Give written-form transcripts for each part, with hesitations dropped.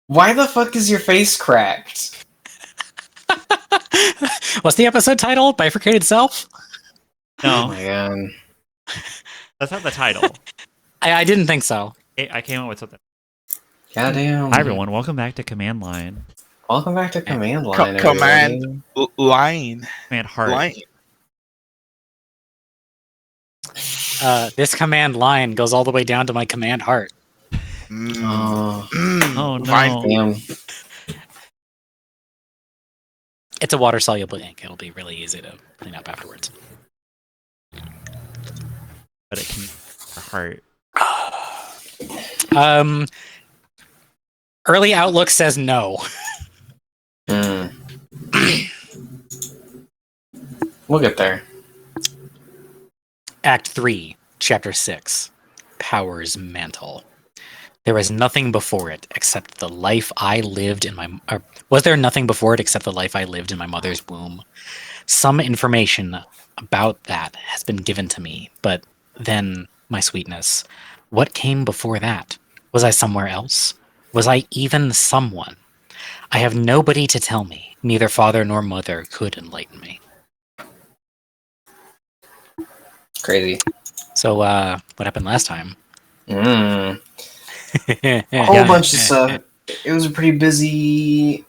Why the fuck is your face cracked? What's the episode title? Bifurcated Self? Oh No, my god. that's not the title. I didn't think so. I came up with something. Goddamn. Hi everyone, welcome back to Command Line. Welcome back to Command Line, everybody. Command line. Command Heart. Line. This command line goes all the way down to my command heart. Oh, Oh no. damn. It's a water-soluble ink. It'll be really easy to clean up afterwards. But it can heart. Early Outlook says no. Hmm. We'll get there. Act 3, Chapter 6, Power's Mantle. There was nothing before it except the life I lived in my... was there nothing before it except the life I lived in my mother's womb? Some information about that has been given to me, but then, my sweetness, what came before that? Was I somewhere else? Was I even someone? I have nobody to tell me. Neither father nor mother could enlighten me. Crazy. So, what happened last time? A whole bunch of stuff. It was a pretty busy.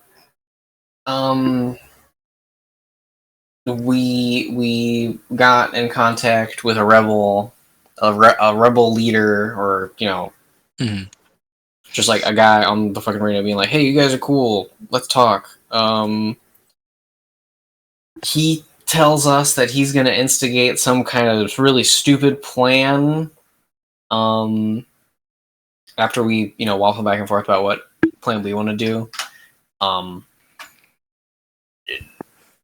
We got in contact with a rebel, a rebel leader, or Mhm. just like a guy on the fucking radio being like, "Hey, you guys are cool. Let's talk." He tells us that he's going to instigate some kind of really stupid plan. After we, waffle back and forth about what plan we want to do,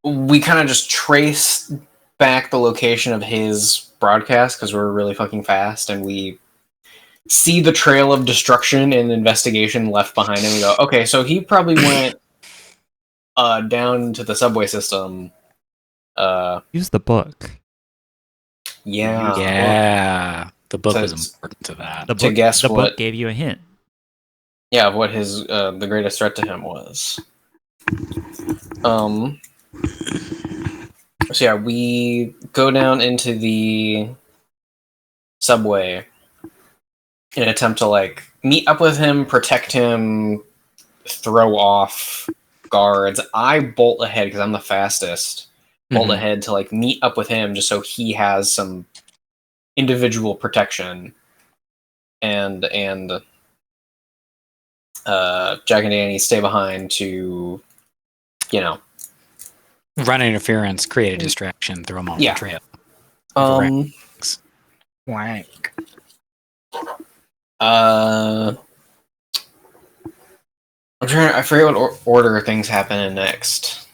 we kind of just trace back the location of his broadcast because we're really fucking fast, and we see the trail of destruction and investigation left behind him. We go, okay, so he probably went down to the subway system. Use the book. Yeah. Yeah, the book So was it's- important to that. The To book, guess the what- book gave you a hint. Yeah, of what his the greatest threat to him was. So yeah, we go down into the subway in an attempt to meet up with him, protect him, throw off guards. I bolt ahead because I'm the fastest. Bolt Mhm. ahead to meet up with him just so he has some individual protection. And Jack and Danny stay behind to, Run interference, create a distraction, throw them off Yeah. the trail. Wank. I'm trying. I forget what order things happen in next.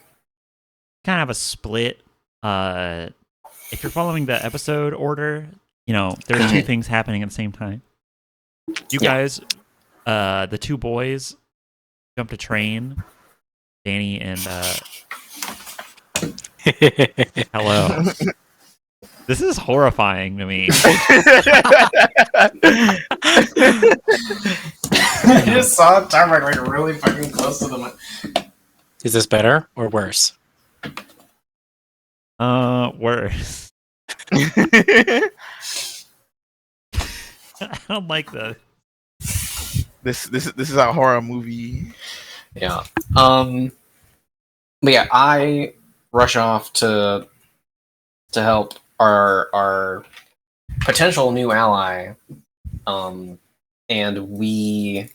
Kind of have a split. If you're following the episode order, there's two things happening at the same time. You Yeah. guys, the two boys jumped a train. Danny and hello. This is horrifying to me. I just saw a tarmac really fucking close to them. Is this better or worse? Worse. I don't like the. This is a horror movie. Yeah. But yeah, I rush off to help our potential new ally. And we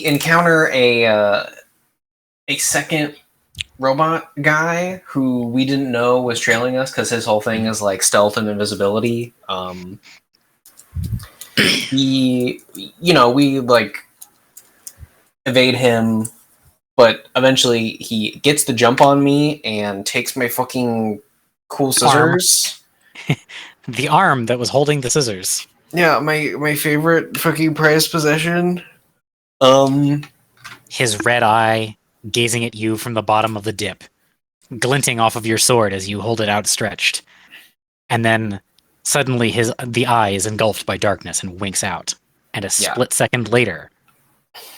encounter a second robot guy who we didn't know was trailing us because his whole thing is stealth and invisibility. We evade him, but eventually he gets the jump on me and takes my fucking cool scissors. The arm that was holding the scissors. Yeah, my favorite fucking prized possession. His red eye gazing at you from the bottom of the dip, glinting off of your sword as you hold it outstretched. And then suddenly the eye is engulfed by darkness and winks out. and a Yeah. split second later,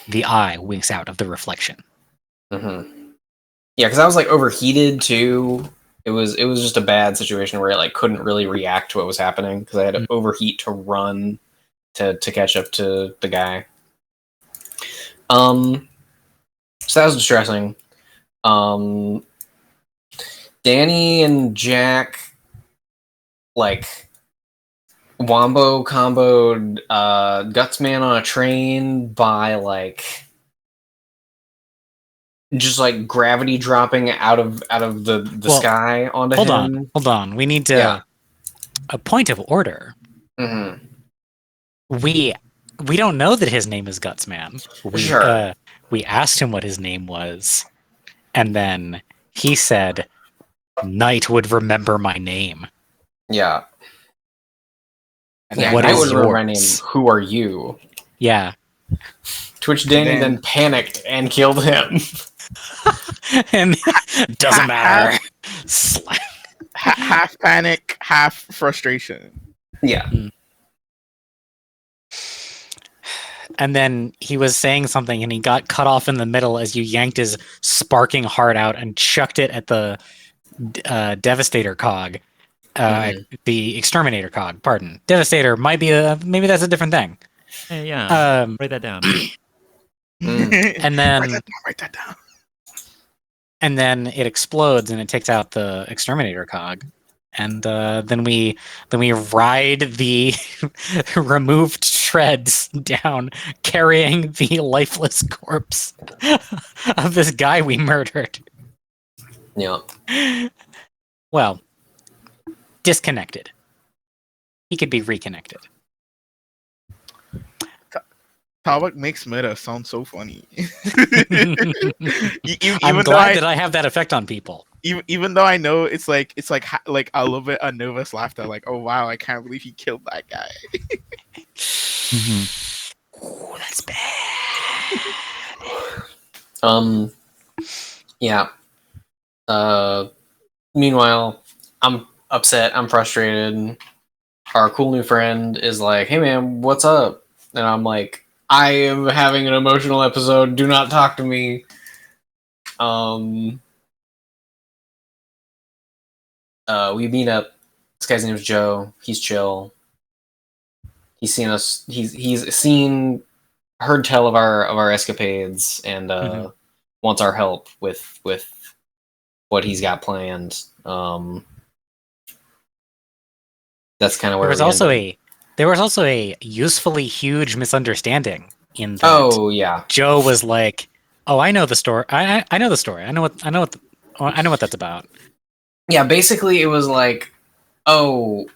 the eye winks out of the reflection. Mm-hmm. Yeah, because I was like overheated too. It was just a bad situation where I like couldn't really react to what was happening because I had to overheat to run to catch up to the guy. So that was distressing. Danny and Jack like wombo comboed Gutsman on a train by like just like gravity dropping out of the Well, sky onto Hold him. on, hold on. We need to Yeah. a point of order. Mm-hmm. We don't know that his name is Gutsman. Sure. We asked him what his name was, and then he said, "Knight would remember my name." Yeah. Yeah, What I is would remember my name. yours? Who are you? Yeah, To which Danny then- then panicked and killed him. and doesn't matter. Half panic, half frustration. Yeah. And then he was saying something, and he got cut off in the middle as you yanked his sparking heart out and chucked it at the Devastator cog. The Exterminator cog, pardon. Devastator might be maybe that's a different thing. Hey, yeah. Write that down. And then write that down. and then it explodes and it takes out the Exterminator cog. And then we ride the removed shreds down, carrying the lifeless corpse of this guy we murdered. Yeah. Well, disconnected. He could be reconnected. Tawak makes meta sound so funny. I'm glad that I have that effect on people. Even though I know it's like a little bit of nervous laughter, like, oh wow, I can't believe he killed that guy. Ooh, that's bad. Yeah. Meanwhile, I'm upset. I'm frustrated. Our cool new friend is like, "Hey man, what's up?" And I'm like, "I am having an emotional episode. Do not talk to me." We meet up. This guy's name is Joe. He's chill. He's seen us. He's heard tell of our escapades and wants our help with what he's got planned. That's kind of where there was also a usefully huge misunderstanding in that. Oh yeah, Joe was like, "Oh, I know the story. I know the story. I know what that's about." Yeah, basically it was like, "Oh,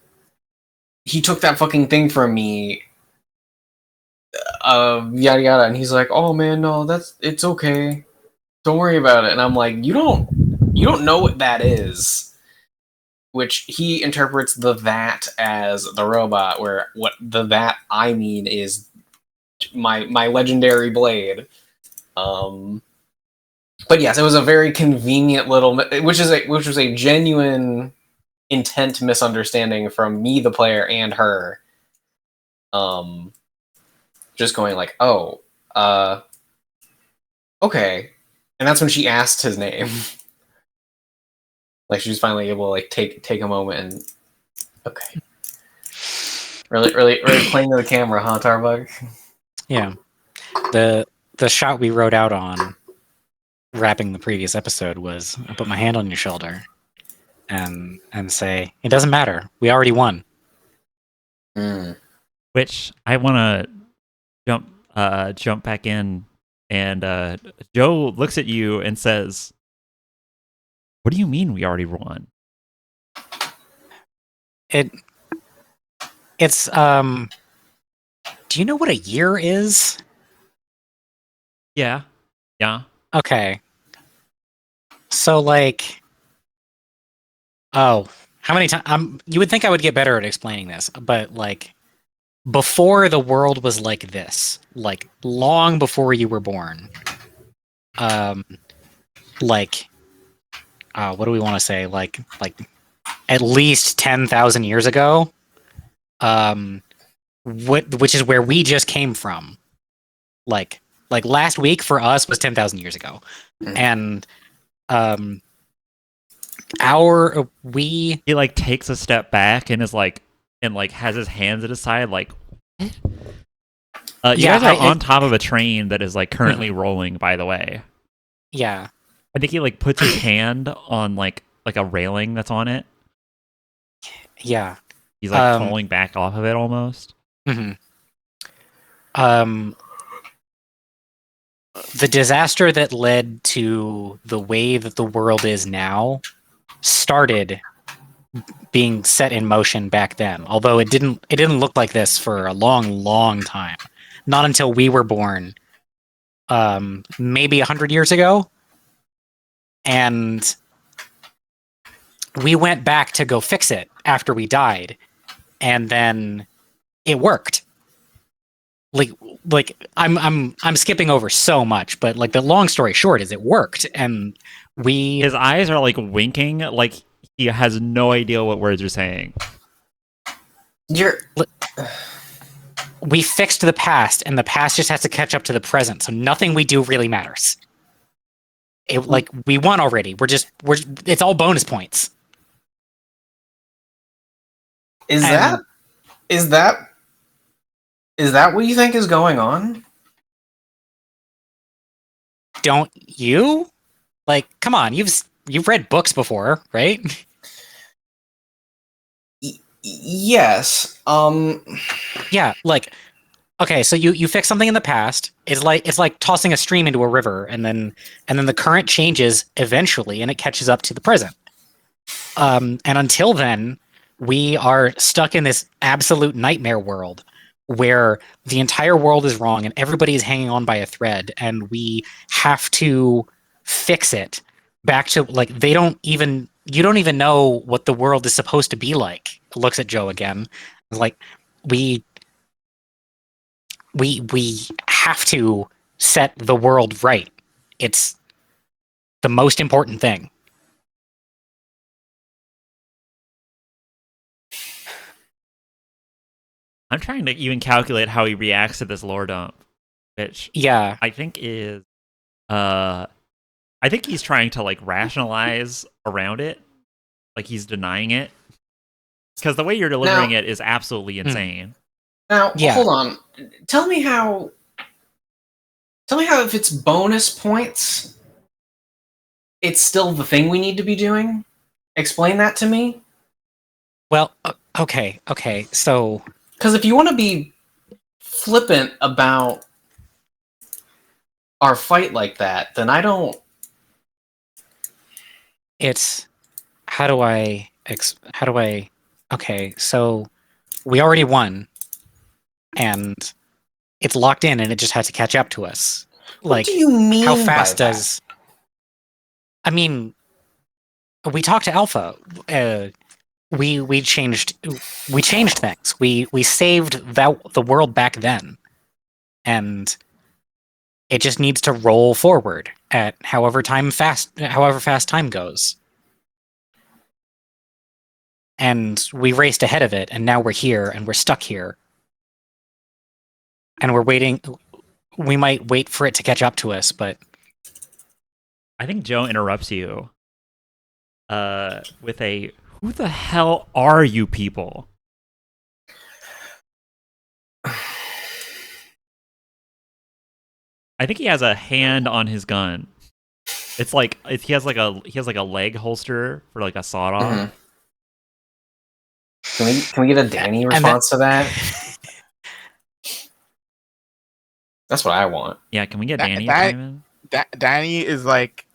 he took that fucking thing from me." Yada yada, and he's like, "Oh man, no, it's okay. Don't worry about it." And I'm like, "You don't know what that is." Which he interprets the that as the robot, where what the that I mean is my legendary blade. But yes, it was a very convenient little, which was a genuine intent misunderstanding from me, the player, and her. Just going like, oh, okay, and that's when she asked his name. Like she was finally able to like take a moment and okay, really playing to the camera, huh, Tarbug? Yeah, the shot we wrote out on wrapping the previous episode was I put my hand on your shoulder and say, "It doesn't matter. We already won." Which I want to jump back in, and Joe looks at you and says, "What do you mean we already won?" It's do you know what a year is? Yeah. Okay. So like, oh, how many times? You would think I would get better at explaining this, but like, before the world was like this, like long before you were born, like, what do we want to say? Like at least 10,000 years ago, which is where we just came from. Like last week for us was 10,000 years ago, Mhm. and we He like takes a step back and is like has his hands at his side like what? You Yeah, guys are on top of a train that is like currently rolling, by the way. yeah. I think he like puts his hand on like a railing that's on it. Yeah. He's like falling back off of it almost. Mhm. The disaster that led to the way that the world is now started being set in motion back then. Although it didn't look like this for a long time. Not until we were born, maybe 100 years ago, and we went back to go fix it after we died, and then it worked. Like I'm skipping over so much, but like the long story short is it worked, and His eyes are like winking, like he has no idea what words you're saying. We fixed the past, and the past just has to catch up to the present, so nothing we do really matters. Like we won already. It's all bonus points. Is that what you think is going on? Don't you? Like, come on, you've read books before, right? Yes. Yeah, like, okay, so you fix something in the past. It's like tossing a stream into a river, and then the current changes eventually, and it catches up to the present. And until then, we are stuck in this absolute nightmare world where the entire world is wrong and everybody is hanging on by a thread, and we have to fix it back to like you don't even know what the world is supposed to be like. Looks at Joe again. Like we have to set the world right. It's the most important thing. I'm trying to even calculate how he reacts to this lore dump, which Yeah. I think is I think he's trying to like rationalize around it, like he's denying it, because the way you're delivering it is absolutely insane. Now, Yeah. hold on. Tell me how if it's bonus points, it's still the thing we need to be doing? Explain that to me. Well, okay. So, because if you want to be flippant about our fight like that, then I don't. It's how do I? Okay, so we already won, and it's locked in, and it just has to catch up to us. What do you mean? How fast by does? I mean, we talked to Alpha. We changed things. We saved the world back then, and it just needs to roll forward at however fast time goes. And we raced ahead of it, and now we're here, and we're stuck here, and we're waiting. We might wait for it to catch up to us, but I think Joe interrupts you with a, "Who the hell are you people?" I think he has a hand on his gun. It's like he has like a leg holster for like a sawed off. Mm-hmm. Can we get a Danny response to that? That's what I want. Yeah, can we get Danny to chime in? Danny is like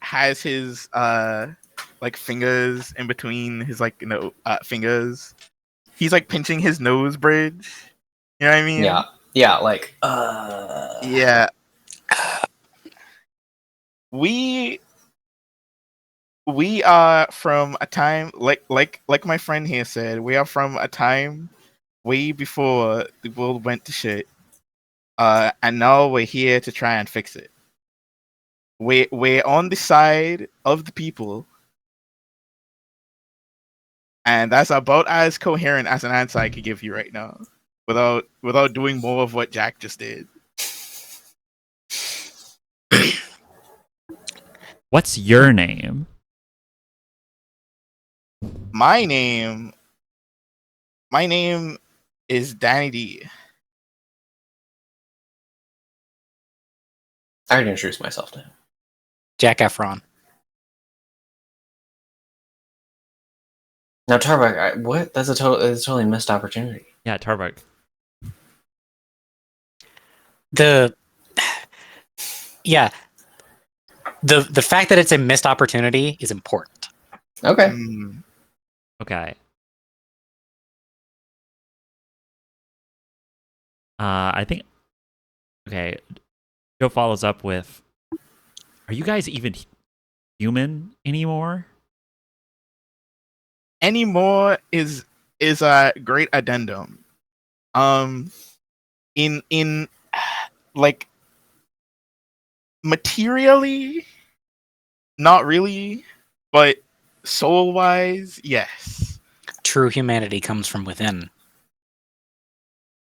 has his like fingers in between his like fingers. He's like pinching his nose bridge. You know what I mean? Yeah, like yeah. We are from a time like my friend here said, we are from a time way before the world went to shit. And now we're here to try and fix it. We're on the side of the people, and that's about as coherent as an answer I could give you right now. without doing more of what Jack just did. What's your name? My name is Danny D. I already introduced myself to him. Jack Efron. Now, Tarbak, what? That's a totally missed opportunity. Yeah, Tarbuk. The fact that it's a missed opportunity is important. Okay. Mm. Okay. I think. Okay. Joe follows up with, "Are you guys even human anymore?" Anymore is a great addendum. In like materially, not really, but soul wise, yes. True humanity comes from within.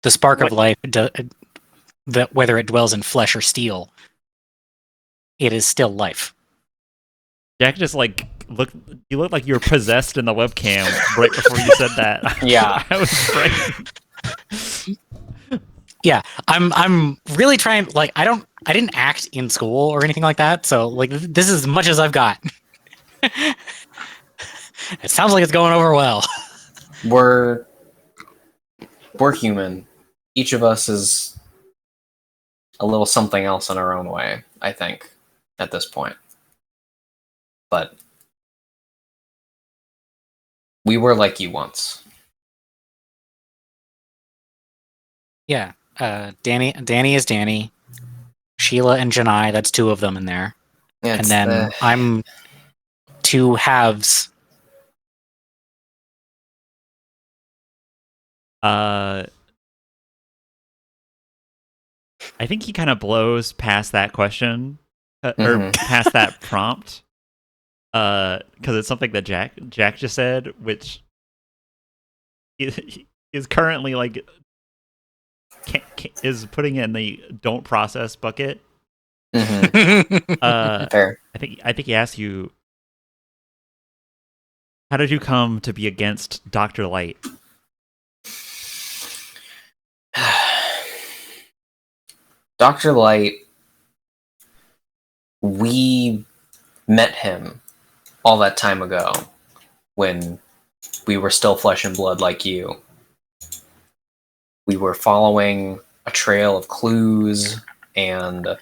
The spark of life, that whether it dwells in flesh or steel, it is still life. Jack just like you look like you were possessed in the webcam right before you said that. Yeah. I was frightened. Yeah, I'm really trying. Like, I didn't act in school or anything like that, so like this is as much as I've got. It sounds like it's going over well. We're human. Each of us is a little something else in our own way, I think, at this point. But we were like you once. Yeah, Danny is Danny. Sheila and Janai, that's two of them in there. Yeah, And then I'm two halves. I think he kind of blows past that question or Mhm. past that prompt because it's something that Jack just said, which he is currently like is putting in the don't process bucket. Fair. I think he asked you, how did you come to be against Dr. Light? Dr. Light, we met him all that time ago when we were still flesh and blood like you. We were following a trail of clues and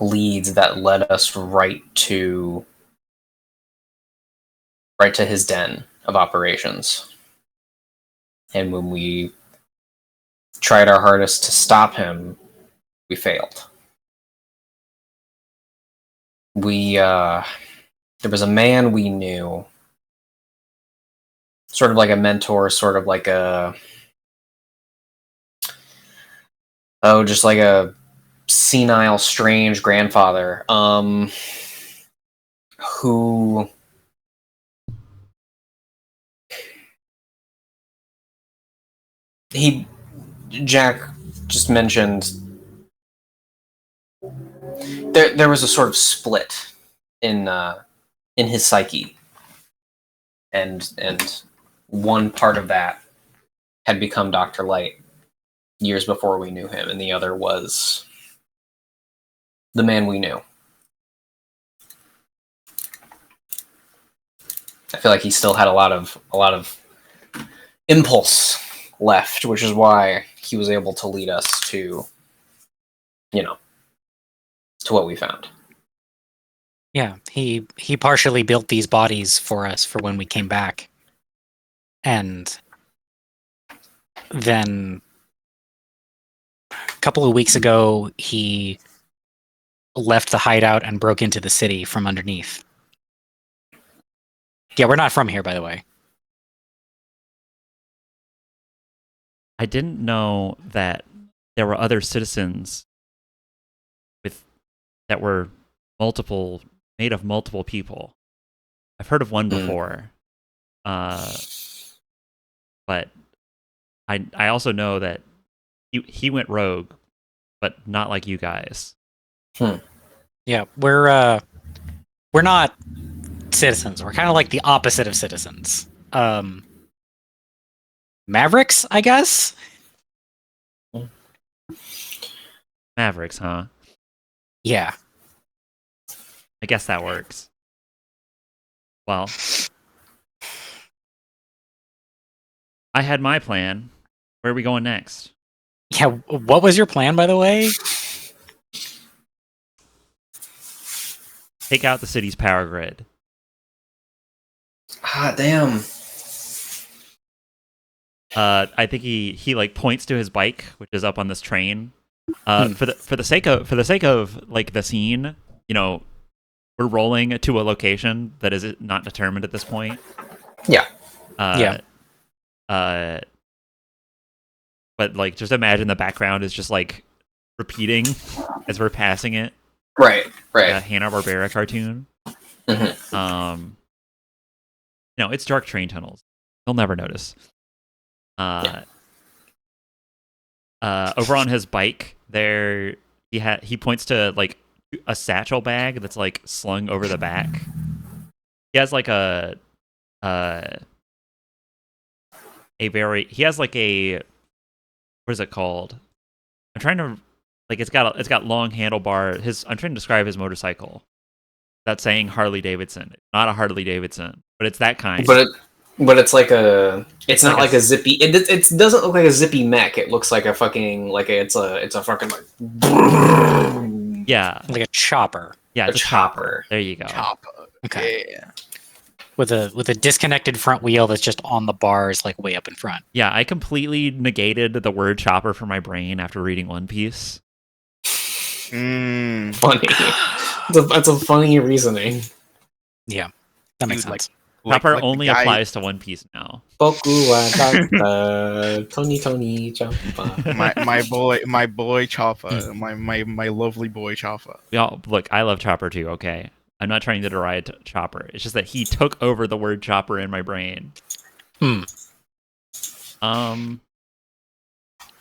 leads that led us right to his den of operations. And when we tried our hardest to stop him, we failed. There was a man we knew, sort of like a mentor, sort of like just like a senile, strange grandfather, who Jack just mentioned there was a sort of split in his psyche, and one part of that had become Dr. Light years before we knew him, and the other was the man we knew. I feel like he still had a lot of impulse left, which is why he was able to lead us to, to what we found. Yeah, he partially built these bodies for us for when we came back. And then a couple of weeks ago, he left the hideout and broke into the city from underneath. Yeah, we're not from here, by the way. I didn't know that there were other citizens that were made of multiple people. I've heard of one before, but I also know that he went rogue, but not like you guys. Yeah, we're not citizens. We're kind of like the opposite of citizens. Mavericks, I guess. Mavericks, huh? Yeah. I guess that works. Well, I had my plan. Where are we going next? Yeah. What was your plan, by the way? Take out the city's power grid. Ah, damn. I think he like points to his bike, which is up on this train. For the sake of like the scene, you know, we're rolling to a location that is not determined at this point. Yeah. Yeah. But like, just imagine the background is just like repeating as we're passing it. Right. A Hanna-Barbera cartoon. Mm-hmm. You know, it's dark train tunnels. They'll never notice. Over on his bike, there he points to like a satchel bag that's like slung over the back. He has like a he has like a, what is it called? I'm trying to, like, it's got long handlebar. I'm trying to describe his motorcycle. That's saying Harley Davidson. It's not a Harley Davidson, but it's that kind. But it's like a. It's not like like a zippy. It doesn't look like a zippy mech. It looks like a fucking it's a fucking like. Yeah, Like a chopper. yeah, it's a chopper. There you go. Chopper. Okay. Yeah. With a disconnected front wheel that's just on the bars, like way up in front. Yeah, I completely negated the word chopper from my brain after reading One Piece. Funny. That's a funny reasoning. Yeah, that makes Dude, sense. Chopper the only guy- applies to One Piece now. Boku wa datta, Tony Chopper. my boy Chopper, my lovely boy Chopper. Y'all, look, I love Chopper too. Okay, I'm not trying to deride Chopper. It's just that he took over the word chopper in my brain.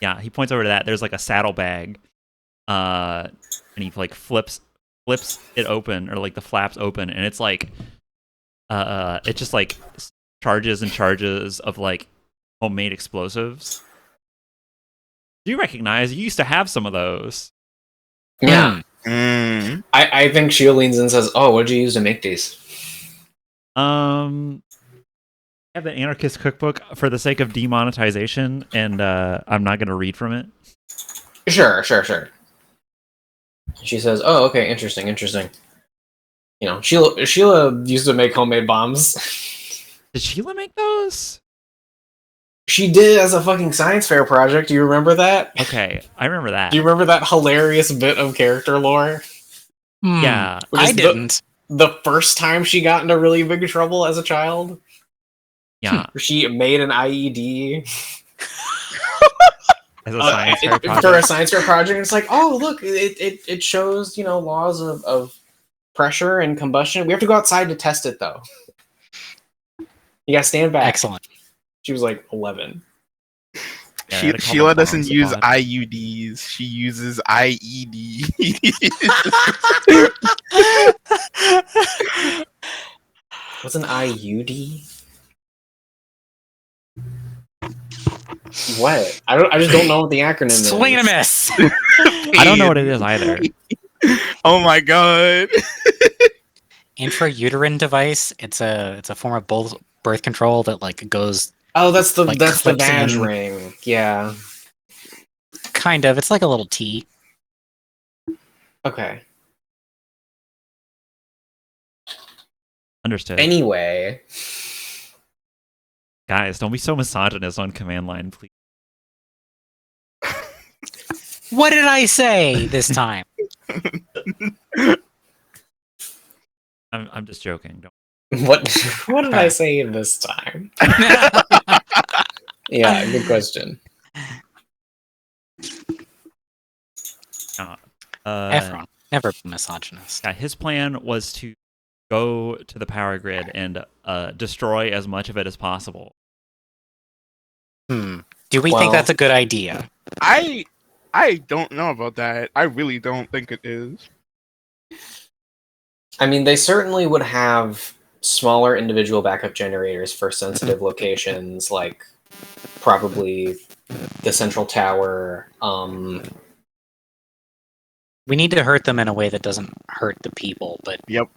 Yeah, he points over to that. There's like a saddlebag, and he like flips it open, or like the flaps open, and it's like, it just like charges and charges of like homemade explosives. Do you recognize? You used to have some of those. Yeah. Mm. I think Sheila leans in and says, "Oh, what did you use to make these?" I have the anarchist cookbook for the sake of demonetization, and I'm not going to read from it. Sure. She says, "Oh, okay, interesting. You know, Sheila used to make homemade bombs. Did Sheila make those? She did as a fucking science fair project. Do you remember that? Okay, I remember that. Do you remember that hilarious bit of character lore? Yeah, Which I is didn't. The first time she got into really big trouble as a child. yeah. She made an IED As a science fair for a project. science fair project. It's like, oh look, it shows, you know, laws of pressure and combustion. We have to go outside to test it though. You gotta stand back. Excellent. She was like 11. Yeah, I had to call Sheila my doesn't bombs use upon. IUDs. She uses IED. What's an IUD? What? I just don't know what the acronym is. Swing and a miss. I don't know what it is either. Oh my god. Intrauterine device. It's a form of birth control that like goes Oh, that's the Like that's the clips badge in. ring. Yeah. kind of. It's like a little T. Okay. Understood. Anyway, Guys, don't be so misogynist on command line, please. What did I say this time? I'm just joking. Don't. what did I say this time? Yeah, good question. Efron, never misogynist. Yeah, his plan was to go to the power grid and destroy as much of it as possible. Do we think that's a good idea? I don't know about that. I really don't think it is. I mean, they certainly would have smaller individual backup generators for sensitive locations, like probably the central tower. We need to hurt them in a way that doesn't hurt the people, but Yep.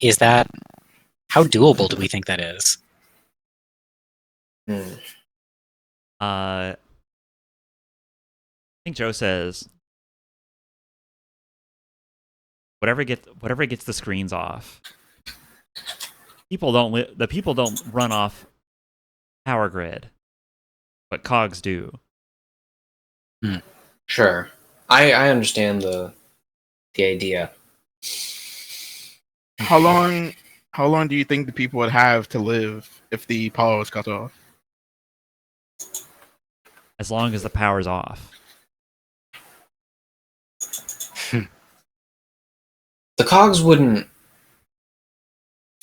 is that... How doable do we think that is? I think Joe says whatever gets the screens off. The people don't run off power grid, but cogs do. Sure, I understand the idea. How long do you think the people would have to live if the power was cut off? As long as the power's off. The cogs wouldn't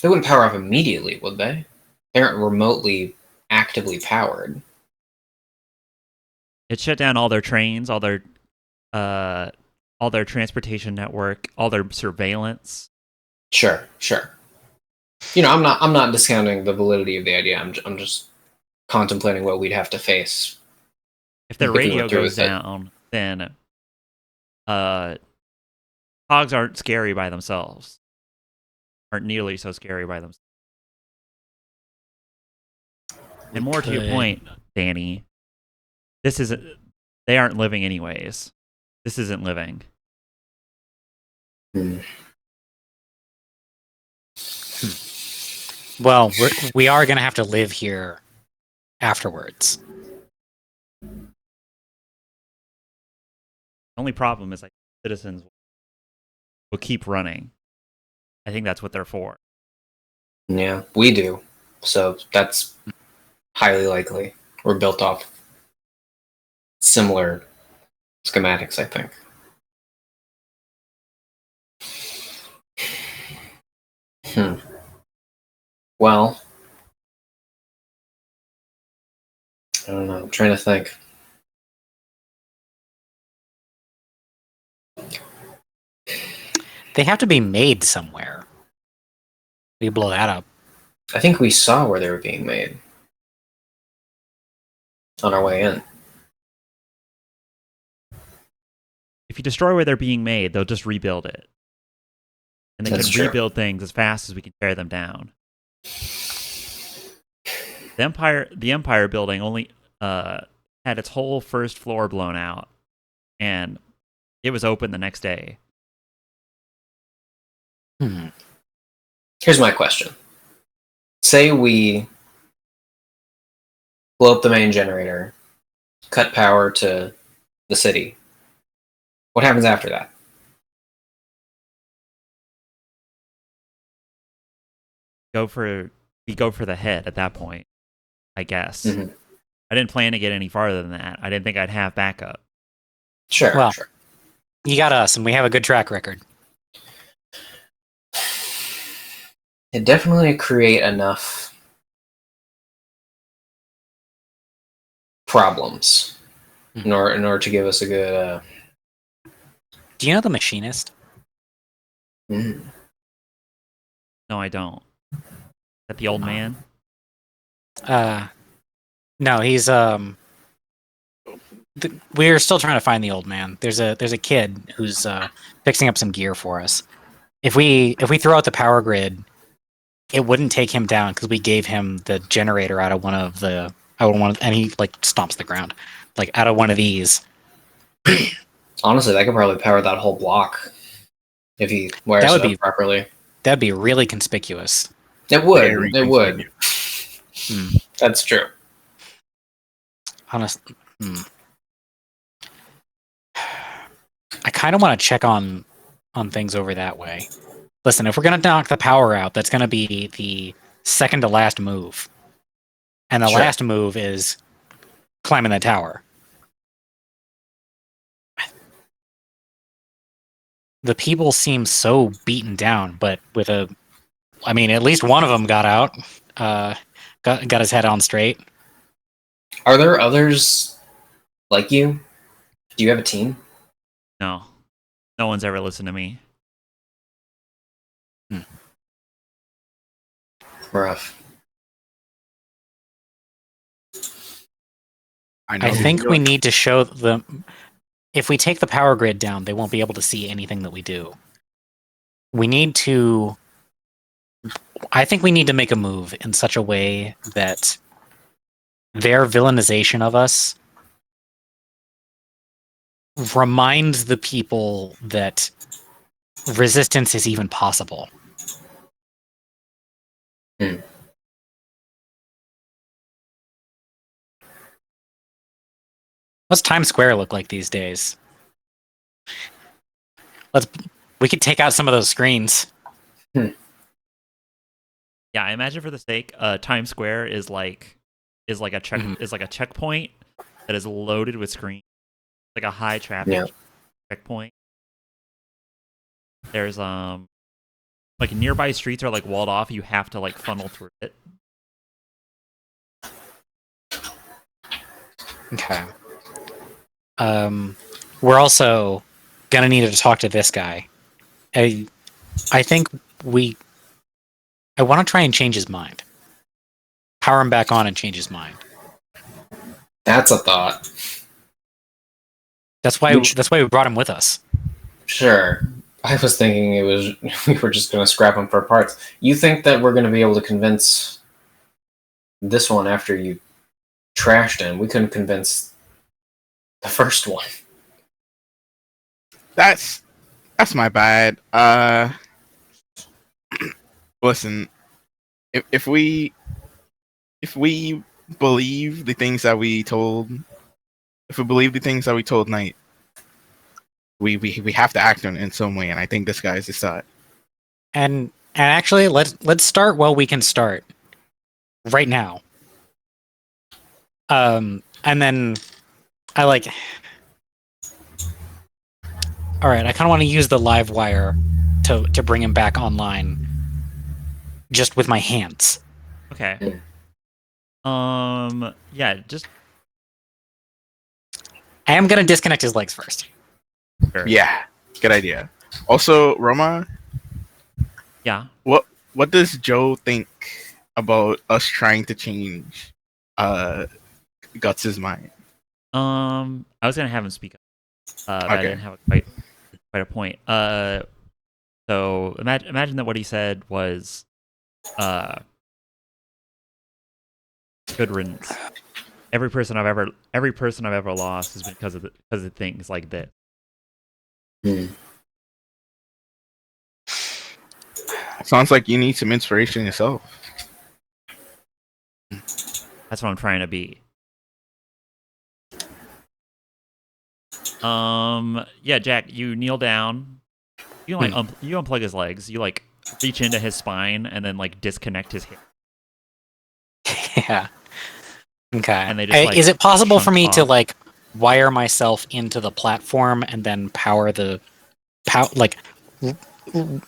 power off immediately, would they? They aren't remotely actively powered. It shut down all their trains, all their transportation network, all their surveillance. Sure. You know, I'm not discounting the validity of the idea. I'm just contemplating what we'd have to face. If their If we radio went through goes with it. down, then cogs aren't scary by themselves. Aren't nearly so scary by themselves. And more to your point, Danny, they aren't living anyways. This isn't living. Well, we are going to have to live here afterwards. The only problem is like citizens will keep running. I think that's what they're for. Yeah, we do. So that's highly likely. We're built off similar schematics, I think. Well, I don't know. I'm trying to think. They have to be made somewhere. We blow that up. I think we saw where they were being made on our way in. If you destroy where they're being made, they'll just rebuild it. And they That's can true. rebuild things as fast as we can tear them down. The Empire building only had its whole first floor blown out, and it was open the next day. Here's my question. Say we blow up the main generator, cut power to the city. What happens after that? We go for the head at that point, I guess. Mhm. I didn't plan to get any farther than that. I didn't think I'd have backup. Sure, Well, sure. You got us, and we have a good track record. It definitely create enough problems in order to give us a good. Do you know the machinist? No, I don't. Is that the old man? No, he's we're still trying to find the old man. There's a kid who's fixing up some gear for us. If we throw out the power grid, it wouldn't take him down because we gave him the generator out of and he like stomps the ground, like out of one of these. Honestly, that could probably power that whole block if he wires That would it up be- properly. That'd be really conspicuous. It would. Very It would. That's true. Honestly, I kind of want to check on things over that way. Listen, if we're gonna knock the power out, that's gonna be the second to last move, and the Sure. last move is climbing the tower. The people seem so beaten down, but at least one of them got out, got his head on straight. Are there others like you? Do you have a team? No. No one's ever listened to me. Rough. know I the think we feeling. need to show them. If we take the power grid down, they won't be able to see anything that we do. We need to. I think we need to make a move in such a way that their villainization of us reminds the people that resistance is even possible. Hmm. What's Times Square look like these days? We could take out some of those screens. Yeah, I imagine for the sake, Times Square is like a checkpoint that is loaded with screens, like a high traffic Yeah. checkpoint. There's like nearby streets are like walled off. You have to like funnel through it. Okay. We're also gonna need to talk to this guy. I think I want to try and change his mind. Power him back on and change his mind. That's a thought. That's why we brought him with us. Sure. I was thinking it was we were just going to scrap him for parts. You think that we're going to be able to convince this one after you trashed him? We couldn't convince the first one. That's my bad. Listen, if we believe the things that we told, if we believe the things that we told Knight, we have to act on it in some way, and I think this guy is the start. And actually, let's start while we can start. Right now. And then I like. All right, I kind of want to use the live wire to bring him back online, just with my hands. Okay. Yeah, just I am gonna disconnect his legs first. sure. Yeah, good idea. Also, Roma, Yeah. what does Joe think about us trying to change Guts' mind? I was gonna have him speak up, but I Okay. didn't have quite a point. So imagine that what he said was, good riddance. Every person I've ever lost is because of things like this. Hmm. Sounds like you need some inspiration yourself. That's what I'm trying to be. Yeah, Jack, you kneel down. You like you unplug his legs. You like reach into his spine and then like disconnect his hair. Yeah. Okay. And they just, like, is it possible for chunk me to off. like wire myself into the platform and then power like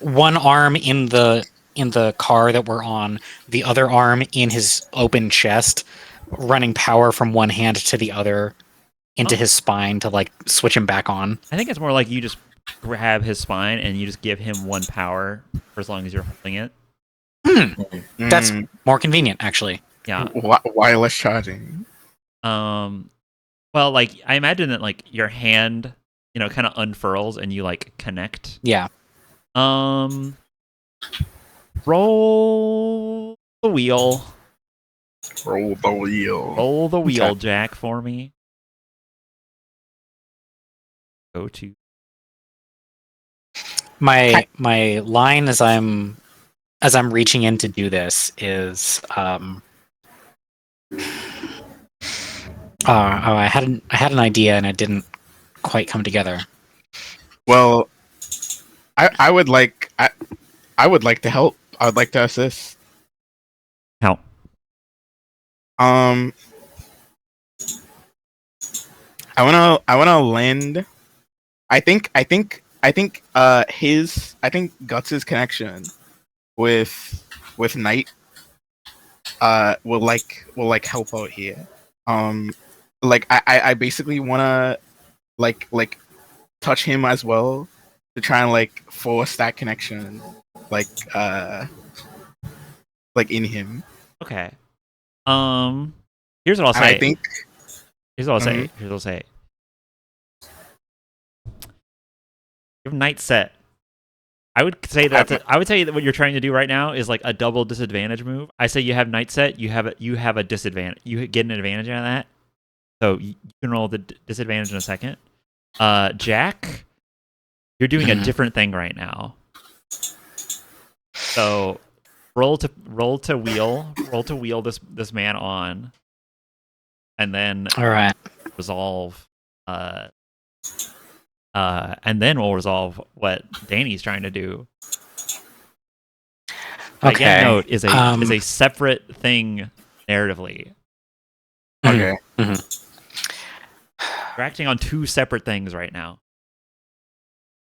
one arm in the car that we're on, the other arm in his open chest, running power from one hand to the other into his spine to like switch him back on? I think it's more like you just grab his spine and you just give him one power for as long as you're holding it. That's more convenient, actually. Yeah. Wireless charging. Well, like I imagine that like your hand, kind of unfurls and you like connect. Yeah. Roll the wheel. Roll the wheel. Roll the wheel, Okay. Jack, for me. Go to My line as I'm reaching in to do this is I had an idea and it didn't quite come together. Well, I would like to help. I would like to assist. how? I wanna lend. I think Guts' connection with Knight will help out here. like I basically wanna like touch him as well to try and like force that connection, like uh like in him. Okay. Here's what I'll And I say. think Here's what I'll say. Mhm. Here's what I'll say. You have night set. I would say I would say that what you're trying to do right now is like a double disadvantage move. I say you have night set. You have a disadvantage. You get an advantage out of that. So you can roll the disadvantage in a second. Jack, you're doing a different thing right now. So roll to wheel this man on, and then All right. resolve. And then we'll resolve what Danny's trying to do. Okay. Again, note is a separate thing narratively. okay. You're acting on two separate things right now.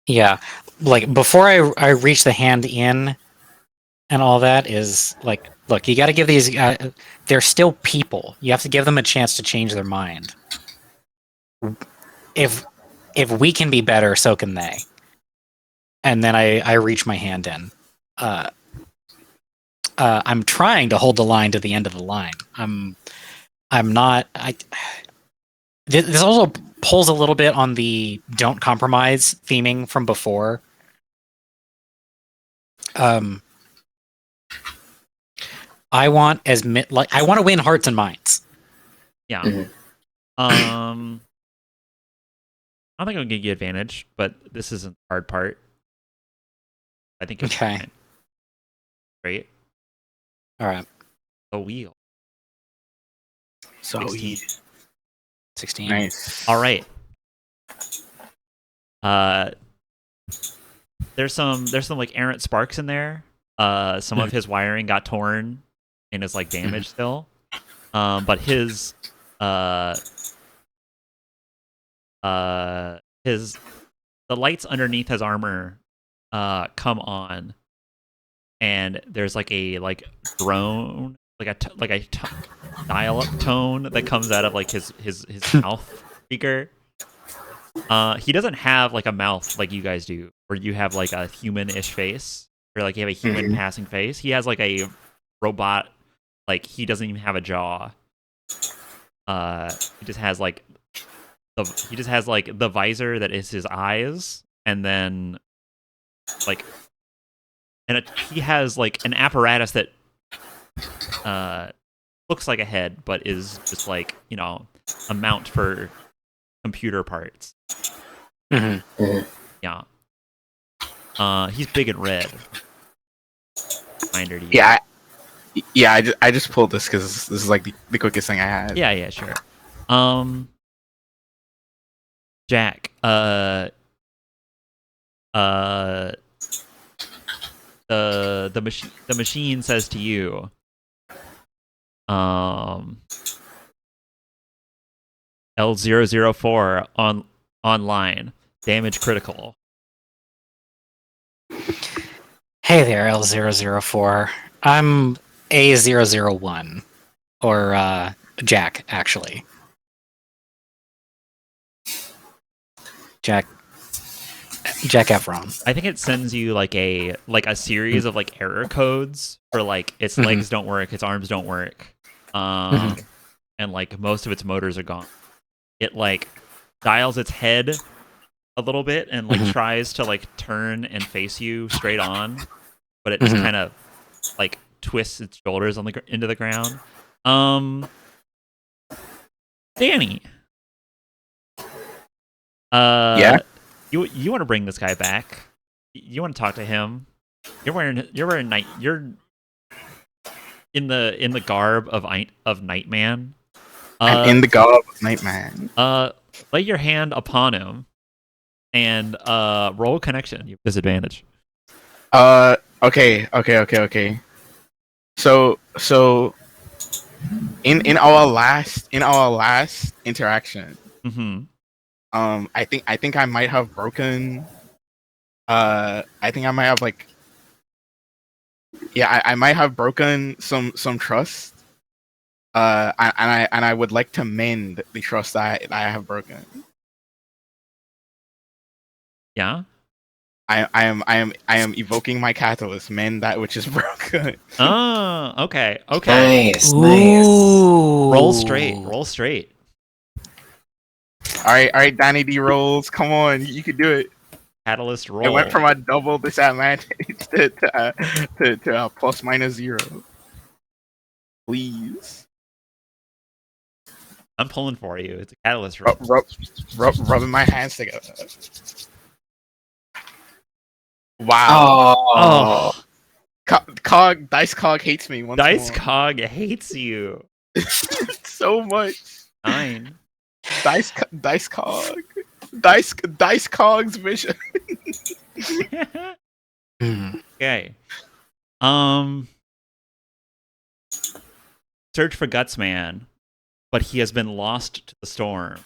Yeah, like before I reach the hand in and all that is like, look, you got to give these. They're still people. You have to give them a chance to change their mind. If we can be better, so can they. And then I reach my hand in. I'm trying to hold the line to the end of the line. I'm not. This also pulls a little bit on the don't compromise theming from before. I want I want to win hearts and minds. Yeah. Mhm. I don't think I'll give you advantage, but this isn't the hard part. I think it's Okay. fine. Great. All right. The wheel. So 16. 16. nice. All right. There's some like errant sparks in there. Some of his wiring got torn and is like damaged still. But his the lights underneath his armor come on, and there's like a drone, like a dial-up tone that comes out of like his mouth speaker. He doesn't have like a mouth like you guys do, where you have like a human-ish face, or like you have a human passing face. He has like a robot, like he doesn't even have a jaw. He just has like the visor that is his eyes, and then like he has like an apparatus that looks like a head, but is just like, you know, a mount for computer parts. Yeah. He's big and red. Reminder to you. I just pulled this because this is like the quickest thing I had. Yeah, sure. Jack, the machine says to you, L004 online, damage critical. Hey there, L004. I'm A001. Or Jack, actually. Jack Efron. I think it sends you like a series of like error codes for like its legs don't work, its arms don't work, and like most of its motors are gone. It like dials its head a little bit and like tries to like turn and face you straight on, but it just kind of like twists its shoulders on into the ground. Danny. Yeah. You want to bring this guy back? You want to talk to him? You're wearing night. You're in the garb of Nightman. I'm in the garb of Nightman. Lay your hand upon him, and roll connection. You have disadvantage. Okay. So in our last interaction, I think I might have broken. I think I might have like. Yeah, I might have broken some trust. And I would like to mend the trust that I have broken. Yeah. I am evoking my catalyst, mend that which is broken. Oh, okay. Okay. Nice, nice. Ooh. Roll straight. Roll straight. All right, Danny D rolls. Come on, you can do it. Catalyst roll. It went from a double disadvantage to a plus minus 0. Please. I'm pulling for you. It's a catalyst roll. Rubbing my hands together. Wow. Oh, Dice Cog hates me once Dice more. Cog hates you. So much. 9. Dice Cog's vision. Okay. Search for Gutsman, but he has been lost to the storm.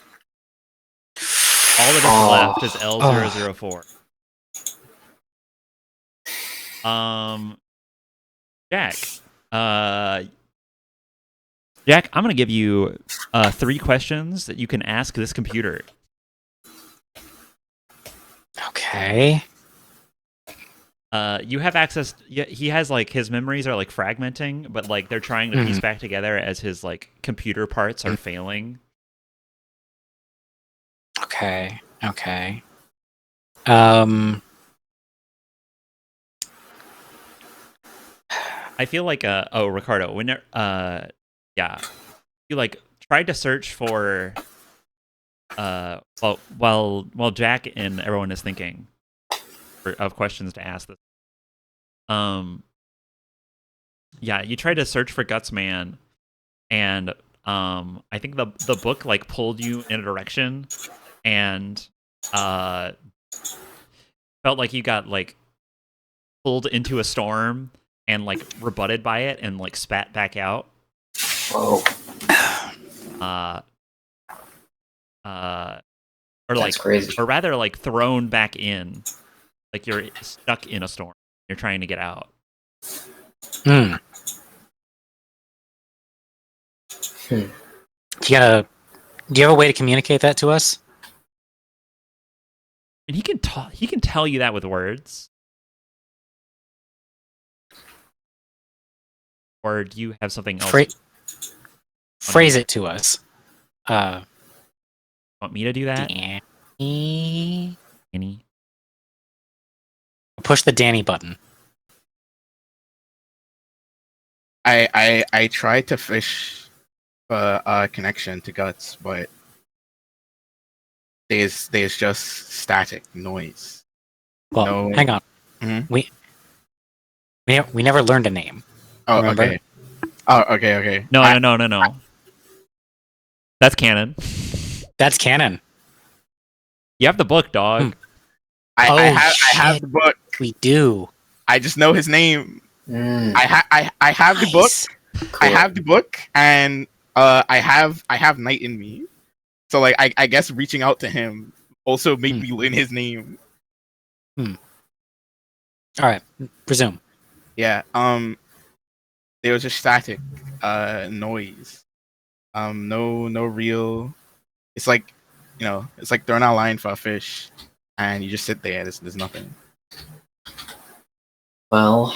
All that is left is L004. Jack. Jack, I'm gonna give you 3 questions that you can ask this computer. Okay. You have access. He has like his memories are like fragmenting, but like they're trying to piece back together as his like computer parts are failing. Okay. I feel like Ricardo, when yeah, you like tried to search for while Jack and everyone is thinking of questions to ask this. Yeah, you tried to search for Gutsman, and I think the book like pulled you in a direction, and felt like you got like pulled into a storm and like rebutted by it and like spat back out. whoa. Or like, That's crazy. or rather like thrown back in, like you're stuck in a storm. You're trying to get out. Do you have a way to communicate that to us? And he can talk. He can tell you that with words. Or do you have something else? Phrase it to us. Want me to do that? Danny. Any? Push the Danny button. I tried to fish a connection to Guts, but there's just static noise. Well, No. hang on. Mhm. We never learned a name. Oh, Remember? okay. Oh, okay. No. That's canon. That's canon. You have the book, dog. I have shit. the book. We do. I just know his name. Mm, I have the book. Nice. I cool. have the book, and I have Night in me. So like I guess reaching out to him also made me learn his name. All right. Resume. Yeah. There was just static noise. No real. It's like, it's like throwing out a line for a fish, and you just sit there. There's nothing. Well,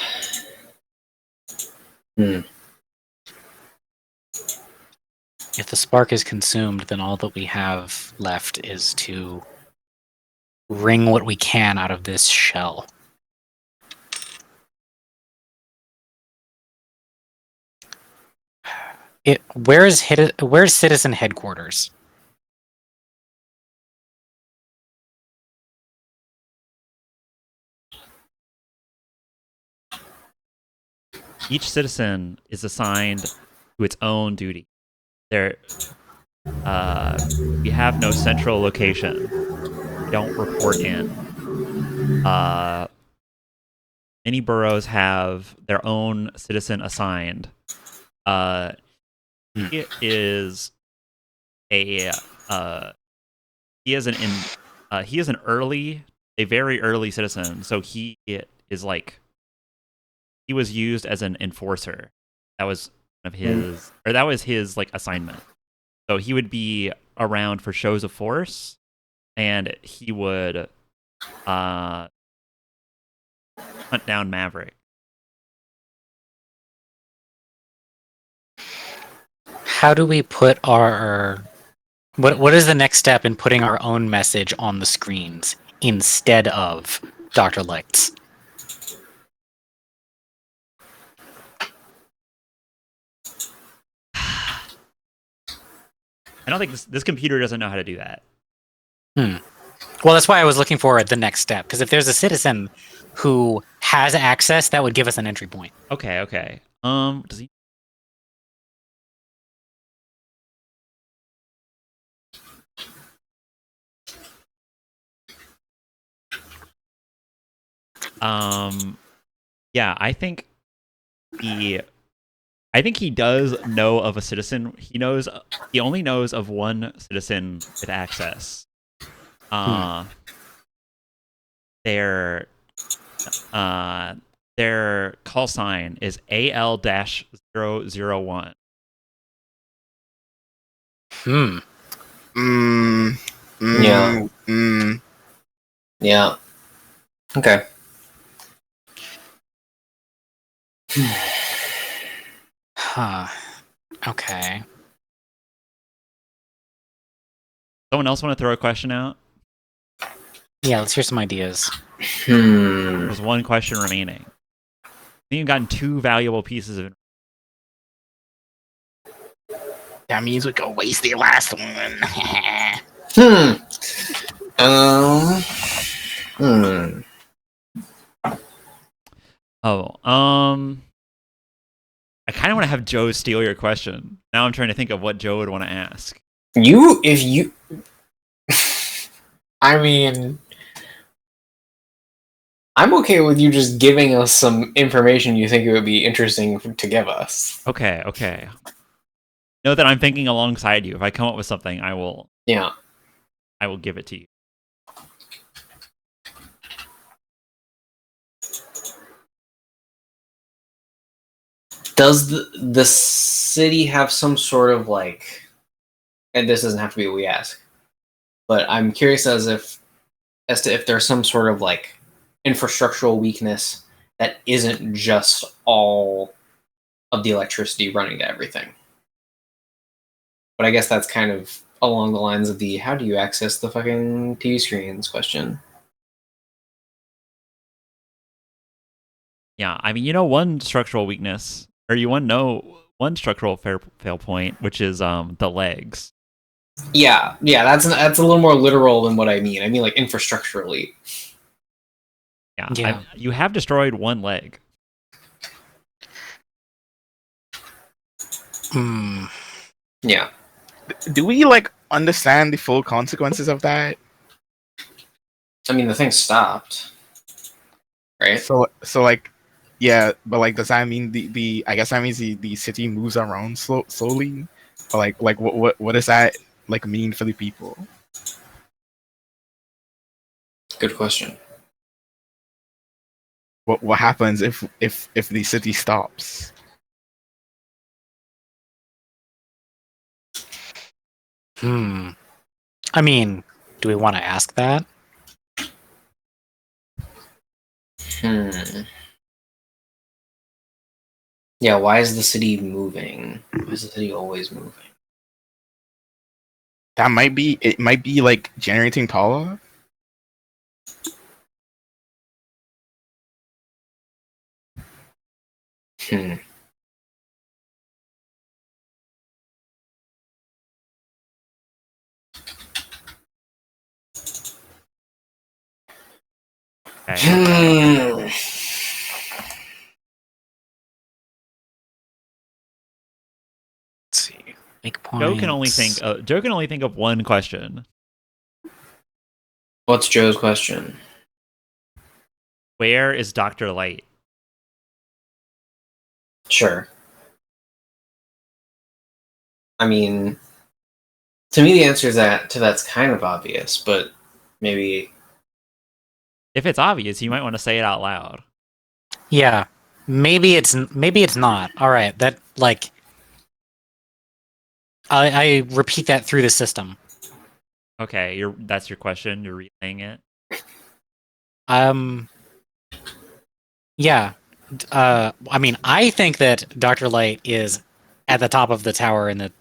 If the spark is consumed, then all that we have left is to wring what we can out of this shell. Where's Citizen Headquarters? Each citizen is assigned to its own duty. We have no central location. We don't report in. Many boroughs have their own citizen assigned. He is a very early citizen. So he was used as an enforcer. That was of his, or that was his like assignment. So he would be around for shows of force, and he would hunt down Maverick. How do we put our what is the next step in putting our own message on the screens instead of Dr. Light's? I don't think this computer doesn't know how to do that. Well, that's why I was looking for the next step, because if there's a citizen who has access, that would give us an entry point. Okay. Does he? Yeah, I think he does know of a citizen. He only knows of one citizen with access. Their call sign is AL-001. Yeah. Okay. Huh. Okay. Someone else want to throw a question out? Yeah, let's hear some ideas. There's one question remaining. I think you've gotten 2 valuable pieces of. That means we can waste the last one. I kind of want to have Joe steal your question. Now I'm trying to think of what Joe would want to ask. I mean, I'm okay with you just giving us some information you think it would be interesting to give us. Okay. Know that I'm thinking alongside you. If I come up with something, I will give it to you. Does the city have some sort of like, and this doesn't have to be what we ask, but I'm curious as to if there's some sort of like infrastructural weakness that isn't just all of the electricity running to everything. But I guess that's kind of along the lines of the how do you access the fucking TV screens question. Yeah, I mean, one structural weakness, or one structural fail point, which is the legs. Yeah, that's a little more literal than what I mean. I mean like infrastructurally. Yeah. You have destroyed one leg. Yeah. Do we like understand the full consequences of that? I mean the thing stopped. Right? So like, yeah, but like, does that mean the I guess that means the city moves around slowly? Or like what does that like mean for the people? Good question. What happens if the city stops? I mean, do we want to ask that? Yeah, why is the city moving? Why is the city always moving? It might be like generating power. Okay. Let's see. Make points. Joe can only think of one question. What's Joe's question? Where is Dr. Light? Sure. I mean, to me the answer is to that's kind of obvious, but maybe If it's obvious, you might want to say it out loud. Yeah. Maybe it's not. All right. That like I repeat that through the system. Okay, that's your question. You're relaying it. Yeah. I mean, I think that Dr. Light is at the top of the tower in the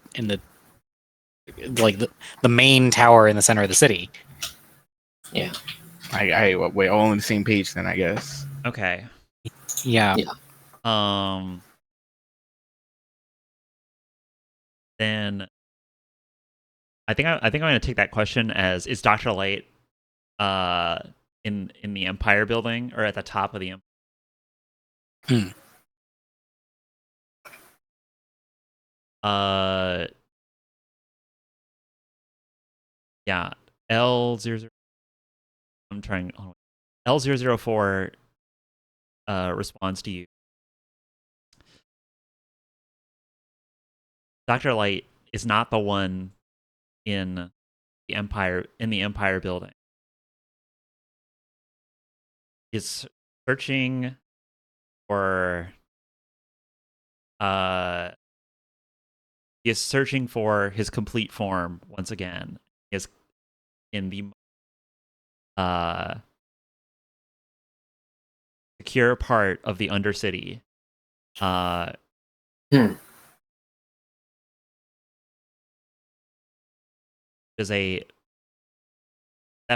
like the main tower in the center of the city. Yeah. We're all on the same page then, I guess. Okay. Yeah. Then I think I'm going to take that question as, is Dr. Light in the Empire building or at the top of the Empire? Yeah, L00. I'm trying. Oh, L004 responds to you. Dr. Light is not the one in the Empire building. He's searching for he is searching for his complete form once again. He is in the secure part of the Undercity. That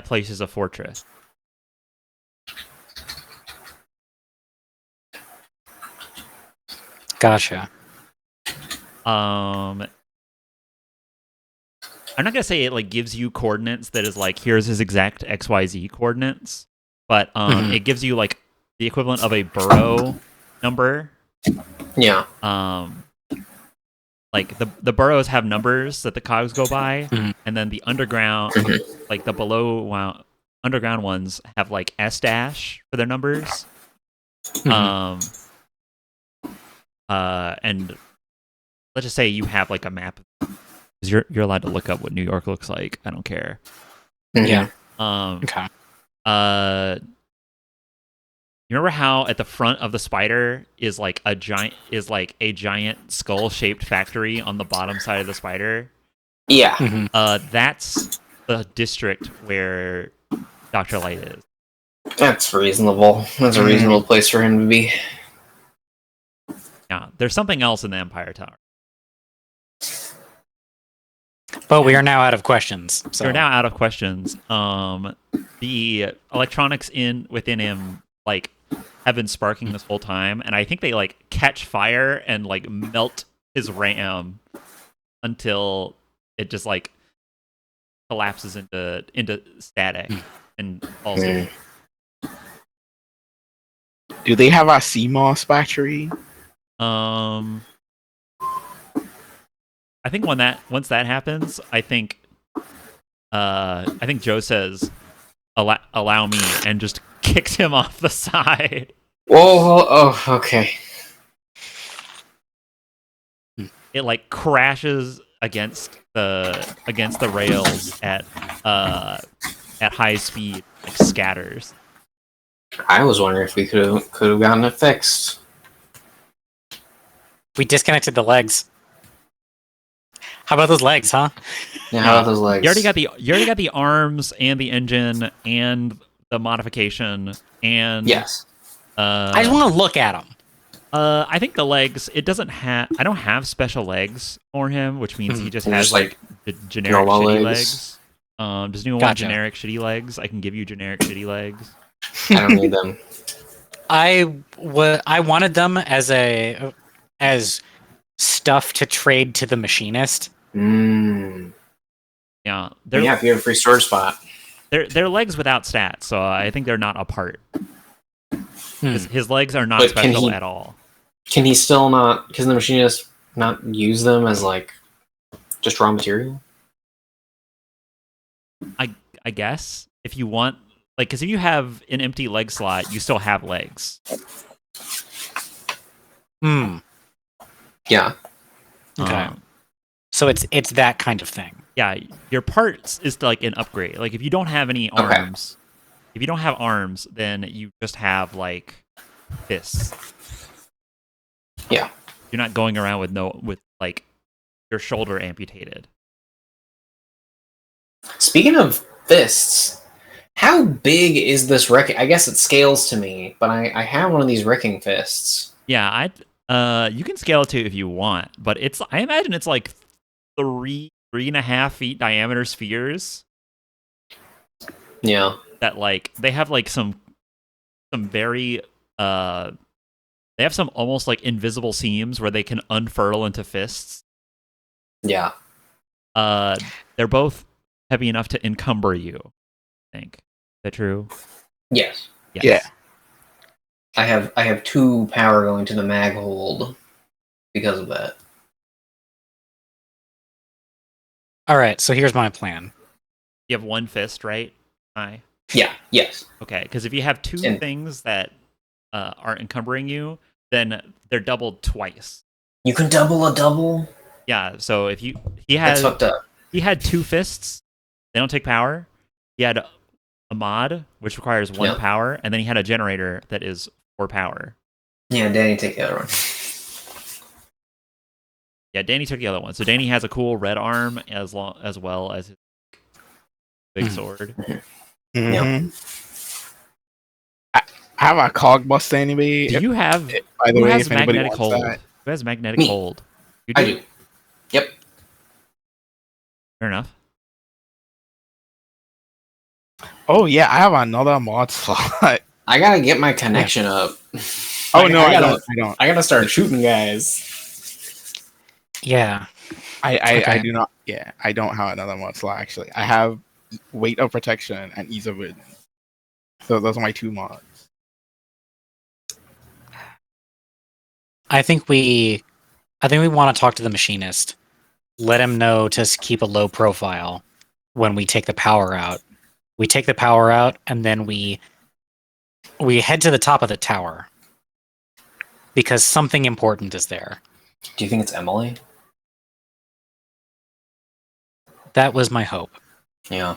place is a fortress. Gotcha. I'm not gonna say it like gives you coordinates that is like, here's his exact XYZ coordinates, but it gives you like the equivalent of a burrow number. Yeah. Like the burrows have numbers that the cogs go by, and then the underground, like the below underground ones have like S dash for their numbers. And let's just say you have like a map. You're allowed to look up what New York looks like. I don't care. Yeah. Okay. You remember how at the front of the spider is like a giant skull shaped factory on the bottom side of the spider? Yeah. That's the district where Dr. Light is. That's reasonable. That's a reasonable place for him to be. Yeah, there's something else in the Empire Tower. But we are now out of questions. So. We're now out of questions. The electronics within him like have been sparking this whole time, and I think they like catch fire and like melt his RAM until it just like collapses into static and falls over. Do they have a CMOS battery? I think once that happens, I think Joe says, "Allow me," and just kicks him off the side. Whoa! Oh, okay. It like crashes against the rails at high speed, like scatters. I was wondering if we could have gotten it fixed. We disconnected the legs. How about those legs, huh? Yeah, how about those legs? You already got the arms and the engine and the modification and yes. I just want to look at them. I think the legs. It doesn't have. I don't have special legs for him, which means he just has like generic shitty legs. Does anyone want generic shitty legs? I can give you generic shitty legs. I don't need them. I wanted them as stuff to trade to the machinist. Yeah, if you have a free storage spot. They're legs without stats, so I think they're not a part. His legs are not special at all. Can he still not? Can the machinist not use them as like just raw material? I guess if you want, like, because if you have an empty leg slot, you still have legs. Yeah. Okay. So it's that kind of thing. Yeah, your parts is like an upgrade. Like if you don't have any arms, if you don't have arms, then you just have like fists. Yeah. You're not going around with like your shoulder amputated. Speaking of fists, how big is this wrecking? I guess it scales to me, but I have one of these wrecking fists. Yeah, you can scale it to if you want, but I imagine it's like 3.5 feet diameter spheres. Yeah. That like they have like some very they have some almost like invisible seams where they can unfurl into fists. Yeah. They're both heavy enough to encumber you, I think. Is that true? Yes. Yes. Yeah. I have 2 power going to the mag hold because of that. All right, so here's my plan. You have one fist, right? Yeah. Yes. Okay, because if you have 2 And- things that aren't encumbering you, then they're doubled twice. You can double a double. Yeah, so if he That's fucked up. had 2 fists, they don't take power. He had a mod, which requires 1 Yeah. power, and then he had a generator that is 4 power. Yeah, Danny, take the other one. Yeah, Danny took the other one. So Danny has a cool red arm as well as his big sword. Mhm. I have a cog bust anybody. Do you have By the who way, has if anybody magnetic wants hold? that. Who has magnetic Me. hold? You I do. Yep. Fair enough. Oh yeah, I have another mod slot. I gotta get my connection up. Oh no, I gotta, don't. I gotta start shooting guys. Yeah. I Okay. do not. Yeah, I don't have another mod slot actually. I have weight of protection and ease of movement. So those are my 2 mods. I think we want to talk to the machinist. Let him know to keep a low profile when we take the power out. We take the power out, and then we head to the top of the tower because something important is there. Do you think it's Emily? That was my hope. Yeah.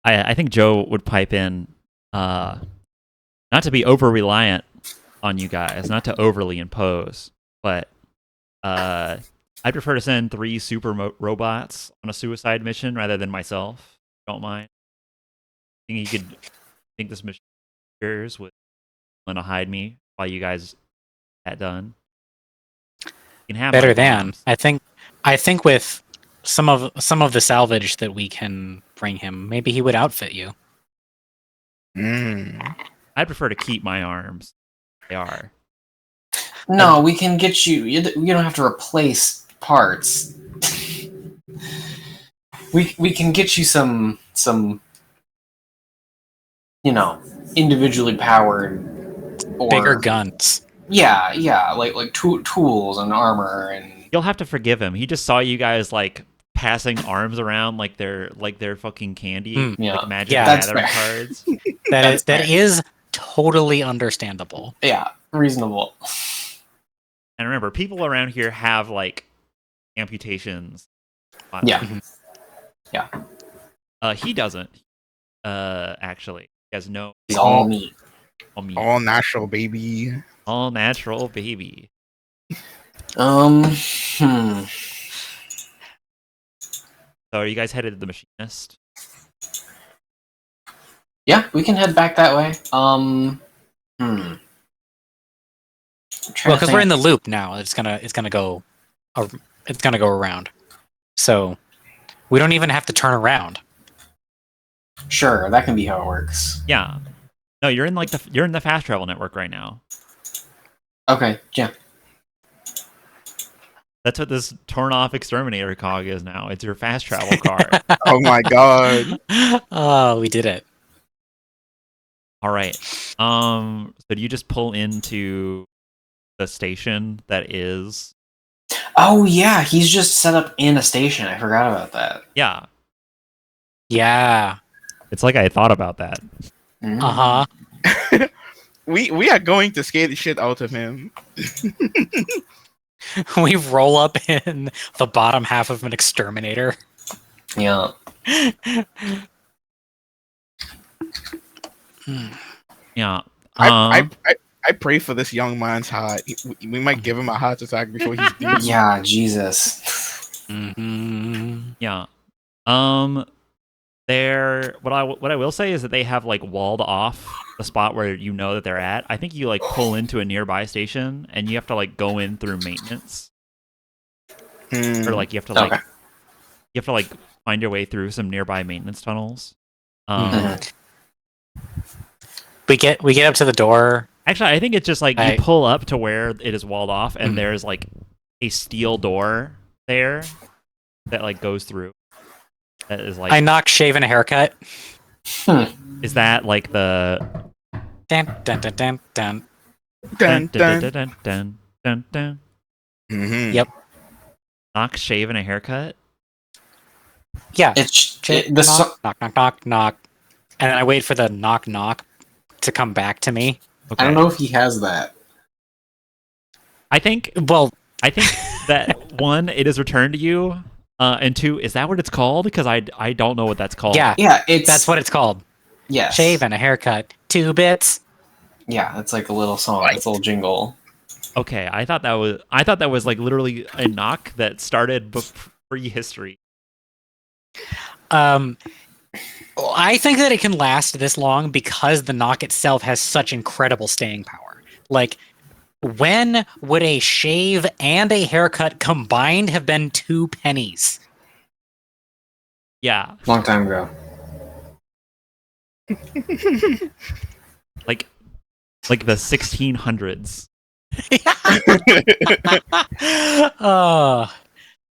I think Joe would pipe in, not to be over reliant on you guys, not to overly impose, but I'd prefer to send 3 super robots on a suicide mission rather than myself. Don't mind. I think this mission would want to hide me while you guys get done. You can have Better my than bombs. I think with some of the salvage that we can bring him, maybe he would outfit you. I'd prefer to keep my arms. They are. No, we can get you. You don't have to replace parts. we can get you some individually powered or Bigger guns. Yeah, like tools and armor and. You'll have to forgive him. He just saw you guys like passing arms around like they're fucking candy, Yeah. like Magic Yeah, that's Gathering fair. cards. That is totally understandable. Yeah, reasonable. And remember, people around here have like amputations. Yeah. Mhm. Yeah. He doesn't. Actually, he has no. He's all meat. All meat. All natural, baby. All natural, baby. Hmm. So, are you guys headed to the machinist? Yeah, we can head back that way. Well, because we're in the loop now, it's gonna go around. So we don't even have to turn around. Sure, that can be how it works. Yeah. No, you're in you're in the fast travel network right now. Okay, yeah. That's what this torn off exterminator cog is now. It's your fast travel car. Oh my god. Oh, we did it. All right. So do you just pull into the station that is? Oh yeah, he's just set up in a station. I forgot about that. Yeah. Yeah. It's like I thought about that. Mm. We are going to scare the shit out of him. We roll up in the bottom half of an exterminator. Yeah. Yeah. I pray for this young man's heart. We might give him a heart attack before he's dead. Yeah, Jesus. Mhm. Yeah. They're what I will say is that they have like walled off the spot where you know that they're at. I think you like pull into a nearby station and you have to like go in through maintenance, or like Okay. you have to like find your way through some nearby maintenance tunnels. Mhm. We get up to the door. Actually, I think it's just like you I- pull up to where it is walled off, and Mhm. there's like a steel door there that like goes through. That is like, I knock, shave, and a haircut. is that like the Dun, dun, dun, dun, dun. Dun, dun. dun dun dun dun? Mhm. Yep. Knock, shave, and a haircut. Yeah. The knock, knock, knock, knock. And then I wait for the knock, knock to come back to me. I don't know if he has that. I think Well, that one, it is returned to you, and two, is that what it's called? Because I don't know what that's called. yeah, Yeah, that's what it's called. Yes. Shave and a haircut. 2 bits. Yeah, it's like a little song. Right. It's a little jingle. Okay, I thought that was like literally a knock that started prehistory. I think that it can last this long because the knock itself has such incredible staying power. Like, when would a shave and a haircut combined have been 2 pennies? Yeah, Long time ago. like the 1600s.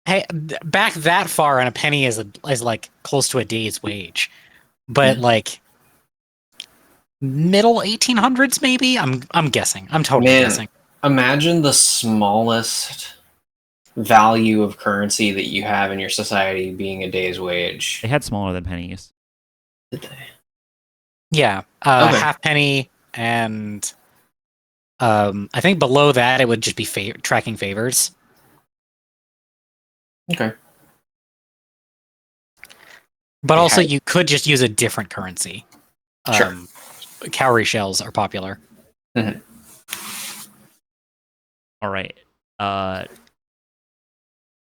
Hey, back that far, and a penny is like close to a day's wage. But like middle 1800s, maybe. I'm guessing. I'm totally guessing. Imagine the smallest value of currency that you have in your society being a day's wage. They had smaller than pennies. Did they? Yeah, Okay. half penny, and I think below that it would just be tracking favors. Okay. But Yeah. also, you could just use a different currency. Sure. Cowrie shells are popular. All right.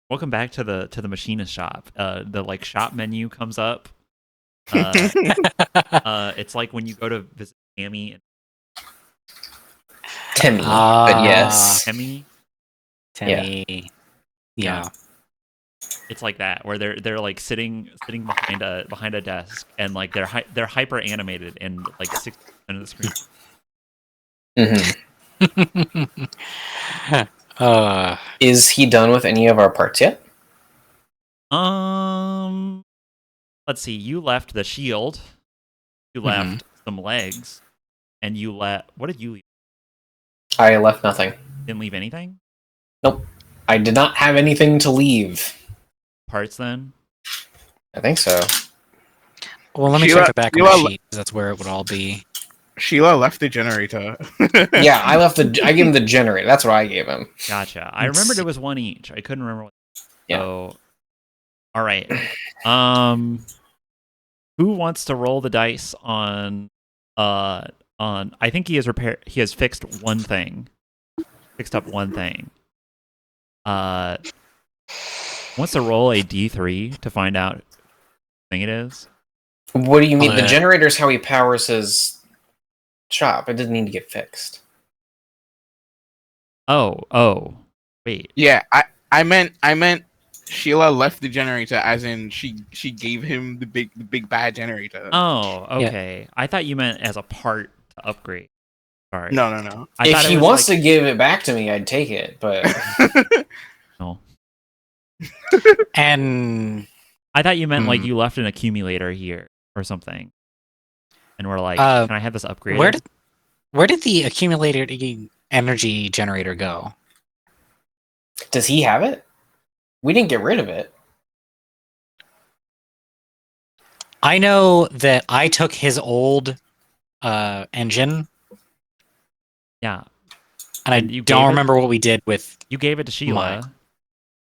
Welcome back to the machinist shop. The like shop menu comes up. It's like when you go to visit Tammy and Timmy, but yes. Tammy. Timmy. Yeah. It's like that where they're like sitting behind a desk, and like they're hyper animated and like 60% of the screen. Is he done with any of our parts yet? Let's see. You left the shield. You left some legs, and you what did you leave? I left nothing. Didn't leave anything? Nope. I did not have anything to leave. Parts then? I think so. Well, let me check the back of the sheet, 'cause that's where it would all be. Sheila left the generator. Yeah, I gave him the generator. That's what I gave him. Gotcha. I remembered it was one each. I couldn't remember. Yeah. So, all right. Who wants to roll the dice on? I think he has fixed one thing. Fixed up one thing. Wants to roll a D3 to find out what thing it is. What do you mean? The generator's how he powers his shop. It doesn't need to get fixed. Oh. Wait. Yeah, I meant Sheila left the generator, as in she gave him the big bad generator. Oh, okay. Yeah. I thought you meant as a part to upgrade. Sorry. No. If he wants to give it back to me, I'd take it, but no. And I thought you meant like you left an accumulator here or something, and we're like, can I have this upgraded? Where did the accumulated energy generator go? Does he have it? We didn't get rid of it. I know that I took his old engine. Yeah. And I don't remember what we did with... You gave it to Sheila. Mine.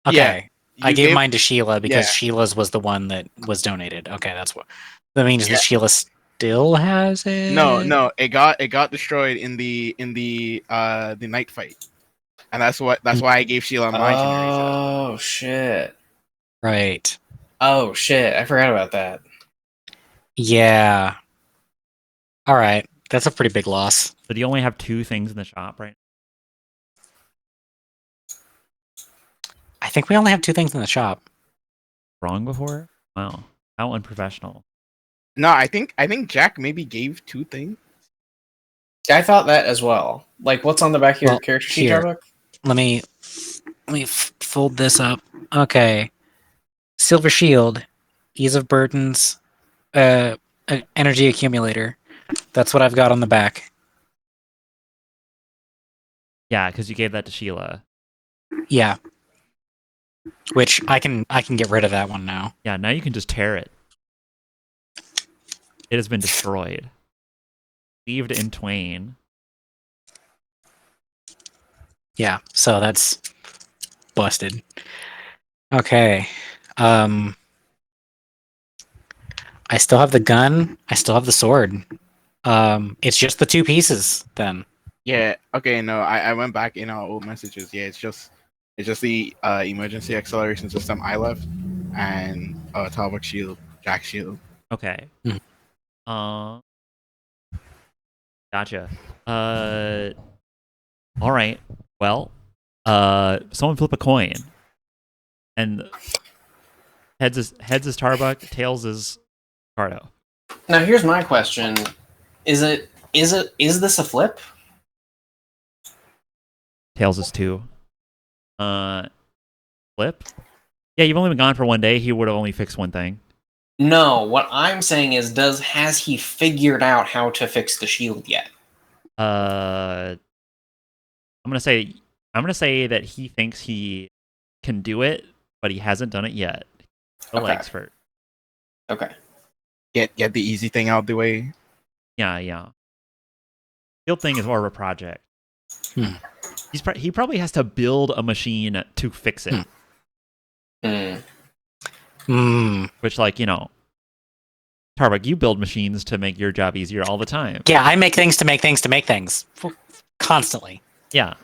Okay. Yeah, I gave mine to Sheila because Sheila's was the one that was donated. Okay, that's what... That means that Sheila still has it? No. It got destroyed in the night fight. And that's why I gave Sheila my generator. Oh shit. Right. Oh shit, I forgot about that. Yeah. All right. That's a pretty big loss. So do you only have 2 things in the shop, right? I think we only have 2 things in the shop. Wrong before? Wow. How unprofessional. No, I think Jack maybe gave 2 things. I thought that as well. Like, what's on the back of your Well, character sheet, here. Jarbuck? Let me fold this up. Okay. Silver Shield, Ease of Burdens, Energy Accumulator. That's what I've got on the back. Yeah, because you gave that to Sheila. Yeah. Which I can get rid of that one now. Yeah, now you can just tear it. It has been destroyed. Cleaved in twain. Yeah, so that's busted. Okay. I still have the gun. I still have the sword. It's just the 2 pieces then. Yeah. Okay. No, I went back in our old messages. Yeah, it's just the emergency acceleration system I left, and Talbot shield, Jack shield. Okay. Mhm. Gotcha. All right. Well, someone flip a coin, and heads is Tarbuck, tails is Cardo. Now here's my question: is this a flip? Tails is 2. Flip. Yeah, you've only been gone for 1 day. He would have only fixed 1 thing. No, what I'm saying is, has he figured out how to fix the shield yet? I'm gonna say that he thinks he can do it, but he hasn't done it yet. The Okay. legs first. Okay. Get the easy thing out the way. Yeah. Field thing is more of a project. Hmm. He probably has to build a machine to fix it. Which, like, Tarbuck, you build machines to make your job easier all the time. Yeah, I make things to make things to make things. Constantly. Yeah.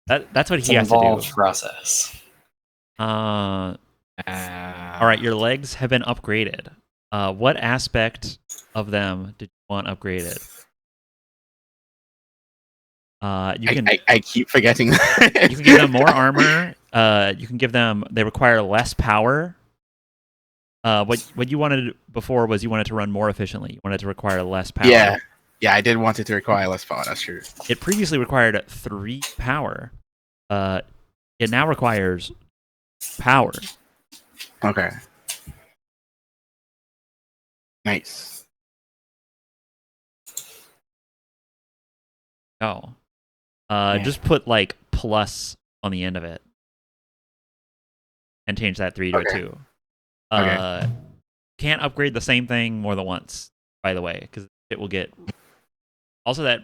That's what It's he an has to do. involved process. All right, your legs have been upgraded. What aspect of them did you want upgraded? You can I keep forgetting. you can give them more armor. You can give them. They require less power. What you wanted before was you wanted to run more efficiently. You wanted to require less power. Yeah, I did want it to require less power. That's true. It previously required 3 power. It now requires power. Okay. Nice. Oh. Yeah. Just put like plus on the end of it. And change that 3 to a 2. Okay. Can't upgrade the same thing more than once, by the way, because it will get. Also, that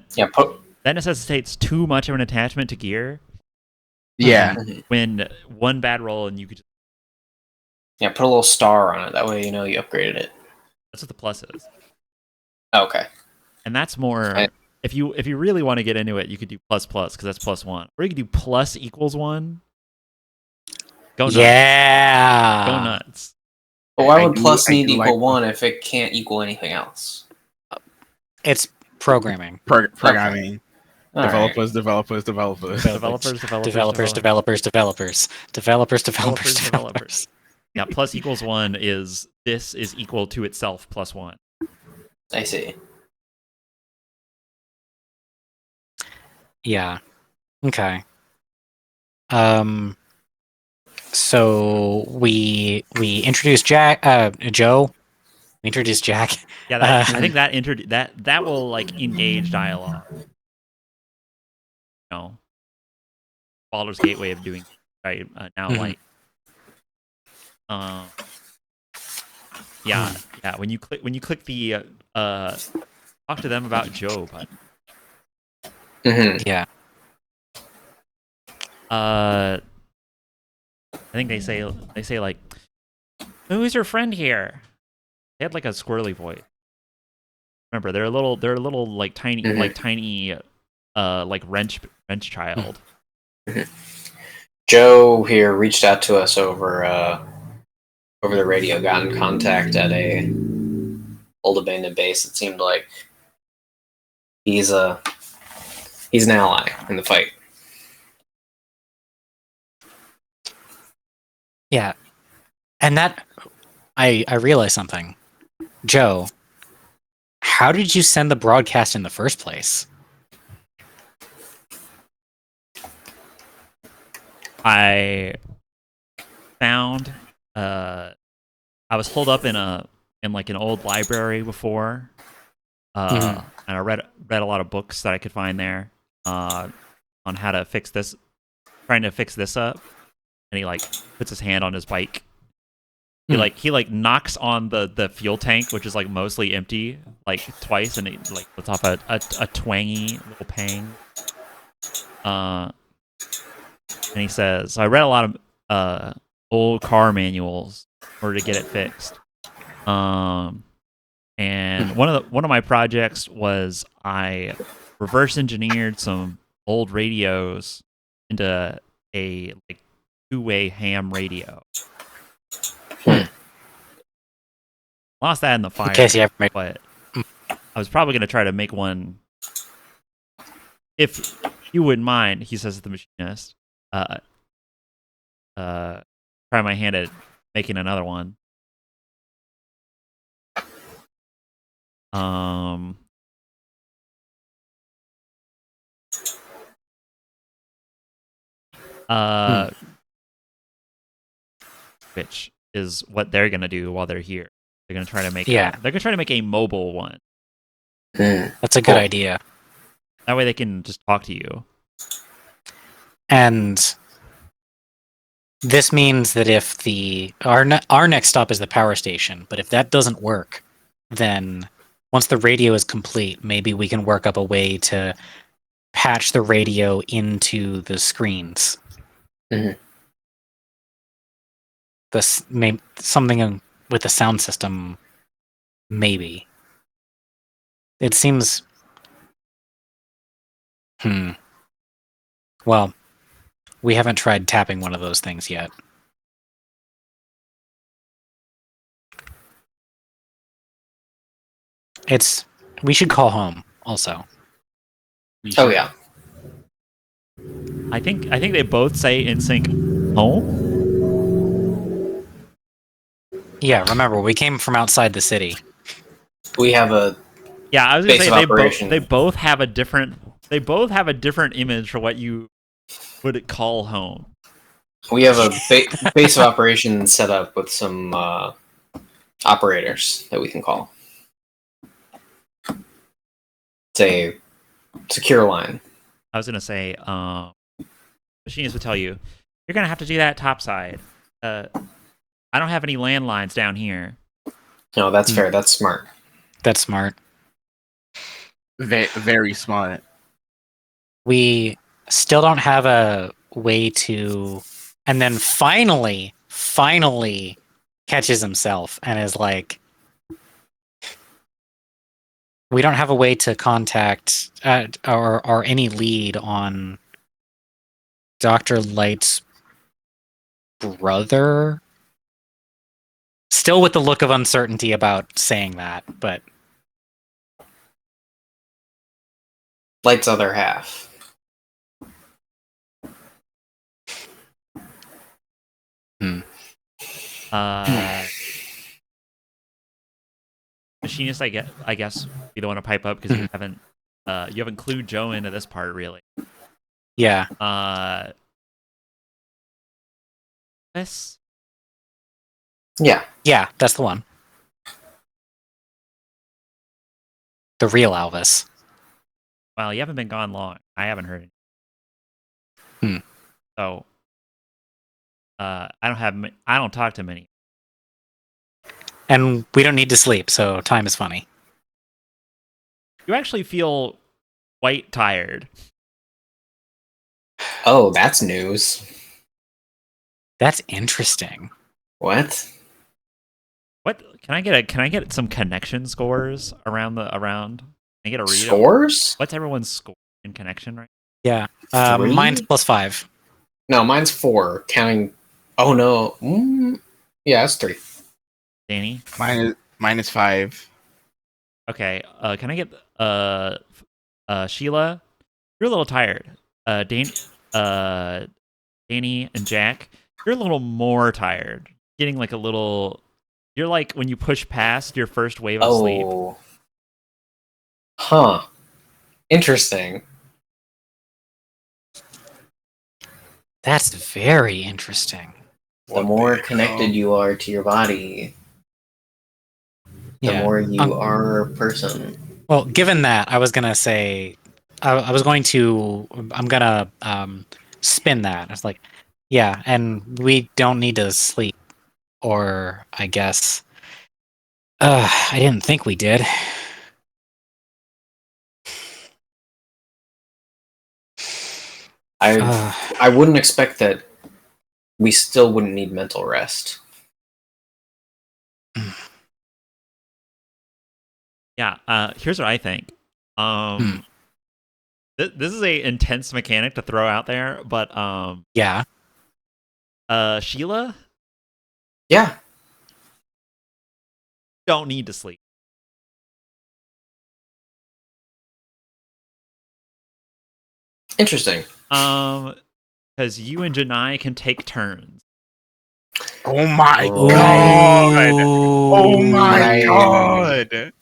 necessitates too much of an attachment to gear. Yeah. When one bad roll and you could. Put a little star on it. That way you know you upgraded it. That's what the plus is. Okay. And that's more. If you really want to get into it, you could do plus because that's +1, or you could do plus equals 1. Go nuts. Yeah. Go nuts. But why would plus need to equal 1 if it can't equal anything else? It's programming. Programming. Okay. Developers. Developers. Yeah, plus equals 1 is this is equal to itself +1. I see. Yeah. Okay. So we introduced Joe. We introduced Jack. Yeah, I think that will like engage dialogue. Baldur's Gate way of doing right now. Like, yeah. When you click the talk to them about Joe button. Yeah. I think they say like, who's your friend here? They had like a squirrely voice. Remember, they're a little like tiny like wrench child. Joe here reached out to us over over the radio got in contact at a old abandoned base. It seemed like he's an ally in the fight. Yeah. And that I realized something. Joe, how did you send the broadcast in the first place? I found I was holed up in like an old library before, and I read a lot of books that I could find there on how to fix this, trying to fix this up. And he like puts his hand on his bike. He like knocks on the fuel tank, which is like mostly empty, like twice, and it like lets off a twangy little pang. And he says, "I read a lot of old car manuals in order to get it fixed. And one of my projects was I reverse engineered some old radios into a like two-way ham radio. Lost that in the fire, but I was probably going to try to make one. If you wouldn't mind," he says to the machinist, try my hand at making another one. Which is what they're gonna do while they're here. They're gonna try to make they're gonna try to make a mobile one. That's a good idea. That way they can just talk to you. And this means that if our next stop is the power station, but if that doesn't work, then once the radio is complete, maybe we can work up a way to patch the radio into the screens. Something with the sound system, maybe. It seems. Well, we haven't tried tapping one of those things yet. We should call home also. Oh yeah. I think they both say in sync home. Yeah, remember we came from outside the city. We have a I was gonna base say of operation. they both have a different image for what you would call home. We have a base of operations set up with some operators that we can call. It's a secure line. I was gonna say, machinists would tell you, you're gonna have to do that topside. I don't have any landlines down here. No, that's fair. That's smart. That's smart. Very smart. We still don't have a way to... And then finally catches himself and is like... We don't have a way to contact or any lead on Dr. Light's brother. Still with the look of uncertainty about saying that, but... Light's other half. Machinist, I guess you don't want to pipe up because you haven't clued Joe into this part really. Yeah. This. Yeah, that's the one. The real Alvis. Well, you haven't been gone long. I haven't heard it. So, I don't talk to many. And we don't need to sleep, so time is funny. You actually feel quite tired. Oh, that's news. That's interesting. What? What can I get some connection scores around? Can I get a read? Scores? What's everyone's score in connection right? Yeah. 3? Mine's +5. No, mine's 4. Counting. Oh no. Yeah, that's 3. Danny. Minus 5. Okay. Can I get Sheila? You're a little tired. Danny and Jack, you're a little more tired. Getting like a little. You're like when you push past your first wave of sleep. Oh. Huh. Interesting. That's very interesting. The more connected you are to your body, the Yeah. more you are a person. Well, given that, I was gonna say, I was going to, I'm gonna spin that. I was like, yeah, and we don't need to sleep, or I guess, I didn't think we did. I wouldn't expect that we still wouldn't need mental rest. Yeah. Here's what I think. Hmm. This is a intense mechanic to throw out there, but Yeah. Sheila Yeah. don't need to sleep. Interesting. Because you and Janai can take turns. Oh my Oh. god! Oh my Right. god!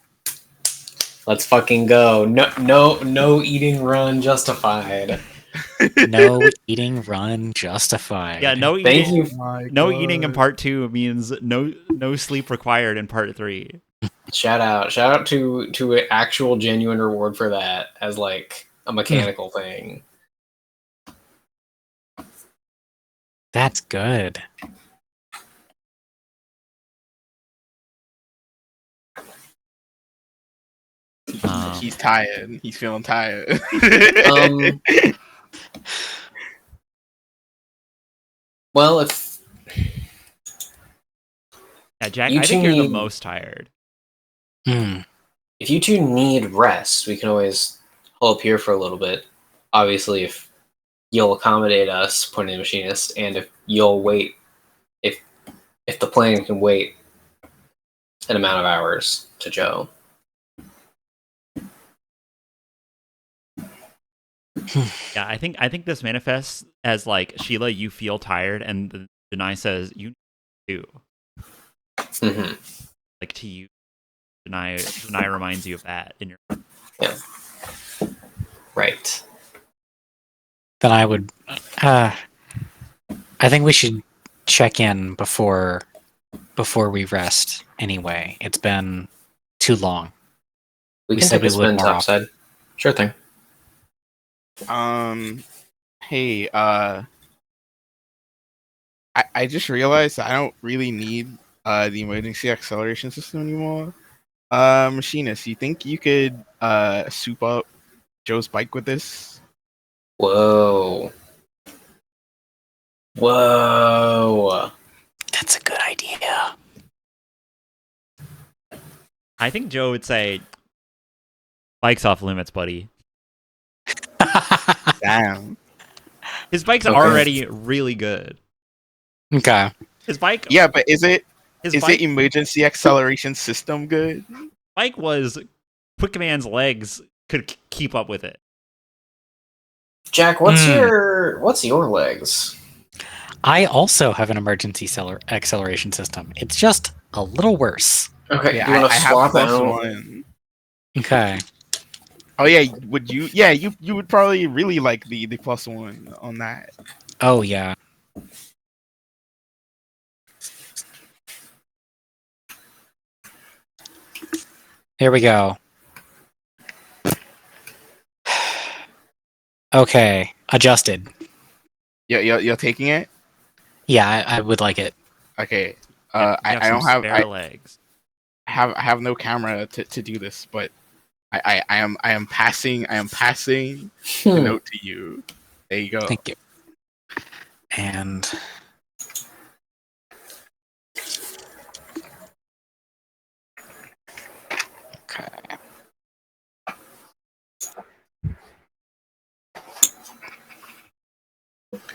Let's fucking go. No eating run justified. No eating run justified. Yeah, no Thank eating. you. No eating in part 2 means no sleep required in part 3. Shout out to an actual genuine reward for that as like a mechanical thing. That's good. He's tired. He's feeling tired. Well, if Yeah, Jack, You I think two you're the need- most tired. if you two need rest, we can always hold up here for a little bit. Obviously, if you'll accommodate us, putting a machinist, and if you'll wait, if the plane can wait an amount of hours to Joe. Yeah, I think this manifests as like Sheila, you feel tired, and Janai says you do. Mm-hmm. Like to you, Janai reminds you of that in your. Yeah. Right. Then I would, I think we should check in before we rest. Anyway, it's been too long. We can said take we a would spin more topside. Sure thing. Hey, I just realized I don't really need the emergency acceleration system anymore. Machinist, you think you could soup up Joe's bike with this? Whoa. That's a good idea. I think Joe would say, "Bike's off limits, buddy." Damn. His bike's Okay. already really good. Okay. His bike, Yeah, but is it bike, emergency acceleration system good? bike was Quick Man's legs could keep up with it. Jack, what's your legs? I also have an emergency acceleration system. It's just a little worse. Okay, Yeah, you want I to have swap plus out? one. Okay. Oh yeah, would you? Yeah, you would probably really like the plus one on that. Oh yeah. Here we go. Okay, adjusted. Yeah, you're taking it. Yeah, I would like it. Okay. You I some don't have spare legs. I have no camera to do this, but I am passing the note to you. There you go. Thank you. And okay.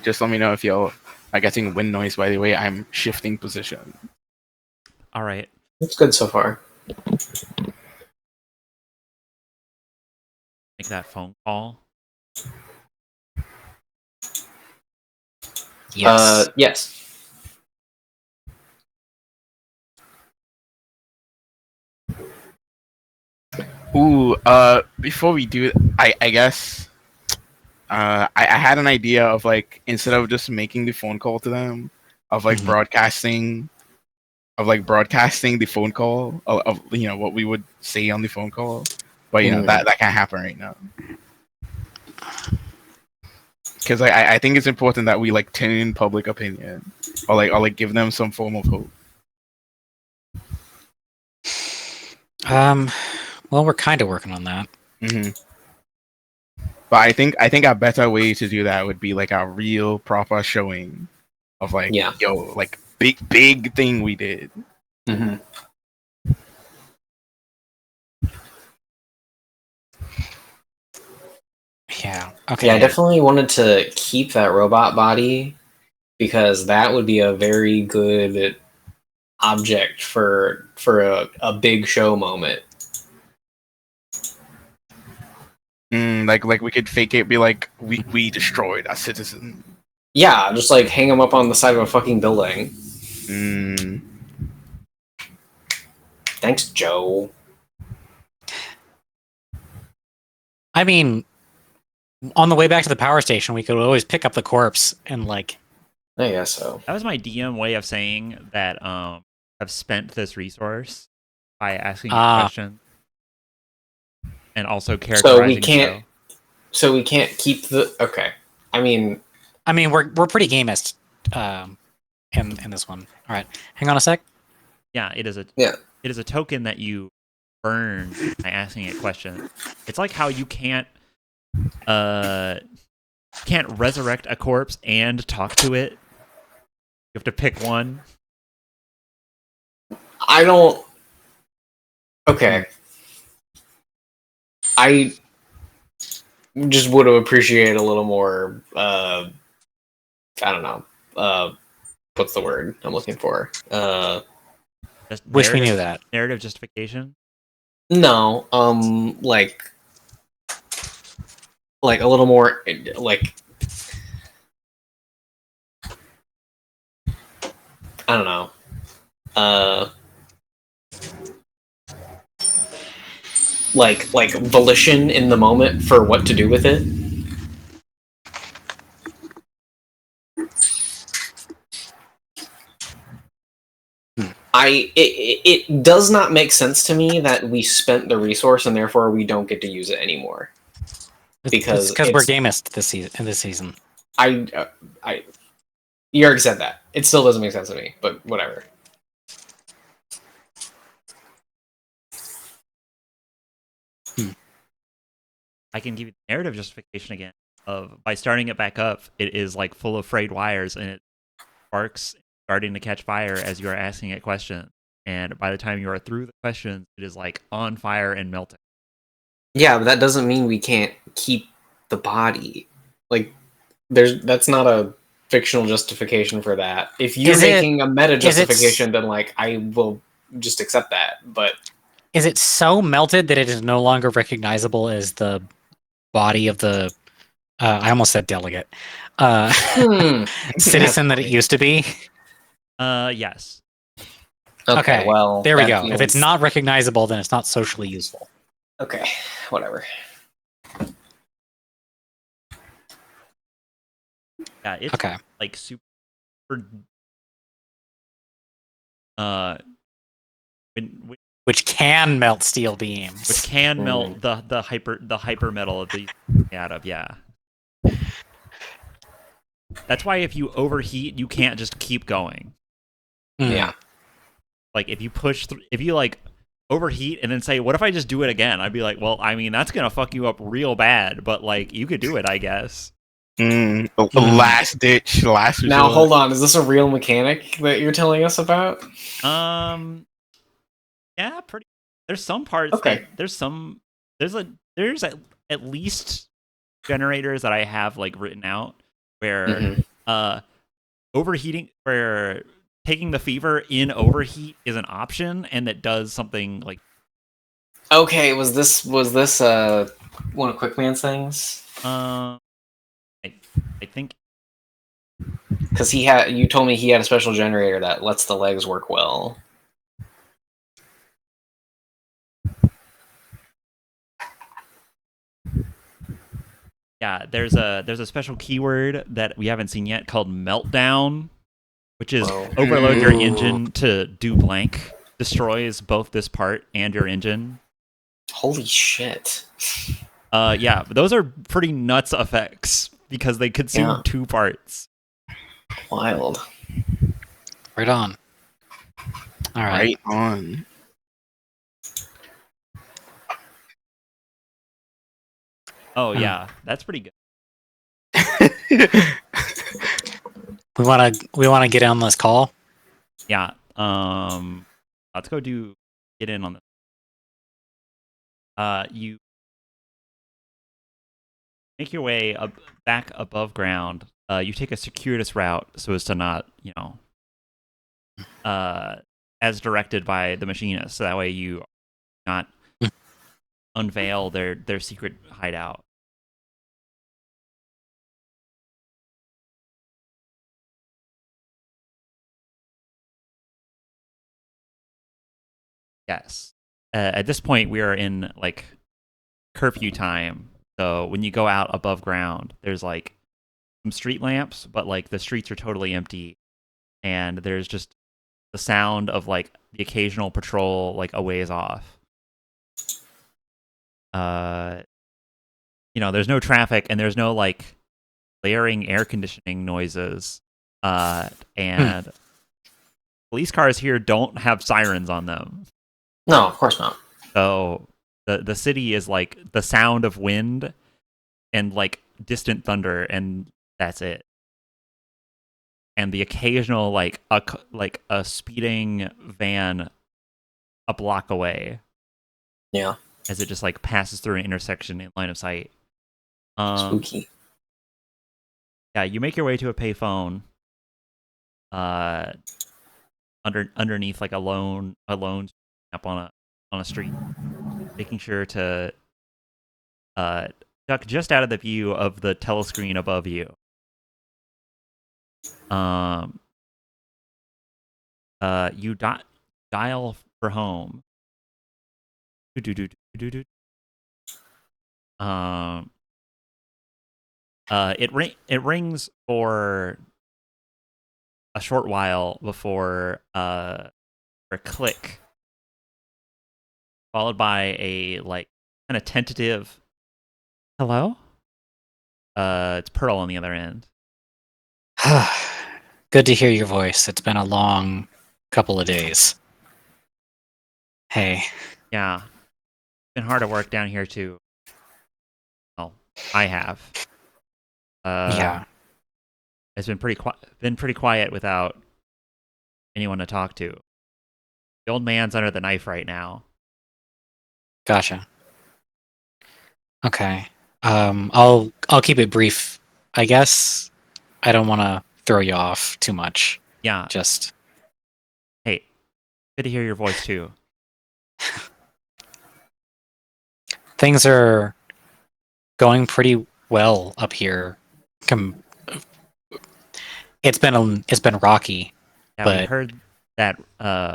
Just let me know if y'all are getting wind noise. By the way, I'm shifting position. All right. It's good so far. Make that phone call. Yes. Yes. Ooh, before we do, I guess, I had an idea of like instead of just making the phone call to them, of like Mhm. broadcasting the phone call of what we would say on the phone call, but that can't happen right now. Because I think it's important that we like tune public opinion, or give them some form of hope. Well, we're kind of working on that. hmm But I think a better way to do that would be like a real proper showing of like, Yeah. like big thing we did. Mm-hmm. Yeah. Okay. Yeah, I definitely wanted to keep that robot body because that would be a very good object for a big show moment. Like we could fake it, be like we destroyed a citizen. Yeah, just like hang them up on the side of a fucking building. Mm. Thanks, Joe. I mean, on the way back to the power station, we could always pick up the corpse and like. I guess so. That was my DM way of saying that I've spent this resource by asking a question and also characterizing the show. So we can't keep the. Okay. I mean, we're pretty gamist in this one. All right, hang on a sec. Yeah, it is a Yeah. It is a token that you earn by asking it questions. It's like how you can't resurrect a corpse and talk to it. You have to pick one. I don't. Okay. I just would have appreciated a little more. I don't know. What's the word I'm looking for? Just Wish we knew that. Narrative justification. No. Like a little more. Like I don't know. Like volition in the moment for what to do with it. It does not make sense to me that we spent the resource and therefore we don't get to use it anymore. Because we're gamist this season. You already said that. It still doesn't make sense to me, but whatever. I can give you the narrative justification again of by starting it back up, it is like full of frayed wires and it sparks starting to catch fire as you are asking it questions. And by the time you are through the questions, it is like on fire and melting. Yeah, but that doesn't mean we can't keep the body. Like, that's not a fictional justification for that. If you're making a meta justification, then like I will just accept that. But is it so melted that it is no longer recognizable as the body of the? I almost said delegate. Citizen that it used to be. Yes. Okay, well, there we go. If it's not recognizable, then it's not socially useful. Okay, whatever. Yeah, it's like super. Which can melt steel beams. Which can melt the hyper metal of the out of, yeah. That's why if you overheat, you can't just keep going. Yeah. Like if you push through, if you like overheat and then say, "What if I just do it again?" I'd be like, "Well, I mean, that's gonna fuck you up real bad, but like you could do it, I guess." Last ditch, last resort. Now hold on, is this a real mechanic that you're telling us about? Yeah, pretty. There's some parts. Okay. There's at least generators that I have like written out where overheating, where taking the fever in overheat is an option, and that does something like. Okay, was this one of Quickman's things? I think. Because you told me he had a special generator that lets the legs work well. Yeah, there's a special keyword that we haven't seen yet called meltdown, which is Whoa. overload your Ooh. engine to do blank, destroys both this part and your engine. Holy shit. Yeah, those are pretty nuts effects because they consume Yeah. 2 parts. Wild. Right on. All right. Right on. Oh yeah, that's pretty good. We wanna get on this call. Yeah. Let's go get in on this. You make your way back above ground. You take a circuitous route so as to not, as directed by the machinist. So that way you not unveil their secret hideout. Yes. At this point, we are in like curfew time. So when you go out above ground, there's like some street lamps, but like the streets are totally empty, and there's just the sound of like the occasional patrol like a ways off. There's no traffic and there's no like blaring air conditioning noises. And police cars here don't have sirens on them. No, of course not. So the city is like the sound of wind and like distant thunder, and that's it. And the occasional like a speeding van a block away. Yeah. As it just like passes through an intersection in line of sight. Spooky. Yeah, you make your way to a payphone. Underneath like a lone up on a street, making sure to duck just out of the view of the telescreen above you. You dial for home. It rings for a short while before a click, followed by a like kind of tentative hello. It's Pearl on the other end. Good to hear your voice. It's been a long couple of days. Hey. Yeah, been hard at work down here too. Well, I have. Yeah. It's been pretty quiet without anyone to talk to. The old man's under the knife right now. Gotcha. Okay. I'll keep it brief, I guess. I don't want to throw you off too much. Yeah. Just Hey, good to hear your voice too. things are going pretty well up here. It's been rocky. Yeah, But we heard that.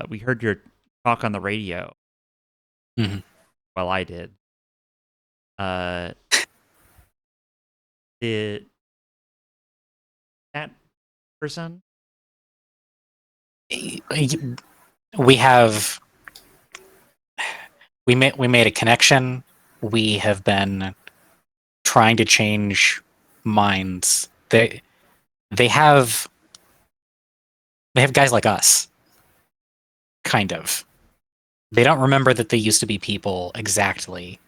We heard your talk on the radio. Mhm. Well, I did. Did that person? we have we made a connection. We have been trying to change minds. They have guys like us, kind of. They don't remember that they used to be people exactly.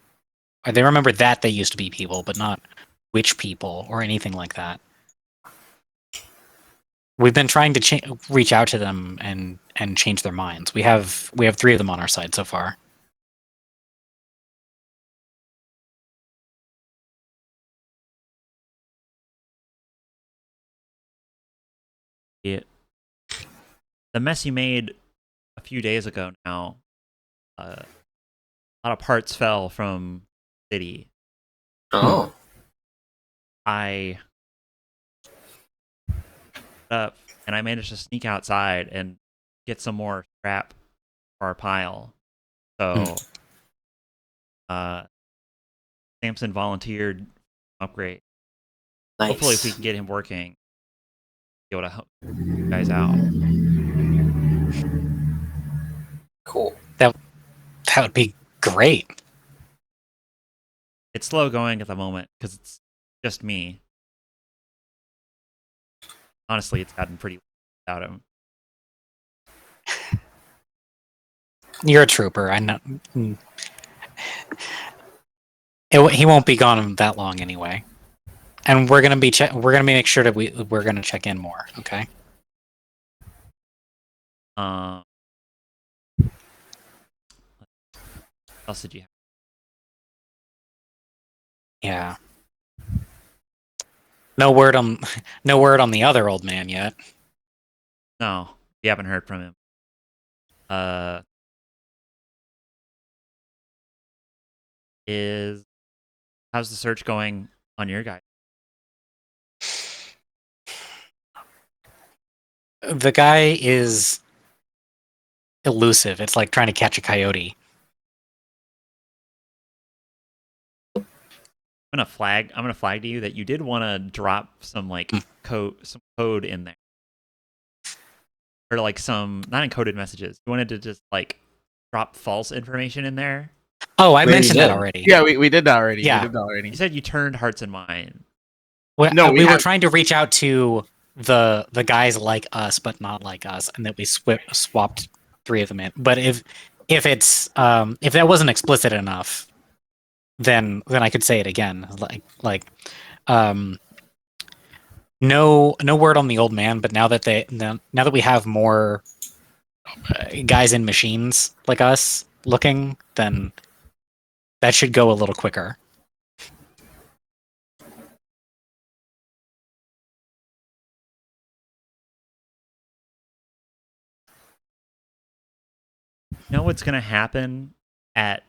Or they remember that they used to be people, but not which people or anything like that. We've been trying to reach out to them and change their minds. We have 3 of them on our side so far. the mess you made a few days ago now, a lot of parts fell from the city. Oh. I up and I managed to sneak outside and get some more scrap for our pile. So Samson volunteered upgrade. Nice. Hopefully if we can get him working, be able to help you guys out. Cool. That would be great. It's slow going at the moment because it's just me. Honestly, it's gotten pretty without him. You're a trooper. I know. He won't be gone that long anyway. And we're gonna be we're gonna make sure that we're gonna check in more. Okay. What else did you have? Yeah. No word on the other old man yet. No, we haven't heard from him. How's the search going on your guy? The guy is elusive. It's like trying to catch a coyote. I'm gonna flag to you that you did want to drop some like code in there, or like some not encoded messages. You wanted to just like drop false information in there. Oh, I We already mentioned that did. already. Yeah, we did that already. Yeah. We did that already. You said you turned hearts and mind. Well, No, we were have- trying to reach out to the guys like us, but not like us, and that we swapped 3 of them in. But if that wasn't explicit enough, then I could say it again. No word on the old man. But now that we have more guys in machines like us looking, then that should go a little quicker. You know what's gonna happen at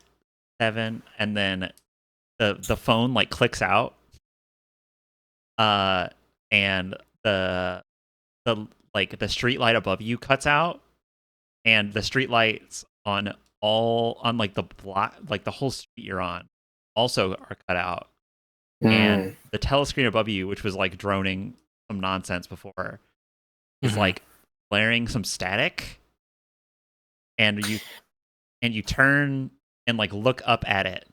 7, and then the phone like clicks out, and the street light above you cuts out, and the street lights on like the block, like the whole street you're on, also are cut out, and the telescreen above you, which was like droning some nonsense before, is like blaring some static, and you turn and like look up at it,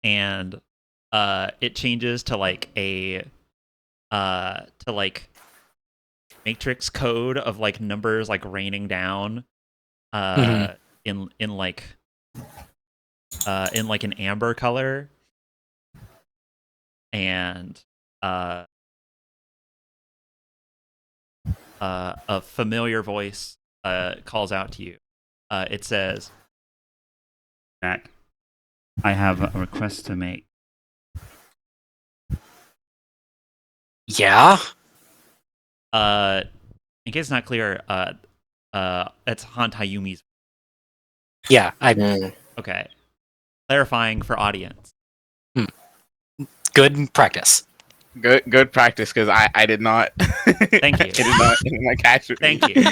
and it changes to like a matrix code of like numbers like raining down in like an amber color, and a familiar voice calls out to you. It says, "Jack, I have a request to make." Yeah. In case it's not clear, that's Han Tayumi's. Yeah. Okay. Clarifying for audience. Good practice. Good practice, because I did not. Thank you. I did not catch it. Thank you.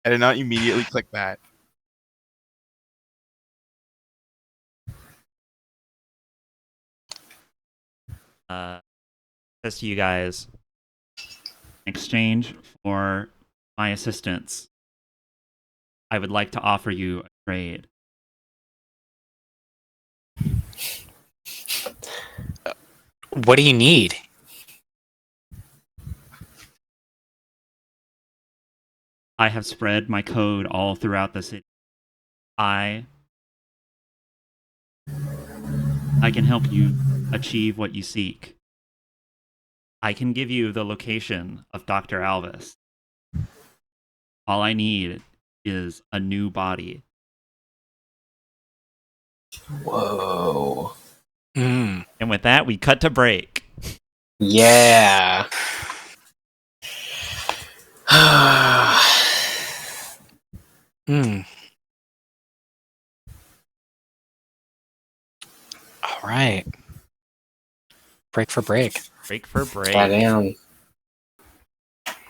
I did not immediately click that. Says to you guys, in exchange for my assistance, I would like to offer you a trade. What do you need? I have spread my code all throughout the city. I can help you achieve what you seek. I can give you the location of Dr. Alvis. All I need is a new body. Whoa. Mm. And with that, we cut to break. Yeah. Hmm. All right. Break for break. Break for break. Goddamn.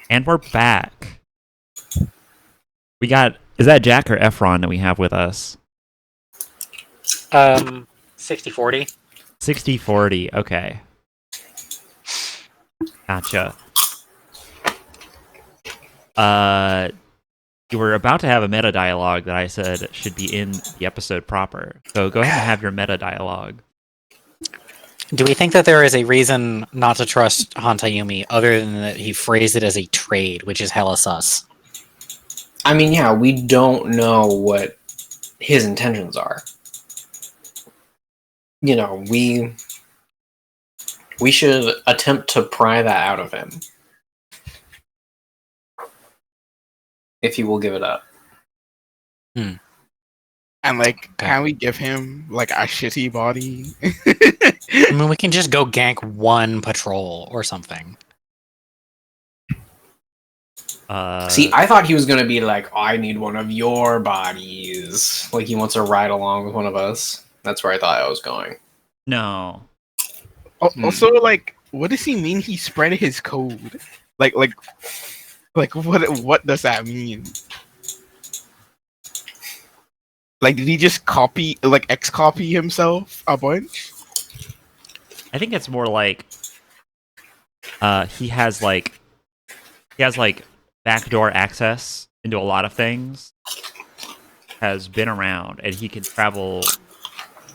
And we're back. We got, is that Jack or Efron that we have with us? 60-40. 60-40, okay. Gotcha. You were about to have a meta dialogue that I said should be in the episode proper. So go ahead and have your meta dialogue. Do we think that there is a reason not to trust Hantayumi other than that he phrased it as a trade, which is hella sus? I mean, yeah, we don't know what his intentions are. You know, we should attempt to pry that out of him. If he will give it up. And like, Okay. can we give him like a shitty body? I mean, we can just go gank one patrol or something. See, I thought he was going to be like, I need one of your bodies. Like he wants to ride along with one of us. That's where I thought I was going. no. Also, like, what does he mean? He spread his code. Like what does that mean? Like, did he just copy, like, X-copy himself a bunch? I think it's more like he has backdoor access into a lot of things. Has been around and he can travel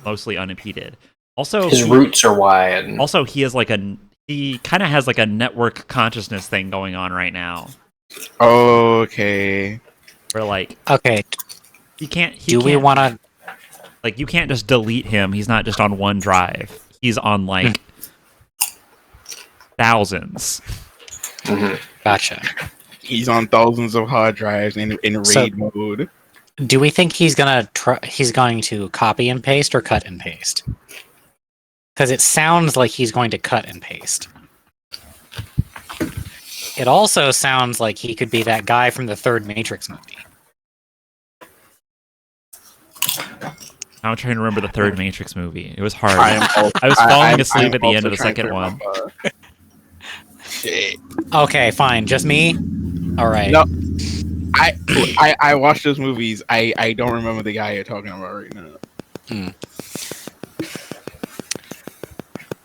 mostly unimpeded. Also, His roots are wide. Also, he kind of has like a network consciousness thing going on right now. Okay. Where like Okay, we want to like you can't just delete him. He's not just on one drive. He's on like thousands. Mm-hmm. gotcha. He's on thousands of hard drives in raid mode. Do we think he's going to copy and paste or cut and paste? Because it sounds like he's going to cut and paste. It also sounds like he could be that guy from the third Matrix movie. I'm trying to remember the third Matrix movie. It was hard. I was falling asleep at the end of the second one. Shit. Okay, fine. Just me? All right. No, I watched those movies. I don't remember the guy you're talking about right now.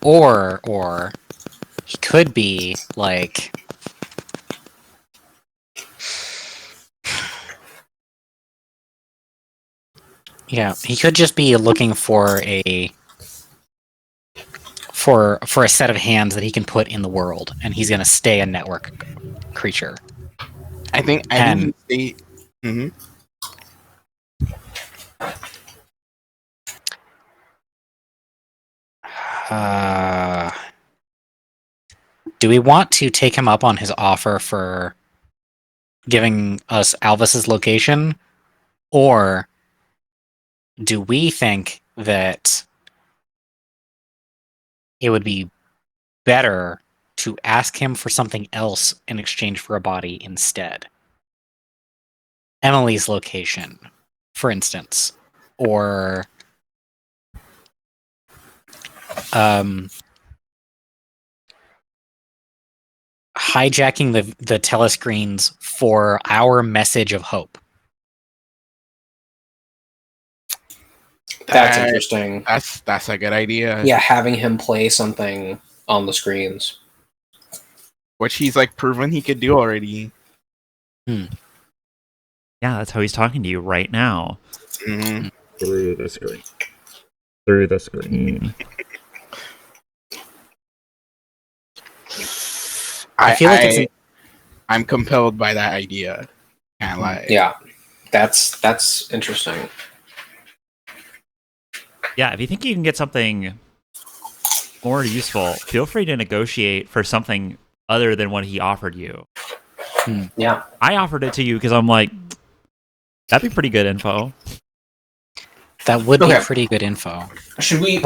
Or he could be like yeah, he could just be looking for a set of hands that he can put in the world, and he's gonna stay a network creature. I think they. Mm-hmm. Do we want to take him up on his offer for giving us Alvis's location, or do we think that it would be better to ask him for something else in exchange for a body instead? Emily's location, for instance, or hijacking the telescreens for our message of hope. That's interesting. That's a good idea. Yeah, having him play something on the screens. Which he's like proven he could do already. Yeah, that's how he's talking to you right now. Mm-hmm. Through the screen. Through the screen. I feel like I'm compelled by that idea. Can't lie. Yeah, that's interesting. Yeah, if you think you can get something more useful, feel free to negotiate for something other than what he offered you. Yeah, I offered it to you because I'm like, that'd be pretty good info. That would be pretty good info. Should we?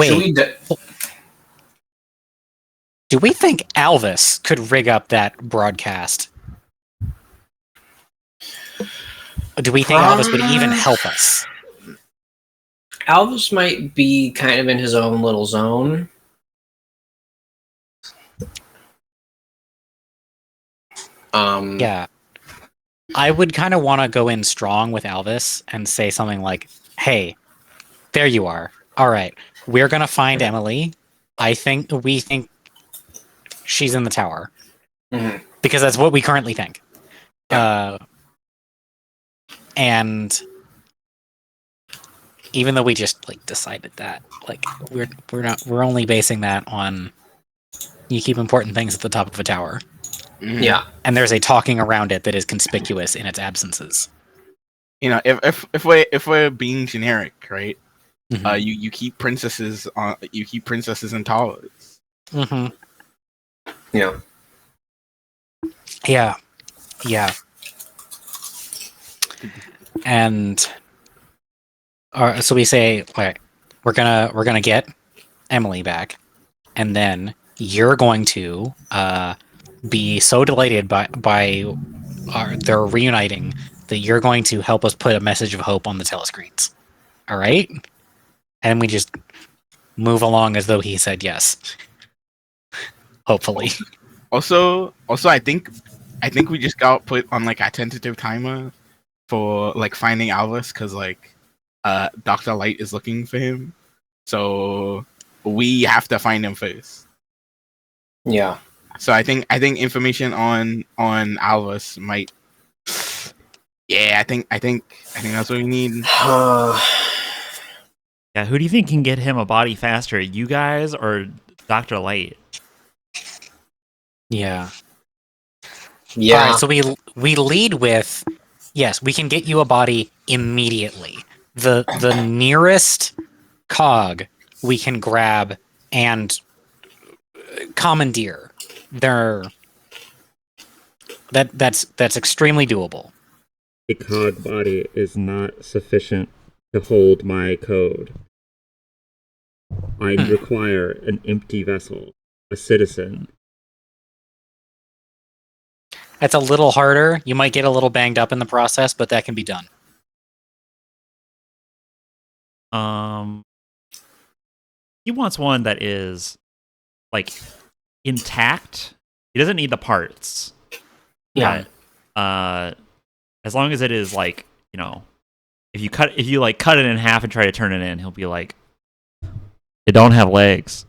Do we think Alvis could rig up that broadcast? Do we think Alvis would even help us? Alvis might be kind of in his own little zone. Yeah. I would kind of want to go in strong with Alvis and say something like, hey, there you are. All right. We're going to find Emily. We think she's in the tower. Mhm. Because that's what we currently think. Yeah. And even though we just like decided that, like we're only basing that on you keep important things at the top of a tower. Yeah. And there's a talking around it that is conspicuous in its absences. You know, if we're being generic, right? Mhm. You keep princesses in towers. Mhm. Yeah. Yeah. Yeah. And so we say, all right, we're gonna get Emily back, and then you're going to be so delighted by their reuniting that you're going to help us put a message of hope on the telescreens. All right, and we just move along as though he said yes. Hopefully. Also, I think we just got put on like a tentative timer for like finding Alvis because like Dr. Light is looking for him, so we have to find him first. Yeah. So I think information on Alvis might. Yeah, I think that's what we need. Yeah, who do you think can get him a body faster? You guys or Dr. Light? Yeah. Yeah. All right, so we lead with, yes, we can get you a body immediately. The nearest cog we can grab and commandeer. That's extremely doable. A cog body is not sufficient to hold my code. I require an empty vessel, a citizen. That's a little harder. You might get a little banged up in the process, but that can be done. He wants one that is like intact. He doesn't need the parts. Yeah. But, as long as it is like, you know, if you cut it in half and try to turn it in, he'll be like, it don't have legs.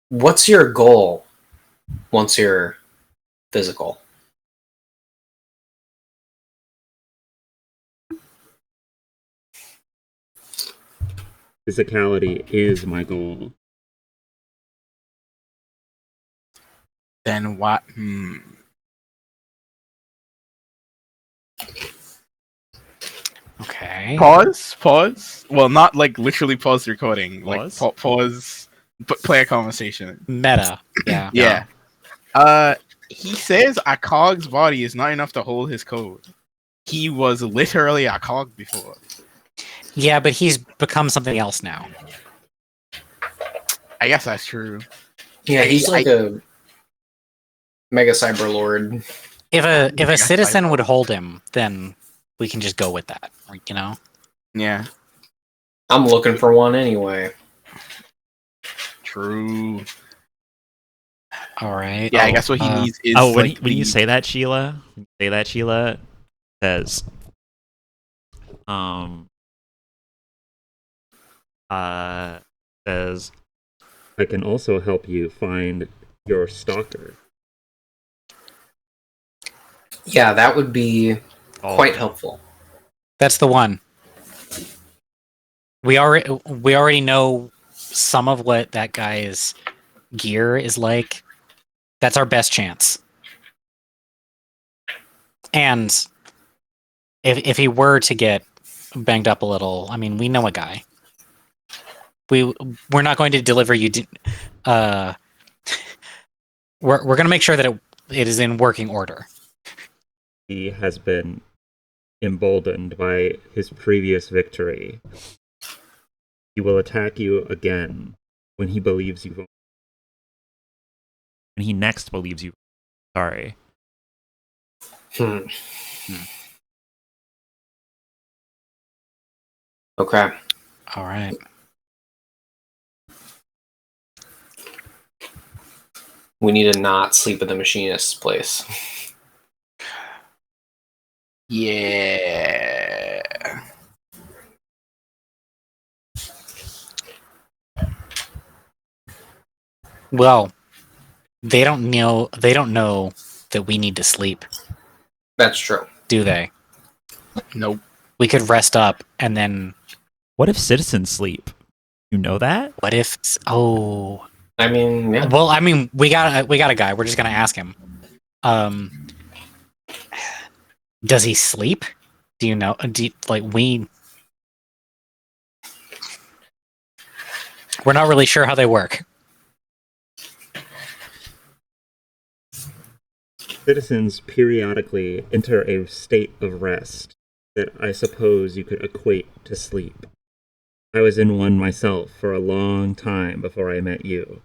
What's your goal once you're physical? Physicality is my goal. Then what? Okay. Pause. Well, not like literally pause the recording. Pause? Like pause. Play a conversation. Meta. Yeah. Yeah. He says a cog's body is not enough to hold his code. He was literally a cog before. Yeah, but he's become something else now. I guess that's true. Yeah, he's like a mega cyber lord. If a citizen would hold him, then we can just go with that, you know? Yeah. I'm looking for one anyway. True. All right. Yeah, I guess what he needs is. When you say that, Sheila, says, says, I can also help you find your stalker. Yeah, that would be quite helpful. That's the one. We already know some of what that guy's gear is like. That's our best chance. And if he were to get banged up a little, I mean, we know a guy. We're not going to deliver you. We're going to make sure that it is in working order. He has been emboldened by his previous victory. He will attack you again when he believes you. when he next believes you. Sorry. Okay. All right. We need to not sleep at the machinist's place. Yeah. Well, they don't know. They don't know that we need to sleep, That's true. do they? Nope. We could rest up, and then What if citizens sleep? You know that? what if? Oh, I mean, yeah. well, I mean, we got a guy. We're just gonna ask him. Does he sleep? Do you know? We're not really sure how they work. Citizens periodically enter a state of rest that I suppose you could equate to sleep. I was in one myself for a long time before I met you.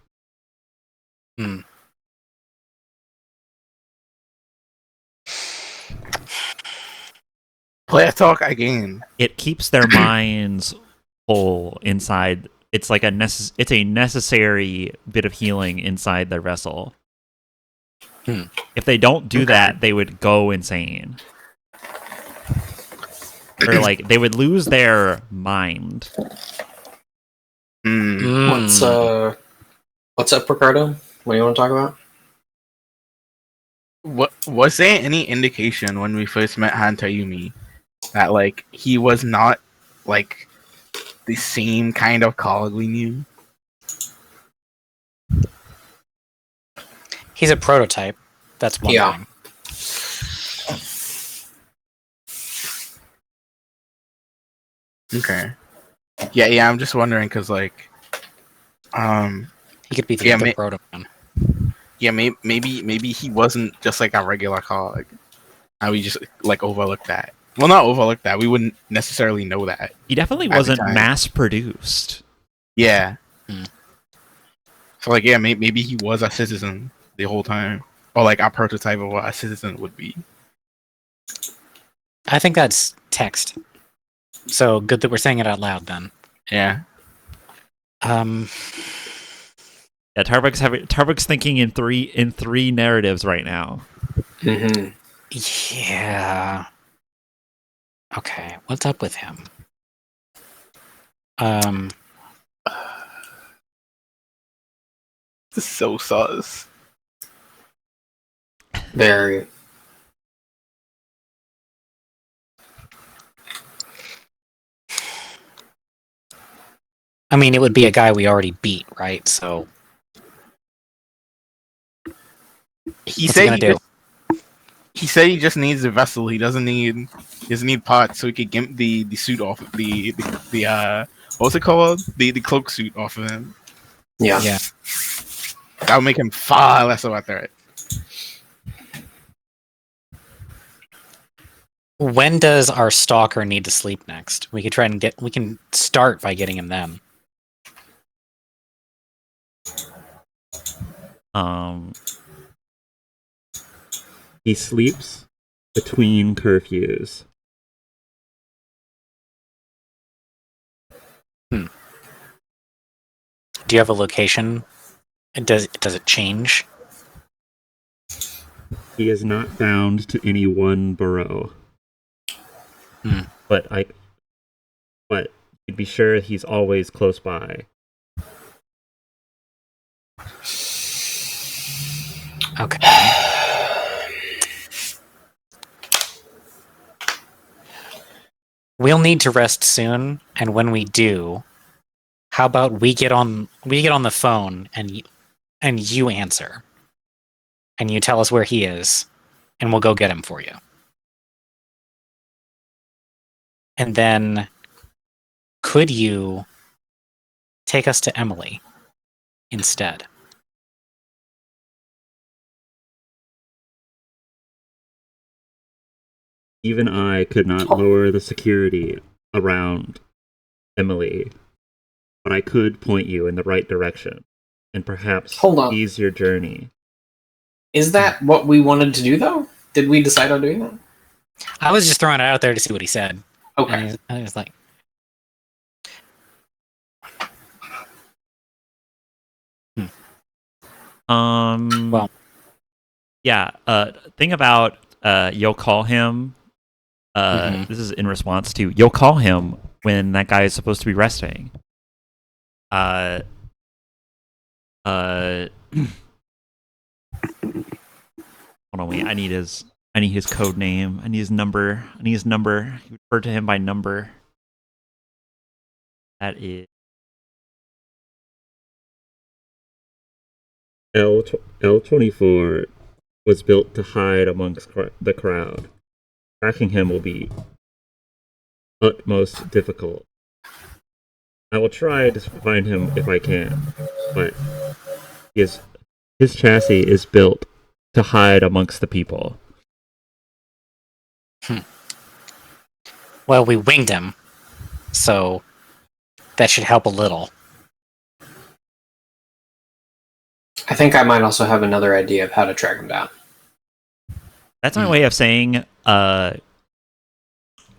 Player talk again. It keeps their minds whole inside. It's like it's a necessary bit of healing inside the vessel. If they don't do that, they would go insane. Or like they would lose their mind. What's up, Ricardo? What do you want to talk about? What was there any indication when we first met Hantayumi that like he was not like the same kind of cog we knew? He's a prototype. That's one Yeah. thing. Okay. Yeah. I'm just wondering because like, He could be the Yeah, other proto man. yeah, maybe he wasn't just like a regular cog, and we just like overlooked that. Well, not overlooked that. We wouldn't necessarily know that. He definitely At the wasn't time. mass produced. Yeah. Hmm. So like, yeah, maybe he was a citizen the whole time, or like a prototype of what a citizen would be. I think that's text. So good that we're saying it out loud then. Yeah. Yeah, Tarbuk's thinking in three narratives right now. Mm-hmm. Yeah. Okay, what's up with him? This is so sus. Very. I mean, it would be a guy we already beat, right? So He what's said he gonna do? He said he just needs a vessel. He doesn't need parts, so he could get the suit off the what's it called? The cloak suit off of him. Yeah. Yeah. That would make him far less of a threat. When does our stalker need to sleep next? We can start by getting him then. He sleeps between curfews. Do you have a location? Does it change? He is not bound to any one borough. But you'd be sure he's always close by. Okay. We'll need to rest soon, and when we do, how about we get on the phone and you answer. And you tell us where he is, and we'll go get him for you. And then could you take us to Emily instead? Even I could not lower the security around Emily, but I could point you in the right direction and perhaps Hold on. ease your journey. Is that what we wanted to do, though? Did we decide on doing that? I was just throwing it out there to see what he said. Okay. And he was like, Well. Yeah. Thing about you'll call him. Mhm. This is in response to you'll call him when that guy is supposed to be resting. Hold on, wait. I need his code name. I need his number. You refer to him by number. That is L24 was built to hide amongst the crowd. Tracking him will be utmost difficult. I will try to find him if I can, but his chassis is built to hide amongst the people. Well, we winged him, so that should help a little. I think I might also have another idea of how to track him down. that's my way of saying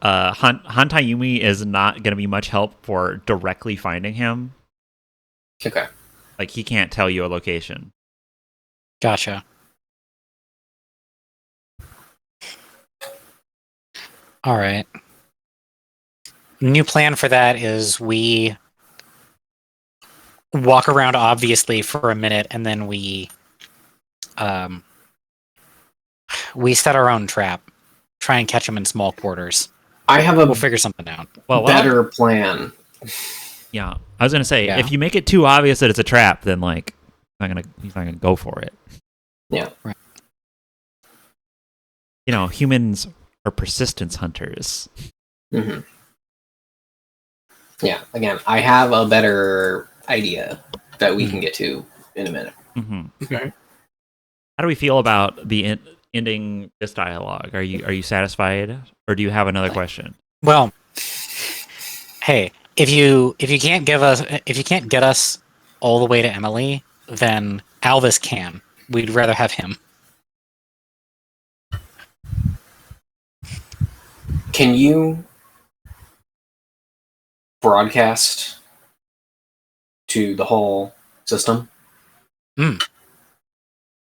Hantayumi is not going to be much help for directly finding him. Okay. Like, he can't tell you a location. Gotcha. All right. New plan for that is we walk around obviously for a minute, and then we set our own trap. Try and catch him in small quarters. I have We'll a figure something out. Well, better plan. Yeah, I was gonna say Yeah. if you make it too obvious that it's a trap, then like he's not gonna go for it. Yeah. Right. You know, humans are persistence hunters. hmm Yeah. Again, I have a better idea that we can get to in a minute. Mm-hmm. Okay. How do we feel about the ending this dialogue? Are you satisfied, or do you have another question? Well, hey, if you can't get us all the way to Emily, then Alvis can. We'd rather have him. Can you broadcast to the whole system?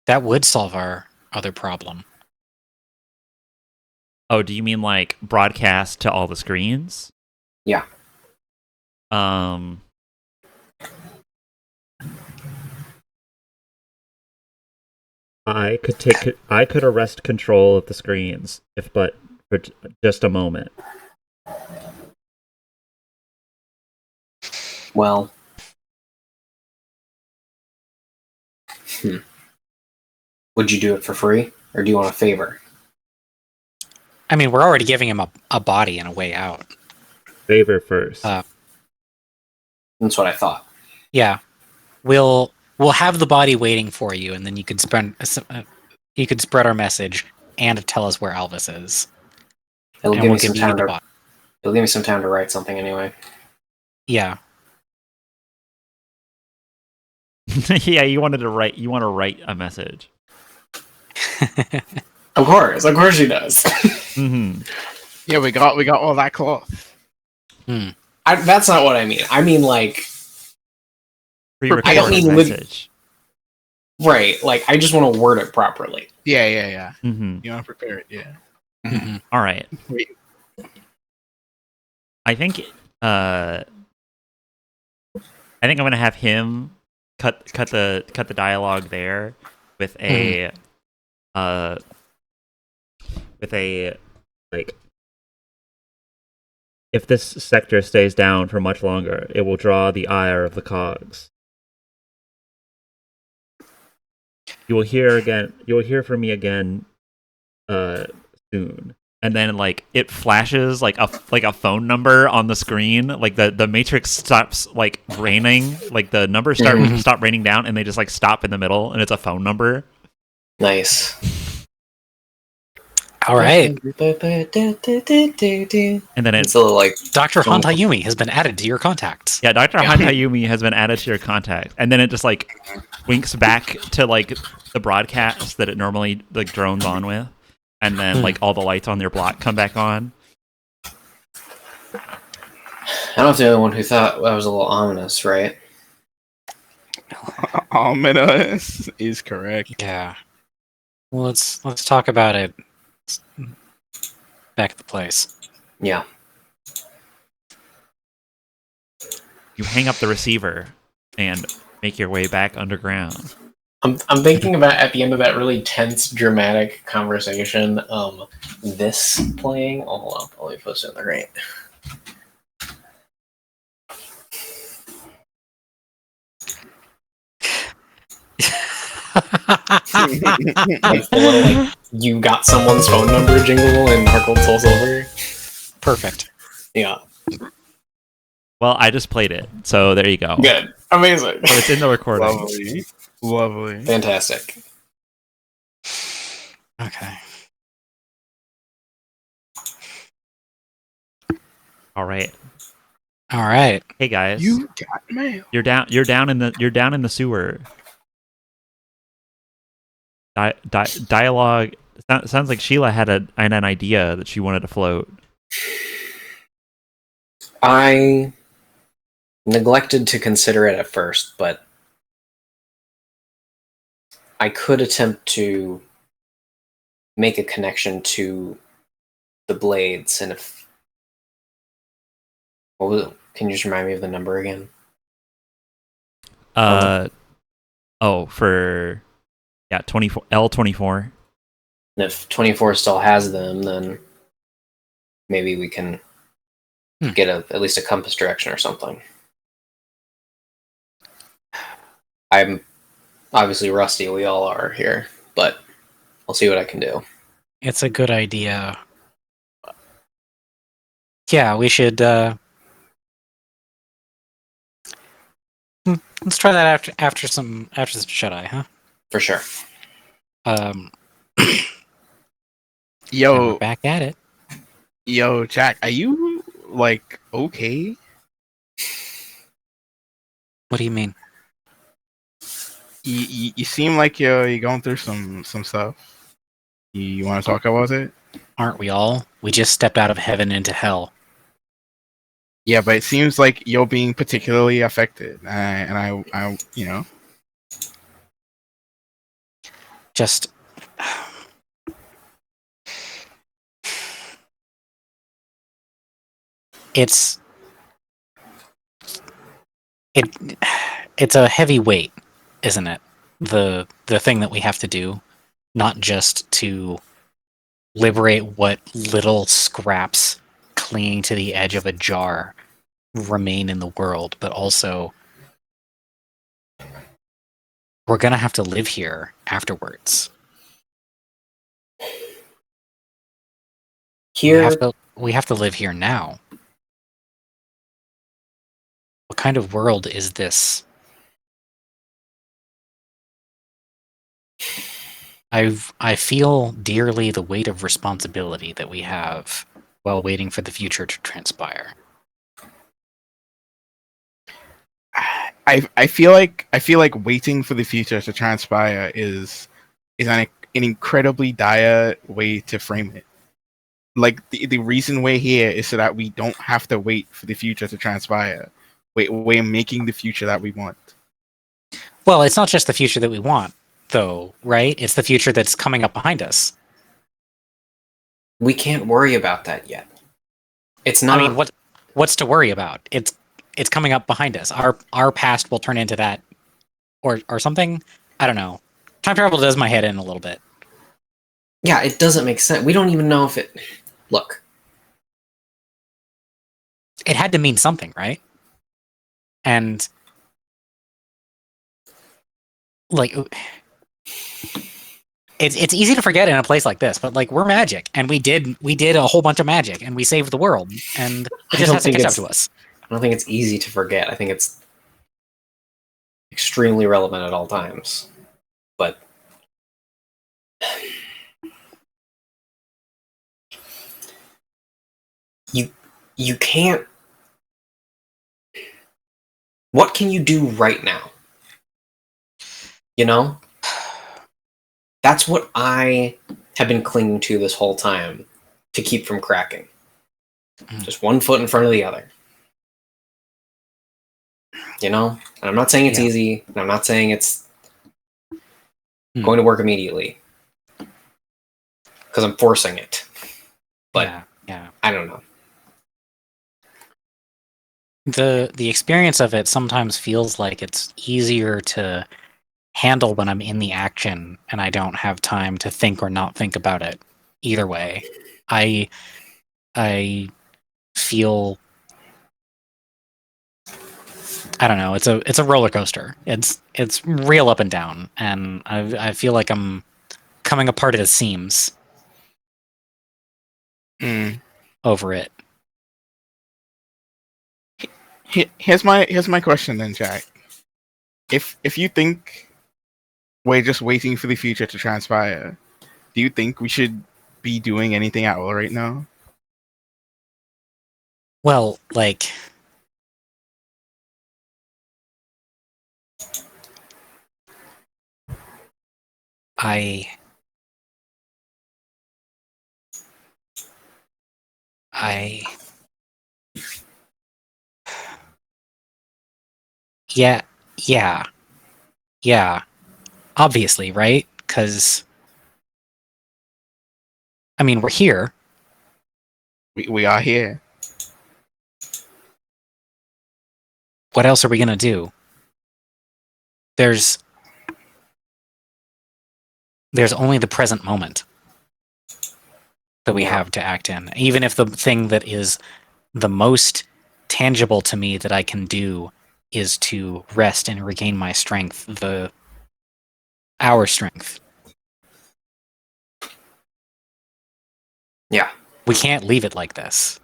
That would solve our other problem. Oh, do you mean like broadcast to all the screens? Yeah. I could arrest control of the screens, but for just a moment. Well, would you do it for free, or do you want a favor? I mean, we're already giving him a body and a way out. Favor first. That's what I thought. Yeah, we'll have the body waiting for you, and then you could spread our message and tell us where Alvis is. It'll And give we'll me some give you time the to. body. It'll give me some time to write something anyway. Yeah. Yeah, you want to write a message. Of course she does. Mm-hmm. Yeah, we got all that cloth. That's not what I mean. I mean, like, I don't mean message. Right, like, I just want to word it properly. Yeah. Mm-hmm. You want to prepare it, yeah. Mm-hmm. All right. Wait. I think I'm gonna have him cut the dialogue there with a Like, if this sector stays down for much longer, it will draw the ire of the cogs. You will hear from me again soon. and then like it flashes like a phone number on the screen, like the matrix stops like raining, like the numbers stop raining down, and they just like stop in the middle, and it's a phone number. Nice. All right. And then It's a little like Dr. Hantayumi has been added to your contacts. yeah, Dr. Hantayumi has been added to your contact, and then it just like winks back to like the broadcast that it normally like drones on with. and then like all the lights on their block come back on. I don't know if the only one who thought that was a little ominous, right? Ominous is correct. Yeah. Well, let's talk about it back at the place. Yeah. You hang up the receiver and make your way back underground. I'm thinking about at the end of that really tense, dramatic conversation, this playing. Oh, hold on, let me post it in the right. Like the little like you got someone's phone number jingle in Heart Soul Silver. Perfect. Yeah. Well, I just played it, so there you go. Good. Amazing. So it's in the recording. Lovely. Lovely. Fantastic. Okay. All right. All right. Hey guys, You got mail. you're down in the sewer. Dialogue sounds like Sheila had an idea that she wanted to float. I neglected to consider it at first, but I could attempt to make a connection to the blades, and if can you just remind me of the number again? For 24 L24. And if 24 still has them, then maybe we can get at least a compass direction or something. I'm obviously rusty, we all are here, but I'll see what I can do. It's a good idea. Yeah, we should let's try that after some Shut-Eye, huh? For sure. And Yo, we're back at it. yo, Jack, are you like okay? What do you mean? You seem like you're going through some stuff. You want to talk about it? Aren't we all? We just stepped out of heaven into hell. Yeah, but it seems like you're being particularly affected, and I, you know. Just it's a heavy weight, isn't it? The thing that we have to do, not just to liberate what little scraps clinging to the edge of a jar remain in the world, but also we're gonna have to live here afterwards. Here, we have to live here now. What kind of world is this? I feel dearly the weight of responsibility that we have while waiting for the future to transpire. I feel like waiting for the future to transpire is an incredibly dire way to frame it. Like the reason we're here is so that we don't have to wait for the future to transpire. We're making the future that we want. Well, it's not just the future that we want, though, right? It's the future that's coming up behind us. we can't worry about that yet. It's not. I mean, what's to worry about? It's coming up behind us. Our past will turn into that, or something. I don't know. Time travel does my head in a little bit. Yeah, it doesn't make sense. We don't even know if it. Look, It had to mean something, right? And like, it's easy to forget in a place like this, but like we're magic, and we did a whole bunch of magic, and we saved the world, and it I just don't has to think catch up it's- to us. I don't think it's easy to forget. I think it's extremely relevant at all times. But you can't. What can you do right now? You know? That's what I have been clinging to this whole time to keep from cracking. Mm. Just one foot in front of the other. You know? And I'm not saying it's Yeah. easy, and I'm not saying it's Mm. going to work immediately. Because I'm forcing it. But yeah. I don't know. The experience of it sometimes feels like it's easier to handle when I'm in the action and I don't have time to think or not think about it. Either way, I feel, I don't know, it's a roller coaster. It's real up and down, and I feel like I'm coming apart at the seams over it. Here's my question then, Jack. If you think we're just waiting for the future to transpire, do you think we should be doing anything at all right now? Well, like, I yeah, yeah, obviously, right? Because I mean, we're here. We are here. What else are we gonna do? There's only the present moment that we have to act in. Even if the thing that is the most tangible to me that I can do is to rest and regain my strength, our strength. Yeah. We can't leave it like this.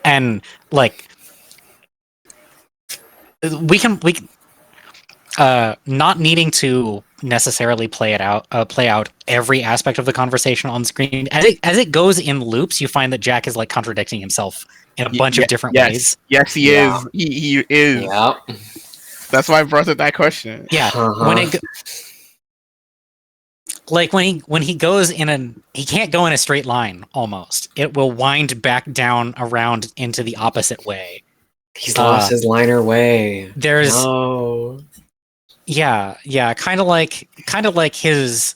And like we not needing to necessarily play out every aspect of the conversation on screen as it goes in loops. You find that Jack is like contradicting himself in a bunch of different ways. Yes, he Yeah. is. He is. Yeah. That's why I brought up that question. Yeah, Uh-huh. when he goes he can't go in a straight line. Almost, it will wind back down around into the opposite way. He's lost his liner way. There's no. Yeah, kind of like his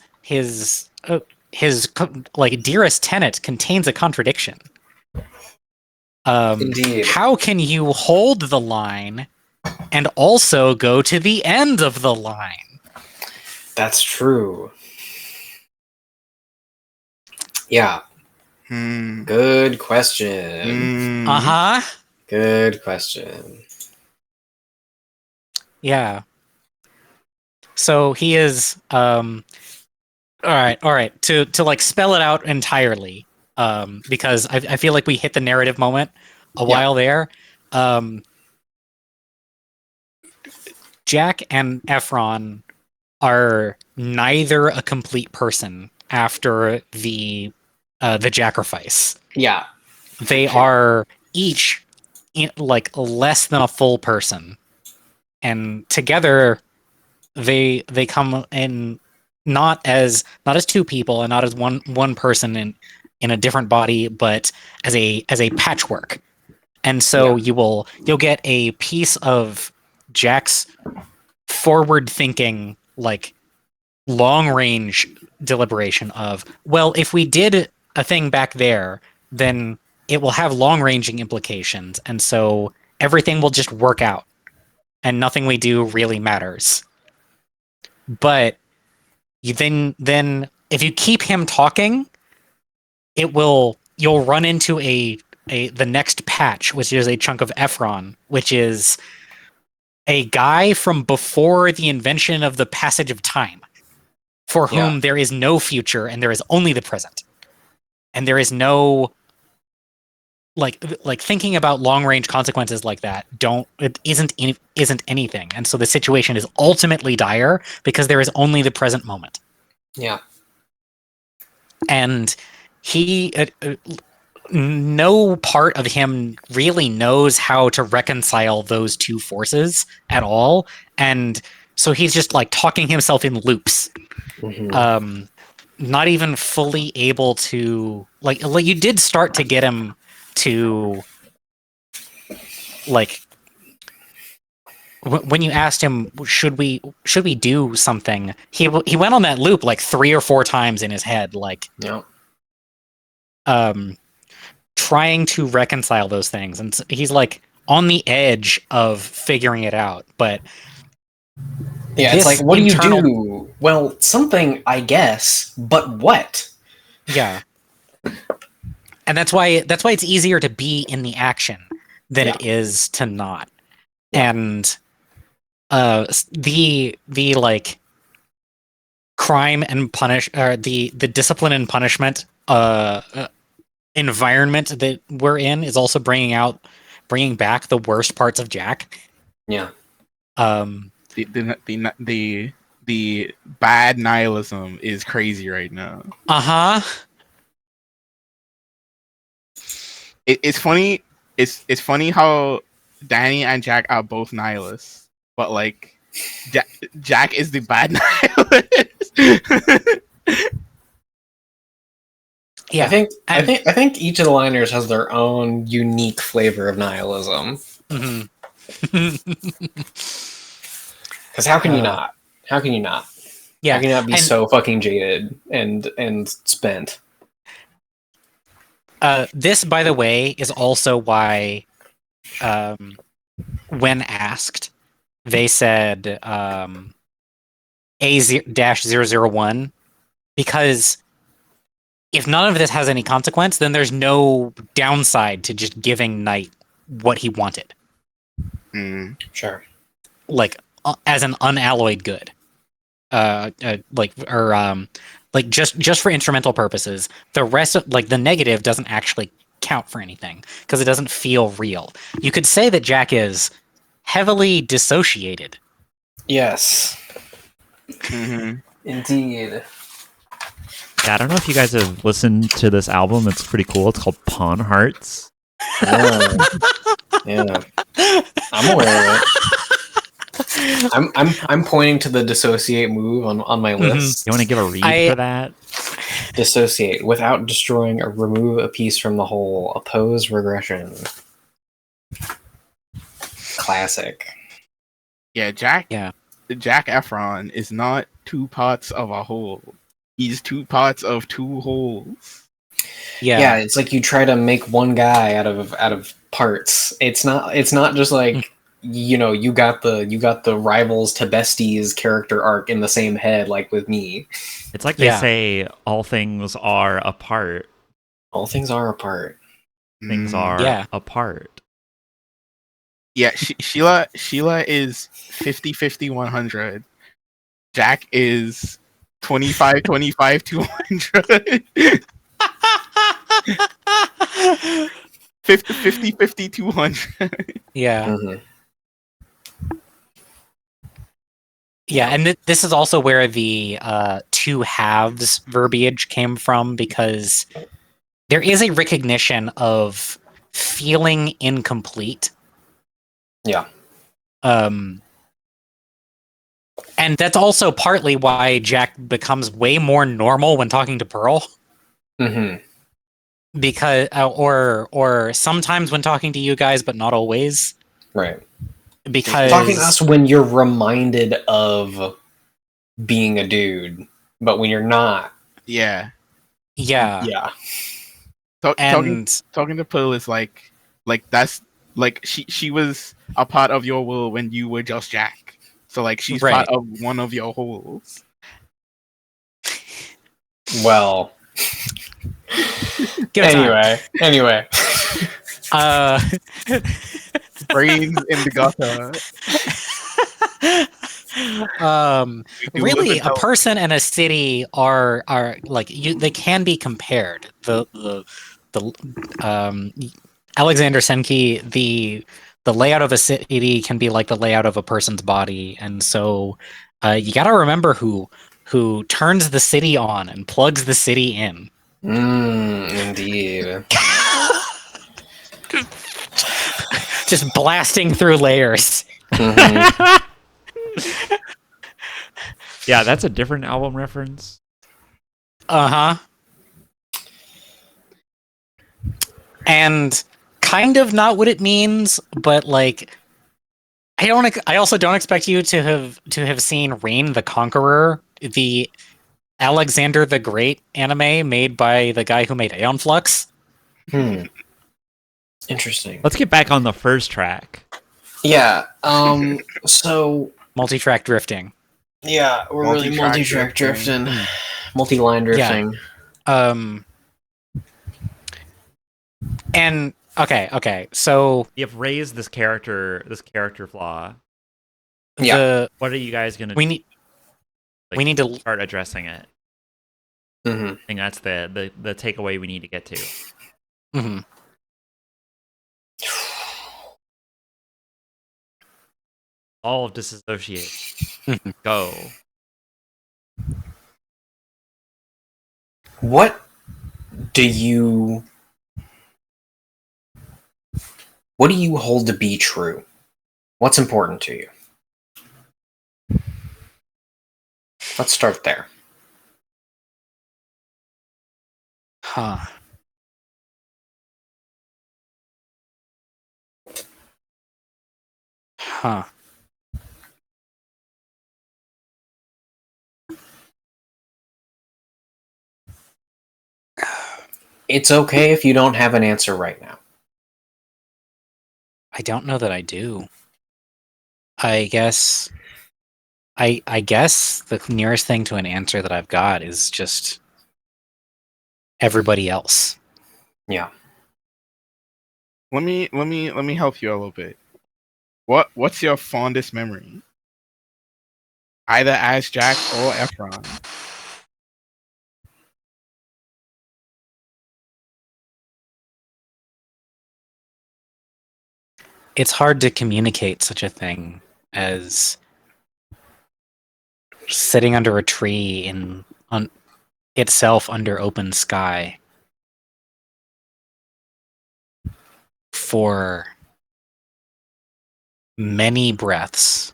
like dearest tenet contains a contradiction. Indeed. How can you hold the line and also go to the end of the line? That's true. Yeah. Good question. Good question. Yeah. So he is all right. To like spell it out entirely, because I feel like we hit the narrative moment a while there. Jack and Ephron are neither a complete person after the Jackrafice. Yeah. They are each like less than a full person, and together they come in not as two people and not as one person in a different body, but as a patchwork. And so you'll get a piece of Jack's forward thinking, like long range deliberation of, well, if we did a thing back there, then it will have long ranging implications, and so everything will just work out and nothing we do really matters. But you then if you keep him talking, you'll run into the next patch, which is a chunk of Ephron, which is a guy from before the invention of the passage of time, for whom there is no future and there is only the present. And there is no like thinking about long range consequences like that isn't anything. And so the situation is ultimately dire because there is only the present moment. Yeah. And he no part of him really knows how to reconcile those two forces at all, and so he's just like talking himself in loops. Mhm. Not even fully able to like you did start to get him to like when you asked him should we do something, he went on that loop like 3 or 4 times in his head, like Yeah. trying to reconcile those things, and he's like on the edge of figuring it out. But Yeah, it's this like, what do you internal- do? Well, something, I guess, but what? Yeah, and that's why it's easier to be in the action than it is to not. Yeah. And the like crime and punish, or the discipline and punishment environment that we're in is also bringing back the worst parts of Jack. Yeah. The bad nihilism is crazy right now. It's funny. It's funny how Danny and Jack are both nihilists, but like Jack is the bad nihilist. Yeah, I think each of the liners has their own unique flavor of nihilism. Mhm. Because how can you not? How can you not? Yeah, How can you not be and so fucking jaded and spent? this, by the way, is also why, when asked, they said A-001, because if none of this has any consequence, then there's no downside to just giving Knight what he wanted, Sure. like as an unalloyed good, like just for instrumental purposes. The rest of like the negative doesn't actually count for anything because it doesn't feel real. You could say that Jack is heavily dissociated. Yes. Mm-hmm. Indeed. Yeah, I don't know if you guys have listened to this album. It's pretty cool. It's called Pawn Hearts. Yeah. Yeah. I'm aware of it. I'm pointing to the dissociate move on my list. You want to give a read for that? Dissociate without destroying or remove a piece from the whole. Oppose regression. Classic. Yeah, Jack. Yeah. Jack Efron is not 2 parts of a whole. He's 2 parts of 2 wholes. Yeah, it's like you try to make one guy out of parts. It's not just like you got the rivals to besties character arc in the same head like with me. It's like they say all things are apart. All things are apart. Things are apart. Yeah, Sheila is 50-50 100. Jack is 25-25 200. 50-50 200. Yeah. Mm-hmm. Yeah, and this is also where the 2 halves verbiage came from, because there is a recognition of feeling incomplete. Yeah. And that's also partly why Jack becomes way more normal when talking to Pearl. Mm-hmm. Because or sometimes when talking to you guys, but not always. Right. Because talking to us when you're reminded of being a dude, but when you're not. Yeah. Yeah. Talking to Pearl is like that's like she was a part of your world when you were just Jack. So like she's part of one of your holes. Well. Anyway. Brains in the gutter. Really, a person and a city are like they can be compared. The Alexander Senki, the layout of a city can be like the layout of a person's body, and so you got to remember who turns the city on and plugs the city in. Indeed. Just blasting through layers. Mm-hmm. Yeah, that's a different album reference. Uh-huh. And kind of not what it means, but like I also don't expect you to have seen Reign the Conqueror, the Alexander the Great anime made by the guy who made Aeon Flux. Interesting. Let's get back on the first track. Yeah. So Multi-track drifting. yeah, we're really Multi-track multi-track drifting. drifting, multi-line drifting. And okay. So You have raised this character flaw. Yeah. What are you guys gonna? we need to start addressing it. Mm-hmm. I think that's the takeaway we need to get to. mhm. All of disassociation. Go. What do you hold to be true? What's important to you? Let's start there. Huh. Huh. It's okay if you don't have an answer right now. I don't know that I do. I guess the nearest thing to an answer that I've got is just everybody else. Yeah. Let me help you a little bit. What's your fondest memory? Either as Jack or Efron. It's hard to communicate such a thing as sitting under a tree on itself under open sky for many breaths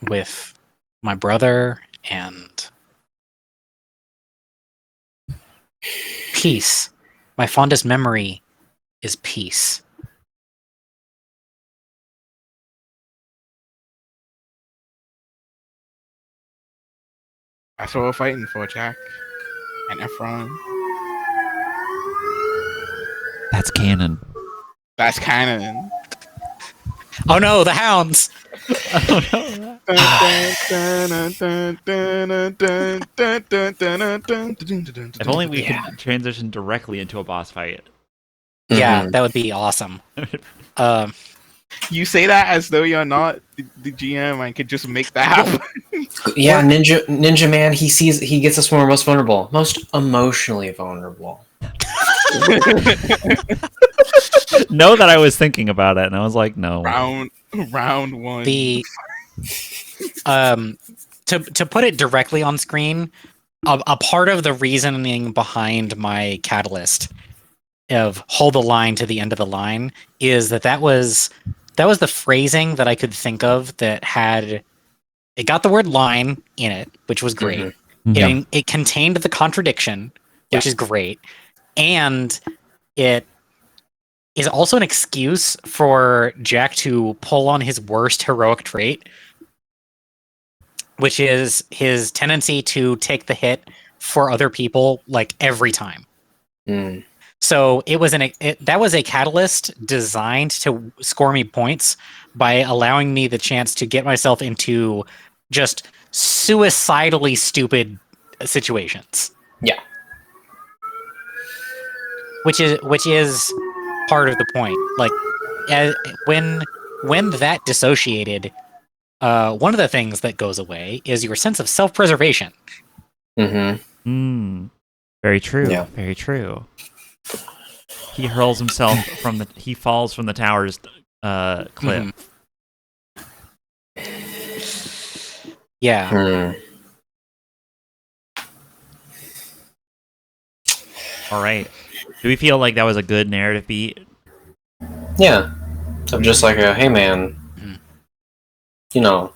with my brother and peace. My fondest memory is peace. That's what we're fighting for, Jack and Efron. That's canon. That's canon. Oh no, the hounds! Oh no. If only we could transition directly into a boss fight. Yeah, Mhm. that would be awesome. You say that as though you're not the GM and could just make that happen. Yeah, Ninja Man, he gets us most vulnerable. Most emotionally vulnerable. Know that I was thinking about it, and I was like, no. round one. The to put it directly on screen, a part of the reasoning behind my catalyst of hold the line to the end of the line is that was the phrasing that I could think of that had it got the word line in it, which was great. Mhm. It contained the contradiction, which is great, and it is also an excuse for Jack to pull on his worst heroic trait, which is his tendency to take the hit for other people like every time. Mm. So it was that was a catalyst designed to score me points by allowing me the chance to get myself into just suicidally stupid situations. Yeah. Which is part of the point. Like when that dissociated, one of the things that goes away is your sense of self-preservation. Mm-hmm. Very true. Yeah. Very true. He hurls himself he falls from the tower's cliff. Yeah. All right. Do we feel like that was a good narrative beat? Yeah. I'm just like, hey man, you know,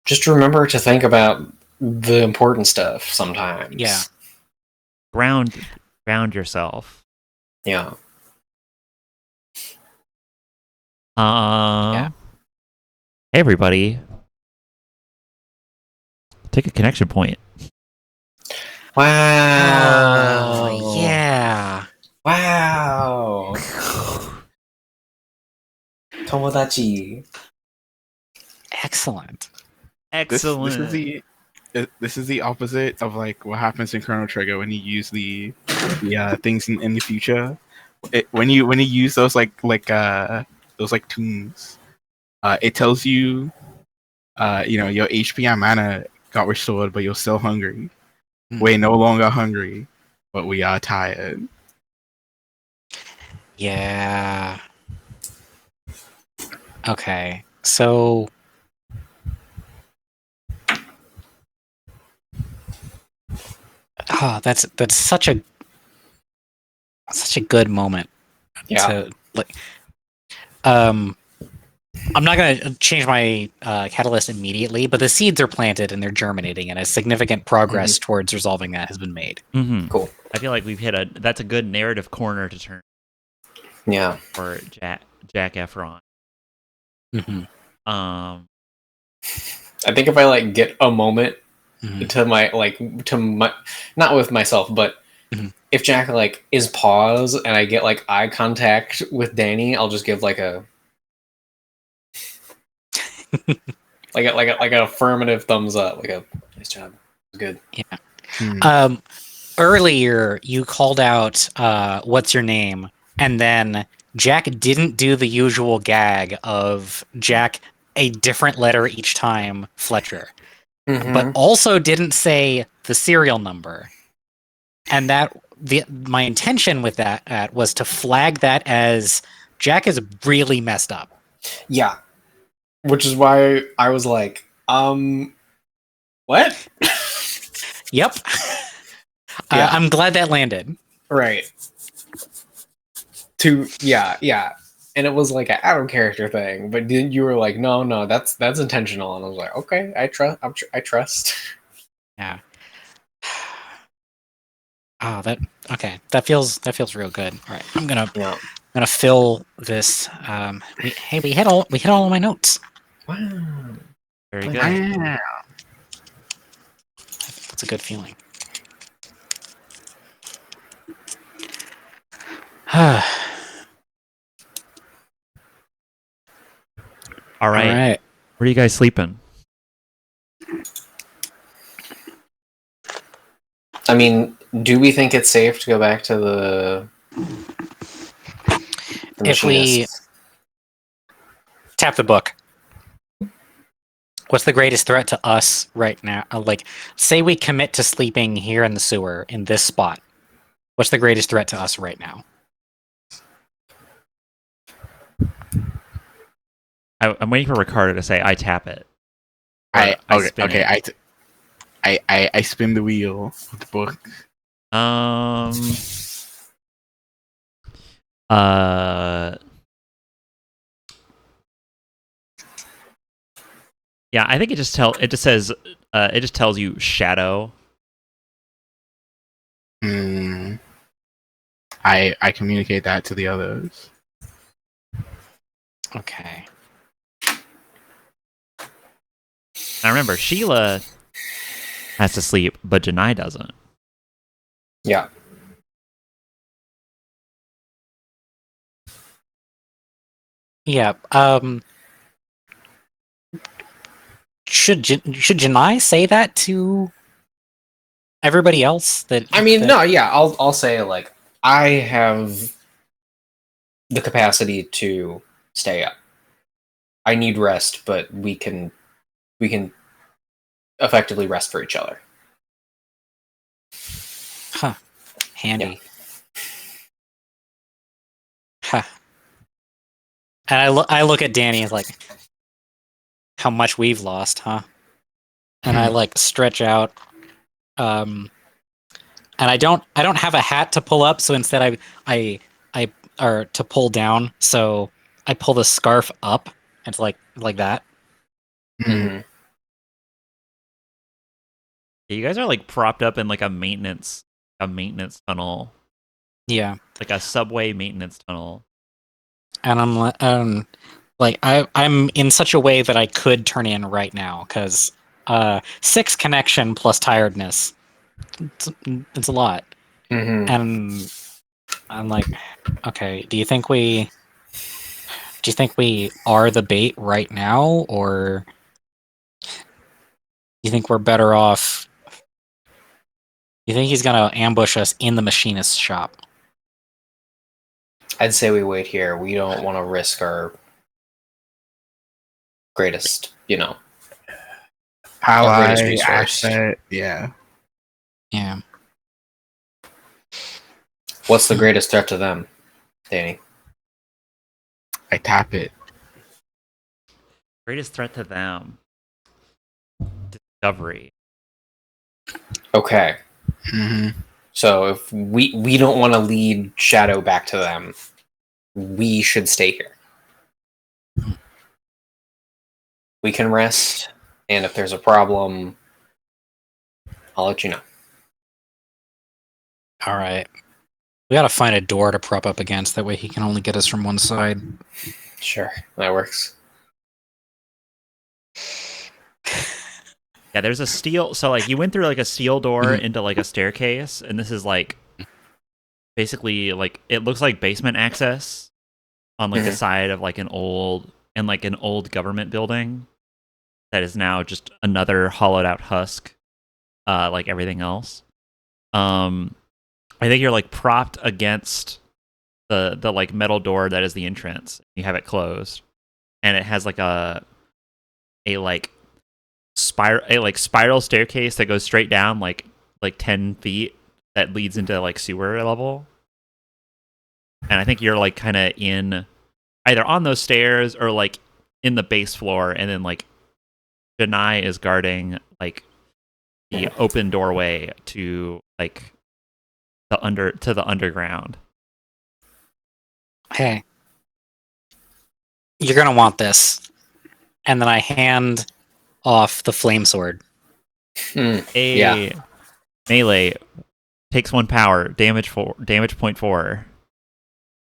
just remember to think about the important stuff sometimes. Yeah. Ground yourself. Yeah. Yeah. Hey everybody. Take a connection point. Wow. Oh, yeah. Wow. Tomodachi. Excellent. Excellent. This is the opposite of like what happens in Chrono Trigger when you use the things in the future. When you use those those like tunes, it tells you your HP and mana got restored, but you're still hungry. We're no longer hungry, but we are tired. Yeah. Okay. So that's such a good moment Yeah. to like I'm not going to change my catalyst immediately, but the seeds are planted and they're germinating, and a significant progress towards resolving that has been made. Mm-hmm. Cool. I feel like we've hit that's a good narrative corner to turn Yeah. for Jack Efron. Mm-hmm. I think if I like get a moment to my not with myself, but if Jack like is pause and I get like eye contact with Danny, I'll just give like a like an affirmative thumbs up, like a nice job, good. Yeah. Earlier you called out what's your name, and then Jack didn't do the usual gag of Jack a different letter each time, Fletcher, but also didn't say the serial number. And that my intention with that was to flag that as Jack is really messed up. Yeah. Which is why I was like, what? Yep. Yeah. I'm glad that landed. Right. Yeah. And it was like an out of character thing, but then you were like, no, that's intentional, and I was like, okay, I trust. Yeah. That feels real good. All right, I'm gonna fill this. We hit all of my notes. Wow. Very good. Yeah. That's a good feeling. All right. All right. Where are you guys sleeping? I mean, do we think it's safe to go back to the If we machinist? tap the book, what's the greatest threat to us right now? Like, say we commit to sleeping here in the sewer in this spot. What's the greatest threat to us right now? I'm waiting for Ricardo to say I tap it. I spin okay. it. I spin the wheel with the book. Yeah, I think it just tells you shadow. I communicate that to the others. Okay. Now remember, Sheila has to sleep, but Janai doesn't. Yeah. Yeah. Should Janai say that to everybody else? I mean, no, yeah, I'll say like I have the capacity to stay up. I need rest, but we can effectively rest for each other. Huh. Handy. Huh. And I look at Danny and like, how much we've lost, huh? And I like stretch out. And I don't have a hat to pull up, so instead I or to pull down, so I pull the scarf up and it's like that. Mm-hmm. Yeah, you guys are like propped up in like a maintenance tunnel, Yeah, like a subway maintenance tunnel. and I'm in such a way that I could turn in right now because 6 connection plus tiredness. It's a lot, Mm-hmm. and I'm like, okay, do you think we are the bait right now, or do you think we're better off? You think he's gonna ambush us in the machinist's shop? I'd say we wait here. We don't want to risk our greatest, How our greatest I asked resource. that, yeah. Yeah. What's the greatest threat to them, Danny? I tap it. Greatest threat to them. Discovery. Okay. Mm-hmm. So if we don't want to lead Shadow back to them, we should stay here. We can rest, and if there's a problem, I'll let you know. All right. We gotta find a door to prop up against. That way he can only get us from one side. Sure, that works. Yeah, there's a steel. So like you went through like a steel door Mhm. into like a staircase, and this is like basically like it looks like basement access on like the Mhm. side of like an old government building that is now just another hollowed out husk, like everything else. I think you're like propped against the like metal door that is the entrance. You have it closed, and it has like a like spiral staircase that goes straight down like 10 feet that leads into like sewer level. And I think you're like kind of in either on those stairs or like in the base floor, and then like Janai is guarding like the open doorway to like the underground. Hey, you're gonna want this. And then I hand off the flame sword. A melee takes 1 power, damage point 4.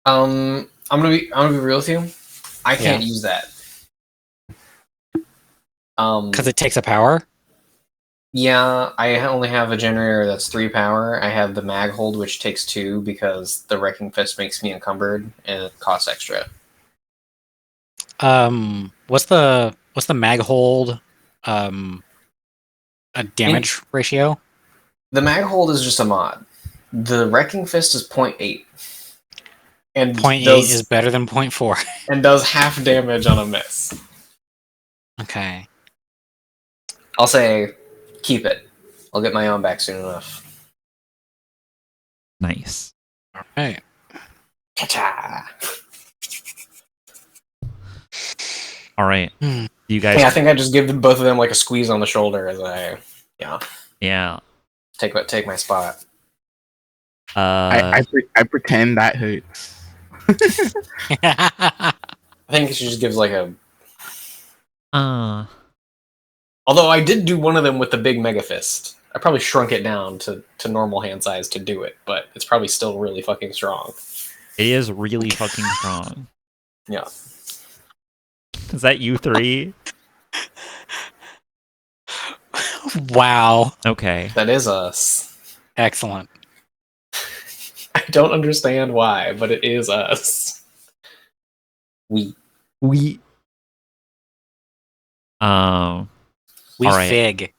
I'm gonna be real with you. I can't Yeah. use that. Because it takes a power? Yeah, I only have a generator that's 3 power. I have the mag hold, which takes 2 because the wrecking fist makes me encumbered and it costs extra. What's the mag hold a damage ratio? The mag hold is just a mod. The wrecking fist is 0.8. And 0.8 is better than 0.4. and does half damage on a miss. Okay. I'll say keep it. I'll get my own back soon enough. Nice. Alright. Ka-cha! All right. You guys. Yeah, I think I just give both of them like a squeeze on the shoulder as I, Yeah. take my spot. I pretend that hurts. I think she just gives like a. Uh. Although I did do one of them with the big mega fist. I probably shrunk it down to normal hand size to do it, but it's probably still really fucking strong. It is really fucking strong. Yeah. Is that you 3? Wow. Okay. That is us. Excellent. I don't understand why, but it is us. We. We We all right.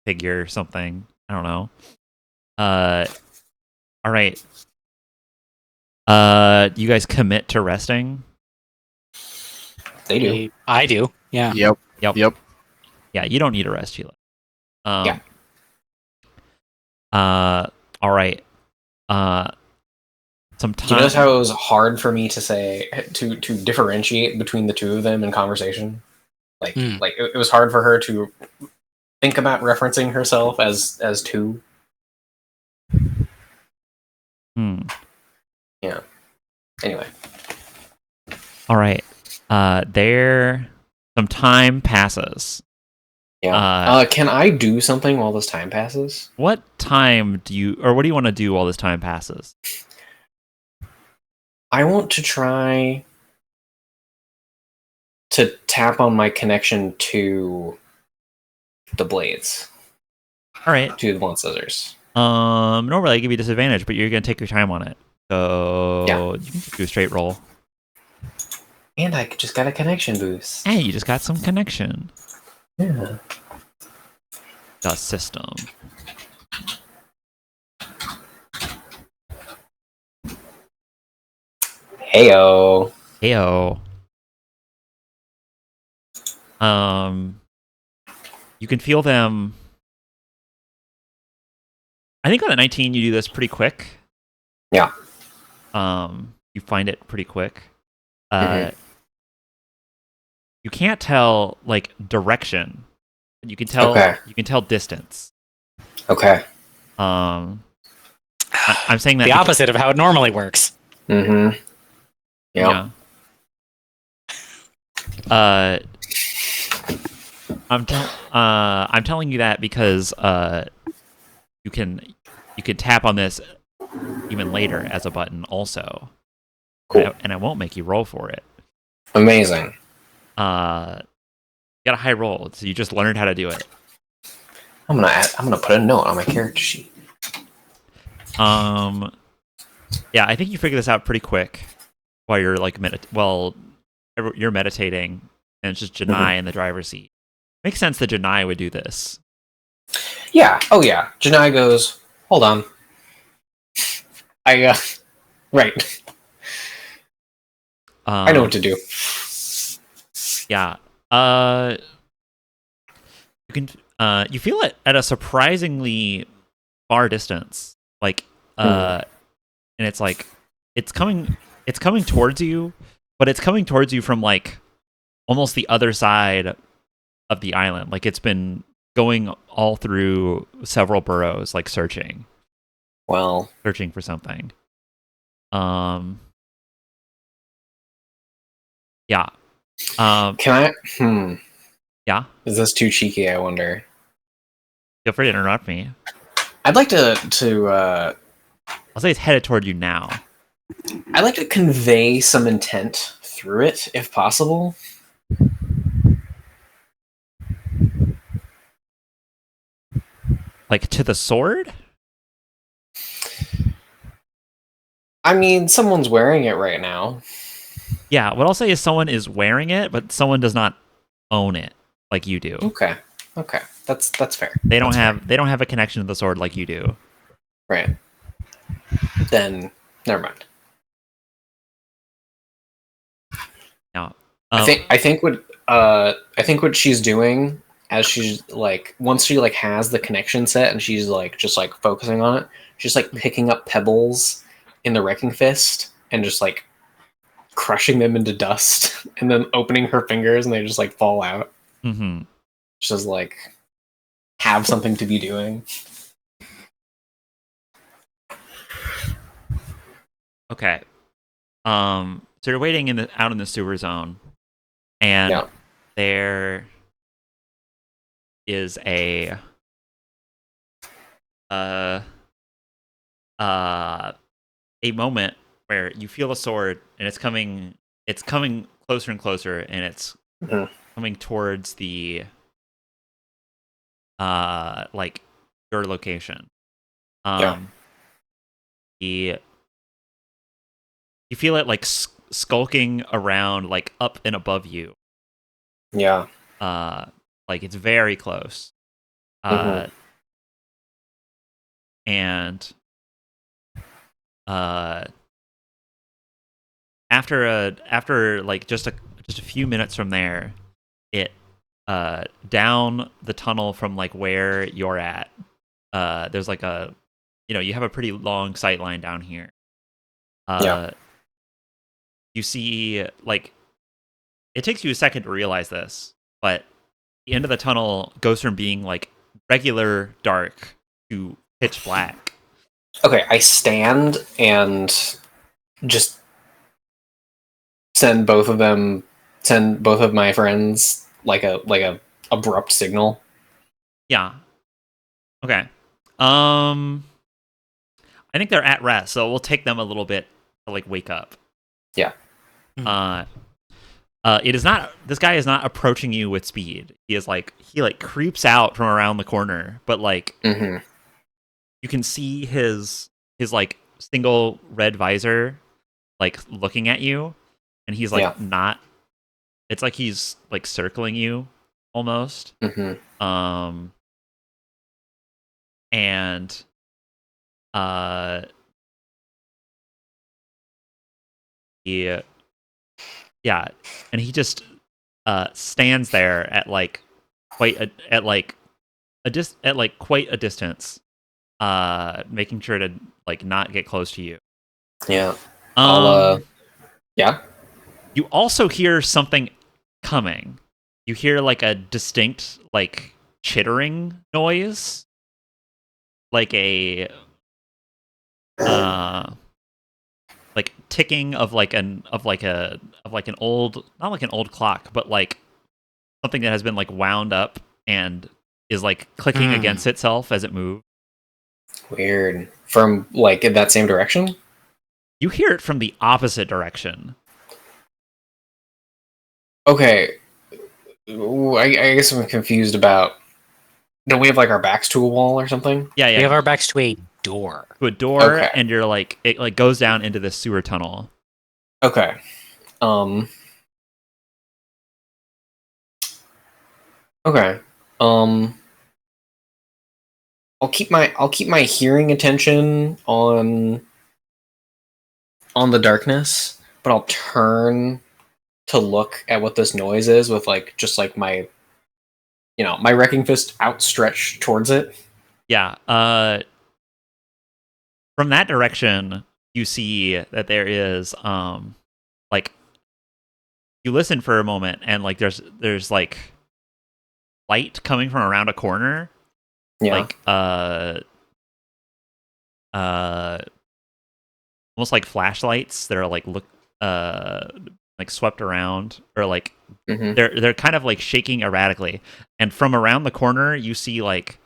figure something. I don't know. All right. You guys commit to resting? They do. I do. Yeah. Yep. Yeah, you don't need a rest, Sheila. Yeah. All right. Some Do you time. notice how it was hard for me to say to differentiate between the two of them in conversation? Like it was hard for her to think about referencing herself as two. Yeah. Anyway. All right. There. Some time passes, Yeah. Can I do something while this time passes? What time do you, or what do you want to do while this time passes? I want to try to tap on my connection to the blades, All right. to the blunt scissors. Normally I give you disadvantage, but you're gonna take your time on it. So Yeah. you can just do a straight roll. And I just got a connection boost. Hey, you just got some connection. Yeah. The system. Heyo. Heyo. You can feel them. I think on the 19 you do this pretty quick. Yeah. You find it pretty quick. Mhm. You can't tell like direction. You can tell. Okay. You can tell distance. Okay. I'm saying that The opposite of how it normally works. Mm-hmm. Yeah. I'm telling you that because you can tap on this even later as a button also. Cool. And I won't make you roll for it. Amazing. You got a high roll, so you just learned how to do it. I'm gonna put a note on my character sheet. Yeah, I think you figure this out pretty quick while you're like you're meditating, and it's just Janai in the driver's seat. Makes sense that Janai would do this. Yeah. Oh yeah. Janai goes, hold on. Right. I know what to do. Yeah. You can you feel it at a surprisingly far distance. Like and it's like it's coming towards you, but it's coming towards you from like almost the other side of the island. Like it's been going all through several boroughs, like searching for something. Yeah. Can I? Yeah. Is this too cheeky? I wonder. Feel free to interrupt me. I'd like to. I'll say it's headed toward you now. I'd like to convey some intent through it, if possible. Like to the sword? I mean, someone's wearing it right now. Yeah, what I'll say is someone is wearing it, but someone does not own it like you do. Okay. That's fair. They don't have a connection to the sword like you do. Right. Then never mind. No. I think what she's doing as she's like once she like has the connection set and she's like just like focusing on it, she's like picking up pebbles in the wrecking fist and just like crushing them into dust and then opening her fingers and they just like fall out. Mm-hmm. Just like have something to be doing. Okay. So you're waiting out in the sewer zone, and there is a moment where you feel a sword and it's coming closer and closer, and it's coming towards the like your location. You feel it like skulking around, like up and above you. Yeah. Like it's very close. And after like just a few minutes from there, it down the tunnel from like where you're at. There's like you have a pretty long sight line down here. You see, like, it takes you a second to realize this, but the end of the tunnel goes from being like regular dark to pitch black. Okay, I stand and just send both of my friends like a abrupt signal Yeah. Okay. I think they're at rest, so we'll take them a little bit to like wake up. Yeah. It is not. This guy is not approaching you with speed. He creeps out from around the corner, but like Mm-hmm. you can see his like single red visor like looking at you, and he's like Yeah. not. It's like he's like circling you almost. Mm-hmm. And yeah, yeah, and he just stands there at like quite a at like at like quite a distance, making sure to like not get close to you. Yeah. I'll Um, yeah. you also hear something coming. You hear like a distinct like chittering noise, like a like ticking of like an old, not like an old clock, but like something that has been like wound up and is like clicking against itself as it moves. Weird. From like in that same direction? You hear it from the opposite direction. Okay. I guess I'm confused about. Don't we have like our backs to a wall or something? Yeah, We have yeah. our backs to a door. To a door, Okay. and you're like it like goes down into this sewer tunnel. Okay. Okay. I'll keep my hearing attention on the darkness, but I'll turn to look at what this noise is with like just like my my wrecking fist outstretched towards it. Yeah. From that direction, you see that there is like you listen for a moment, and like there's like light coming from around a corner, Yeah. like uh almost like flashlights that are like swept around, or like Mhm. they're kind of like shaking erratically, and from around the corner you see like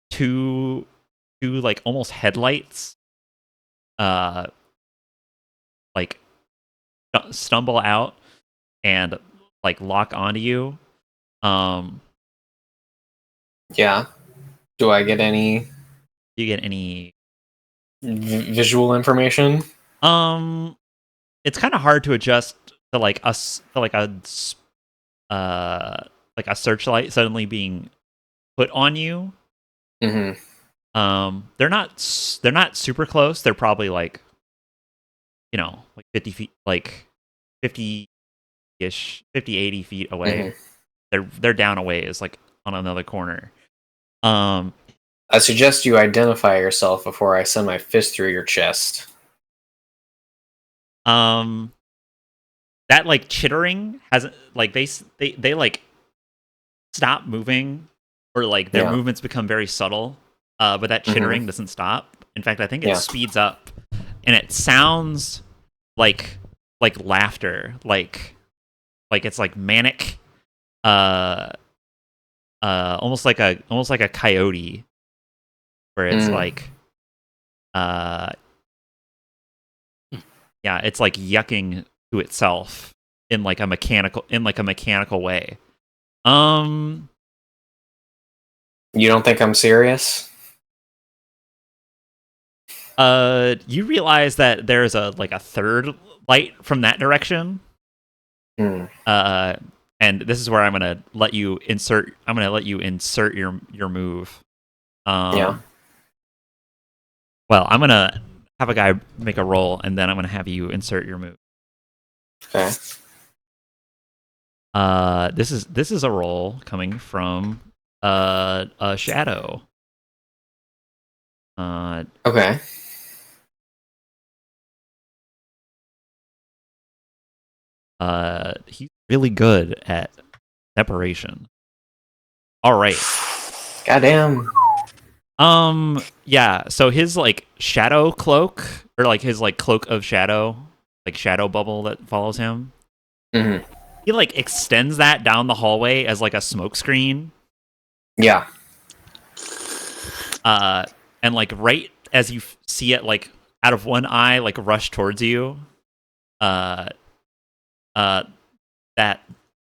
two like almost headlights like stumble out and like lock onto you. Yeah. Do I get any You get any visual information? it's kind of hard to adjust to like like a searchlight suddenly being put on you. Mm-hmm. They're not super close. They're probably like like 50 feet, like 50-ish, 50, 80 feet away. They're down a ways, like on another corner. I suggest you identify yourself before I send my fist through your chest. That like chittering hasn't like they like stop moving, or like their Yeah. movements become very subtle. But that chittering doesn't stop. In fact, I think it Yeah. speeds up, and it sounds like laughter, like it's like manic, almost like a coyote, where it's like yeah, it's like yucking to itself in like a mechanical way. You don't think I'm serious? You realize that there's a third light from that direction. And this is where I'm gonna let you insert your move. Yeah. Well, I'm gonna have a guy make a roll, and then I'm gonna have you insert your move. Okay. This is a roll coming from a shadow. Okay. He's really good at separation. All right. Goddamn. Yeah, so his like shadow cloak, or like his like cloak of shadow, like shadow bubble that follows him. Mm-hmm. He like extends that down the hallway as like a smoke screen. Yeah. And like right as you see it, like out of one eye, like rush towards you, that pair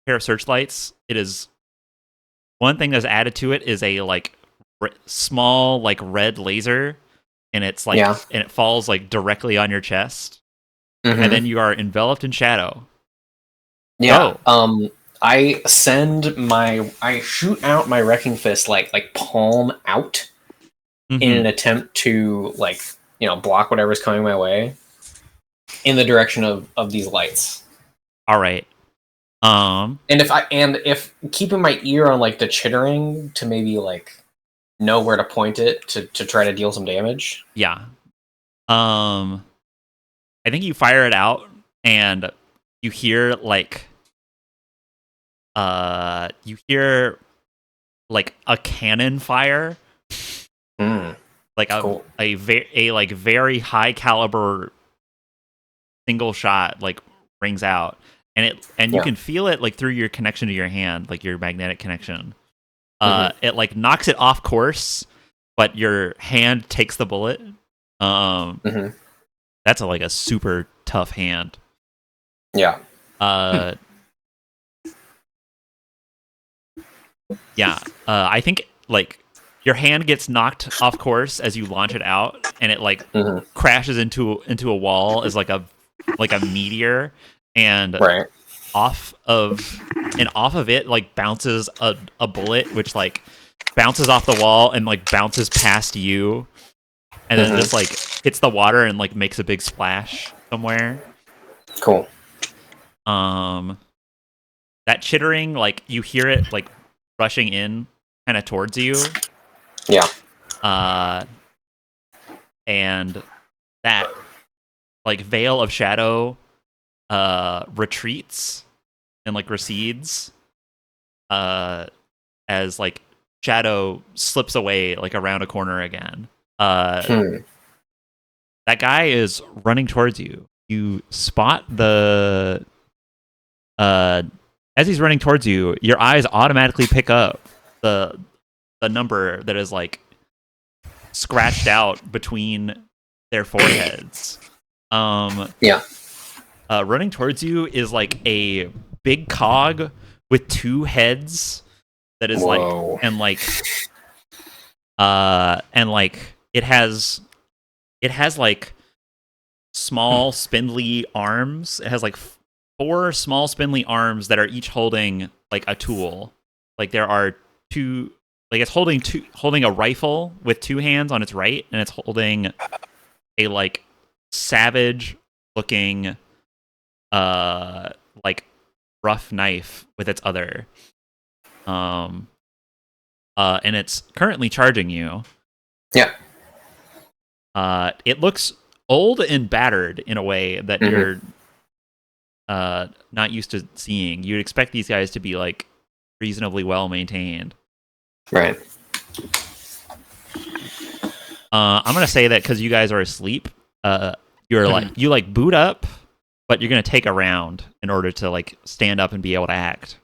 of searchlights. It is one thing that's added to it is a like small like red laser, and it's like and it falls like directly on your chest, and then you are enveloped in shadow. Yeah. I shoot out my wrecking fist like palm out in an attempt to like block whatever's coming my way in the direction of these lights. All right. And if keeping my ear on like the chittering to maybe like know where to point it to try to deal some damage. Yeah. I think you fire it out and you hear like a cannon fire. Like cool. a very high caliber single shot like rings out, and you can feel it like through your connection to your hand, like your magnetic connection. It like knocks it off course, but your hand takes the bullet. That's like a super tough hand. Yeah. I think like your hand gets knocked off course as you launch it out, and it like crashes into a wall as like a meteor, and off of it like bounces a bullet, which like bounces off the wall and like bounces past you, and then just like hits the water and like makes a big splash somewhere. Cool. That chittering, like you hear it like rushing in kind of towards you. Yeah. And that like veil of shadow retreats and like recedes as like shadow slips away like around a corner again. That guy is running towards you. You spot the as he's running towards you, your eyes automatically pick up the number that is like scratched out between their foreheads. Running towards you is like a big cog with two heads that is like it has like small spindly arms. It has like 4 small spindly arms that are each holding like a tool. Like there are two, like it's holding a rifle with 2 hands on its right, and it's holding a like savage looking like rough knife with its other. And it's currently charging you. Yeah. It looks old and battered in a way that you're not used to seeing. You'd expect these guys to be like reasonably well maintained. Right. I'm gonna say that because you guys are asleep, you're like you like boot up, but you're gonna take a round in order to like stand up and be able to act.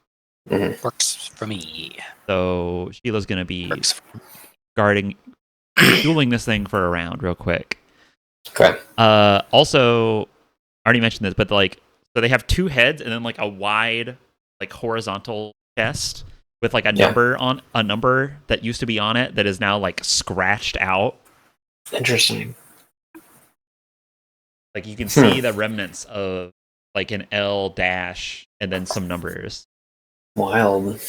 Works for me. So Sheila's gonna be dueling this thing for a round real quick. Okay. Also, I already mentioned this, but like, so they have 2 heads and then like a wide, like horizontal chest with like a number that used to be on it that is now like scratched out. Interesting. Like you can see the remnants of like an L dash and then some numbers. Wild.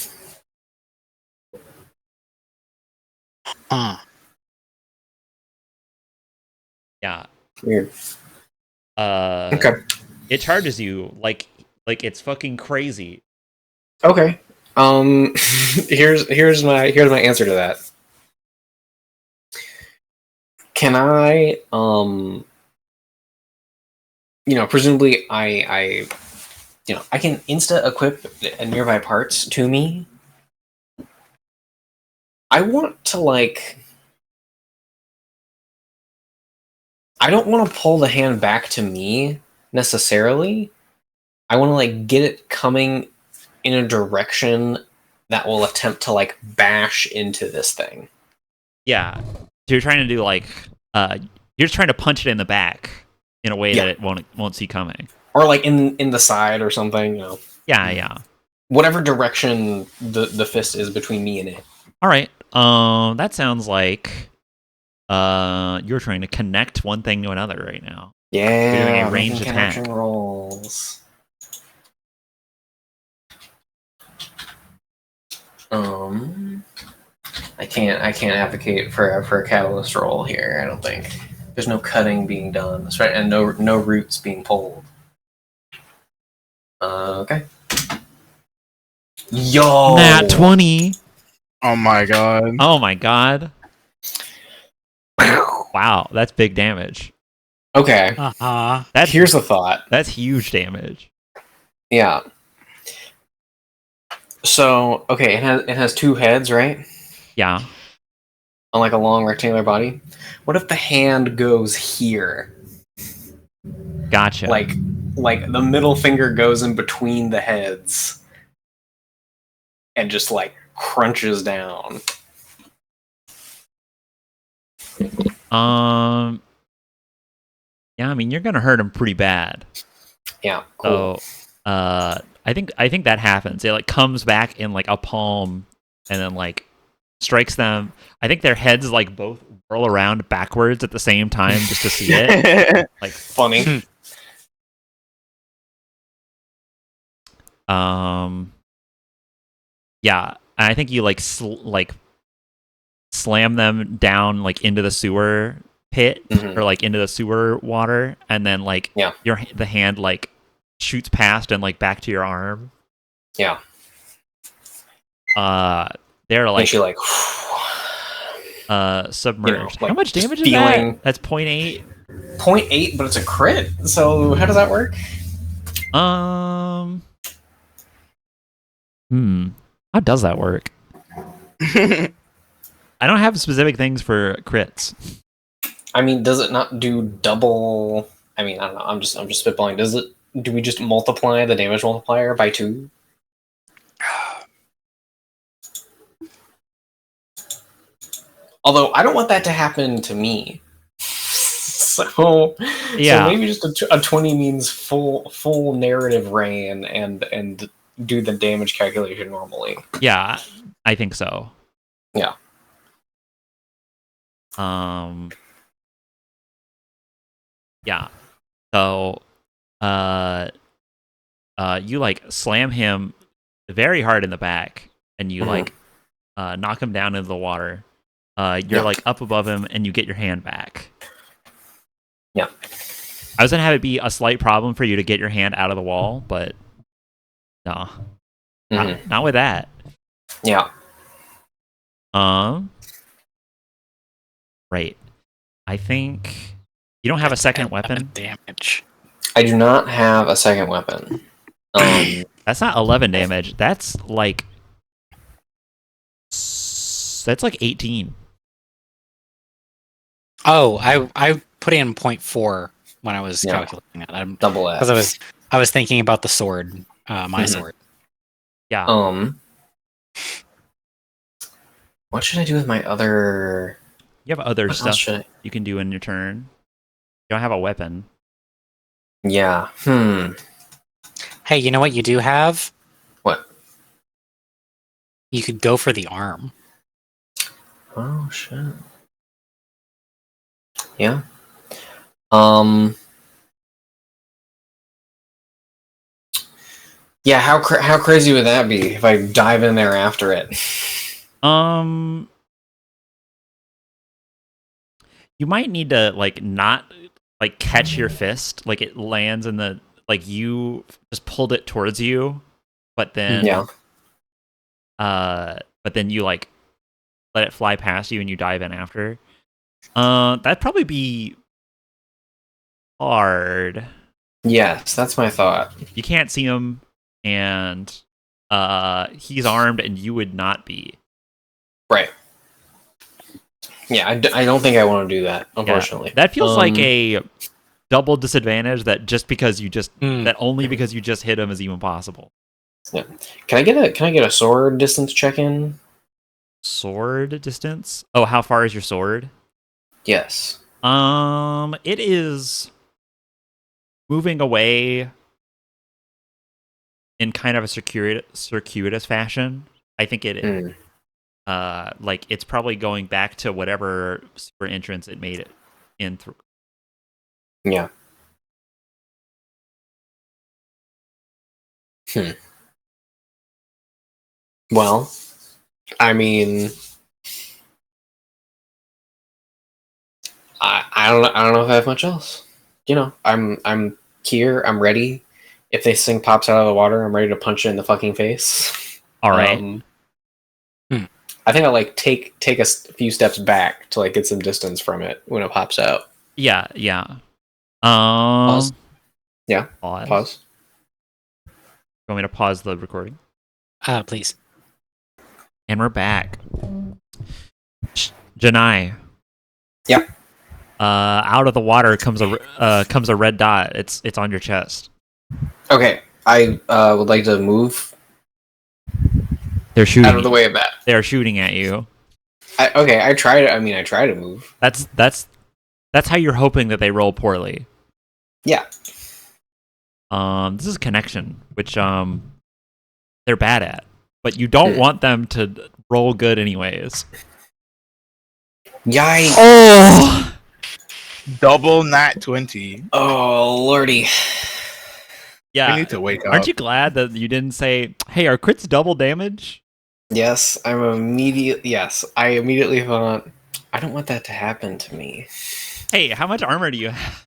Yeah. Weird. Okay. It charges you like it's fucking crazy. Okay. Here's my answer to that. Can I presumably I can insta equip nearby parts to me. I want to like I don't want to pull the hand back to me necessarily. I want to like get it coming in a direction that will attempt to like bash into this thing. Yeah. you're trying to do like you're just trying to punch it in the back in a way Yeah. that it won't see coming. Or like in the side or something, you know. Yeah. Whatever direction the fist is between me and it. All right. That sounds like you're trying to connect one thing to another right now. Yeah, You're doing a making ranged connection attack. rolls. I can't advocate for a catalyst roll here. I don't think there's no cutting being done. That's right, and no roots being pulled. Okay. Yo, Nat 20. Oh my god. Oh my god. Wow, that's big damage. Okay, here's the thought. That's huge damage. Yeah. So okay, it has two heads, right? Yeah. On like a long rectangular body. What if the hand goes here? Gotcha. Like the middle finger goes in between the heads and just like crunches down. Yeah, I mean you're gonna hurt him pretty bad. Yeah, cool. So I think that happens. It like comes back in like a palm and then like strikes them. I think their heads like both whirl around backwards at the same time just to see it. Like Funny. Yeah, and I think you like slam them down like into the sewer pit or like into the sewer water, and then like the hand like shoots past and like back to your arm. Yeah. They're like and she like submerged. like how much damage is feeling- that? That's 0.8. 0.8, but it's a crit. So how does that work? How does that work? I don't have specific things for crits. I mean, does it not do double? I mean, I don't know. I'm just spitballing. Do we just multiply the damage multiplier by 2? Although I don't want that to happen to me. So maybe just a 20 means full narrative reign and do the damage calculation normally. Yeah, I think so. Yeah. Yeah. So you like slam him very hard in the back and you like knock him down into the water. You're like up above him and you get your hand back. Yeah. I was gonna have it be a slight problem for you to get your hand out of the wall, but no. Not with that. Yeah. Right. I think you don't have a second weapon. Damage. I do not have a second weapon. That's not 11 damage. That's like 18. Oh, I put in 0.4 when I was calculating that. Double F. Because I was thinking about the sword, my sword. Yeah. What should I do with my other? You have other What else stuff you can do in your turn. You don't have a weapon. Yeah. Hey, you know what you do have? What? You could go for the arm. Oh shit. Yeah. Yeah. How crazy would that be if I dive in there after it? You might need to like not like catch your fist, like it lands in the like you just pulled it towards you, but then but then you like let it fly past you and you dive in after. That'd probably be hard. Yes, that's my thought. You can't see him, and he's armed, and you would not be. Right. Yeah, I don't think I want to do that, unfortunately. Yeah, that feels like a double disadvantage that just because you just that only because you just hit him is even possible. Yeah. Can I get a sword distance check in? Sword distance? Oh, how far is your sword? Yes. It is moving away in kind of a circuitous fashion. I think it Hmm. like it's probably going back to whatever super entrance it made it in through. Yeah. Well, I mean, I don't know if I have much else. You know, I'm here. I'm ready. If this thing pops out of the water, I'm ready to punch it in the fucking face. All right. I think I'll like take few steps back to like get some distance from it when it pops out. Yeah. Pause. Yeah. Pause. Pause. You want me to pause the recording? Please. And we're back. Janai. Yeah. Out of the water comes a red dot. It's on your chest. Okay. I would like to move They're shooting. out of the way of that. They are shooting at you. I try to move. That's how you're hoping that they roll poorly. Yeah. This is connection, which they're bad at, but you don't want them to roll good anyways. Yikes. Oh, Double nat 20. Oh lordy. yeah. We need to wake up. Aren't you glad that you didn't say, "Hey, are crits double damage"? Yes, I immediately thought I don't want that to happen to me. Hey, how much armor do you have?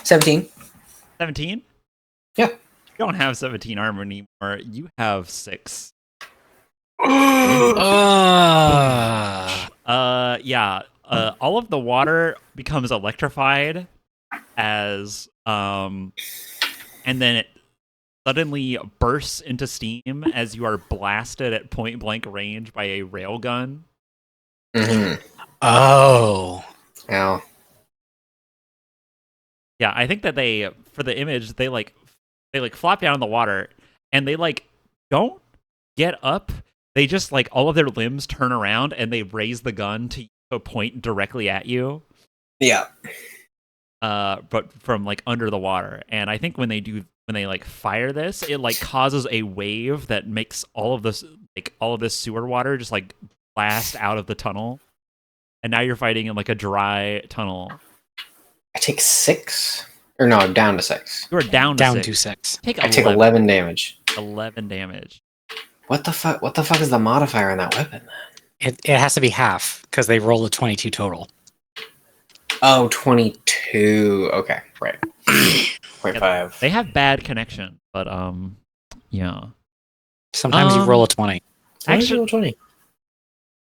17. 17? Yeah. You don't have 17 armor anymore. You have 6. Yeah. All of the water becomes electrified as and then it suddenly bursts into steam as you are blasted at point blank range by a railgun. Mm-hmm. Oh. Ow. Yeah, I think that they for the image they flop down in the water and they like don't get up. They just like all of their limbs turn around and they raise the gun to point directly at you. Yeah. But from like under the water. And I think when they like fire this, it like causes a wave that makes all of this sewer water just like blast out of the tunnel. And now you're fighting in like a dry tunnel. I take 6? Or no, down to 6. You are down To 6. Take I take 11 damage. 11 damage. What the fuck is the modifier on that weapon? It has to be half because they roll a 22 total. Oh, 22. Okay, right. 0.5. They have bad connection, but yeah. Sometimes you roll a 20. Actually, 20.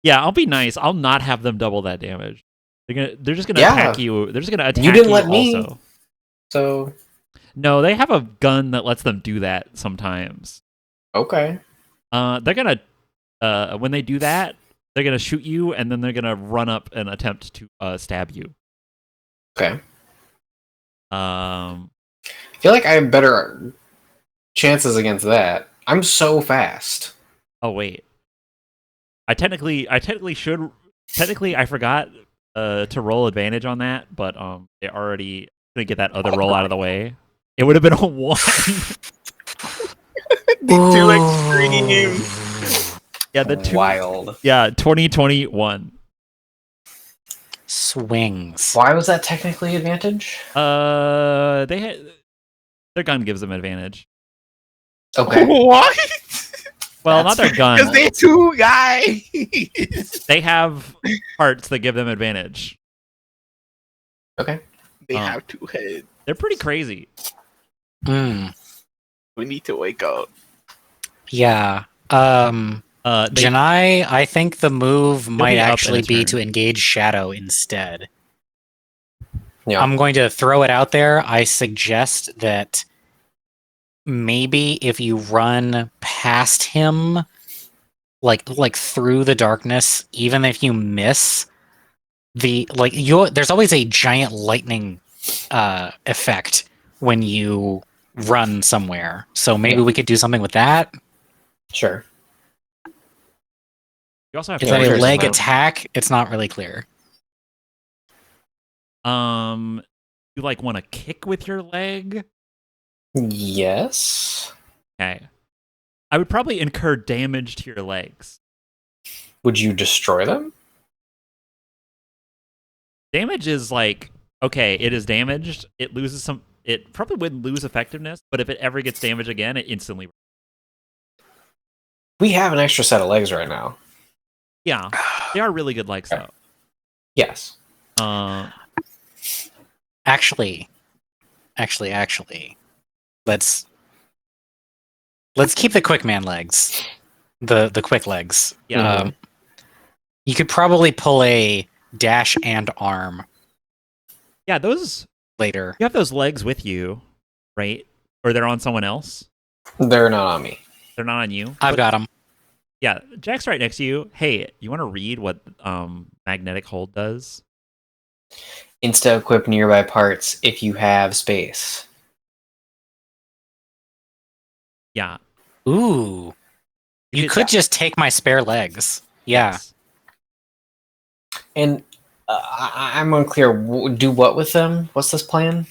yeah, I'll be nice. I'll not have them double that damage. They're just gonna attack you. They're just gonna attack You didn't let me. also. So No, they have a gun that lets them do that sometimes. okay. They're gonna when they do that, they're gonna shoot you and then they're gonna run up and attempt to stab you. Okay. Um I feel like I have better chances against that. I'm so fast. oh wait. I technically I forgot to roll advantage on that, but they already gonna get that other roll out of the way. It would have been a 1. Too extreme. Yeah, the 2 Wild. Yeah, 2021. Swings. Why was that technically advantage? They had their gun gives them advantage. Okay. What? Well, not their gun. Because they 2 guys. They have parts that give them advantage. Okay. They have 2 heads. They're pretty crazy. We need to wake up. Yeah. Janai, I think the move might be up in actually a be turn. to engage Shadow instead. Yeah. I'm going to throw it out there. I suggest that maybe if you run past him, like through the darkness, even if you miss there's always a giant lightning effect when you run somewhere. So maybe we could do something with that. Sure. You also have Is that a there's leg some- attack? It's not really clear. You like want to kick with your leg? Yes. Okay. I would probably incur damage to your legs. Would you destroy them? Damage is like, okay, it is damaged. It loses some. It probably wouldn't lose effectiveness, but if it ever gets damaged again, it instantly. We have an extra set of legs right now. Yeah, they are really good legs though. Yes. Actually, let's keep the quick man legs, the quick legs. Yeah. You could probably pull a dash and arm Yeah, those. later. You have those legs with you, right? Or they're on someone else. They're not on me. They're not on you. I've got them. Yeah, Jack's right next to you. Hey, you want to read what magnetic hold does? Insta-equip nearby parts if you have space. Yeah. Ooh, you could just take my spare legs. Yeah. Yes. And I'm unclear. Do what with them? What's this plan?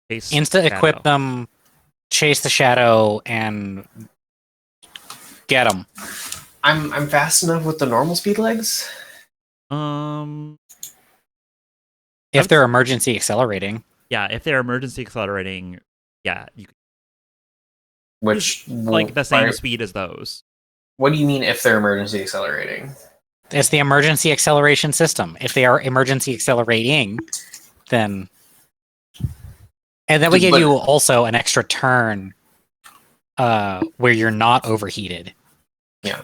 Chase Insta equip Shadow. them, chase the shadow, and get them. I'm fast enough with the normal speed legs. If they're emergency accelerating. Yeah, if they're emergency accelerating, yeah, you can Which like the same speed as those. What do you mean if they're emergency accelerating? It's the emergency acceleration system. If they are emergency accelerating, then... And then we give you also an extra turn where you're not overheated. Yeah.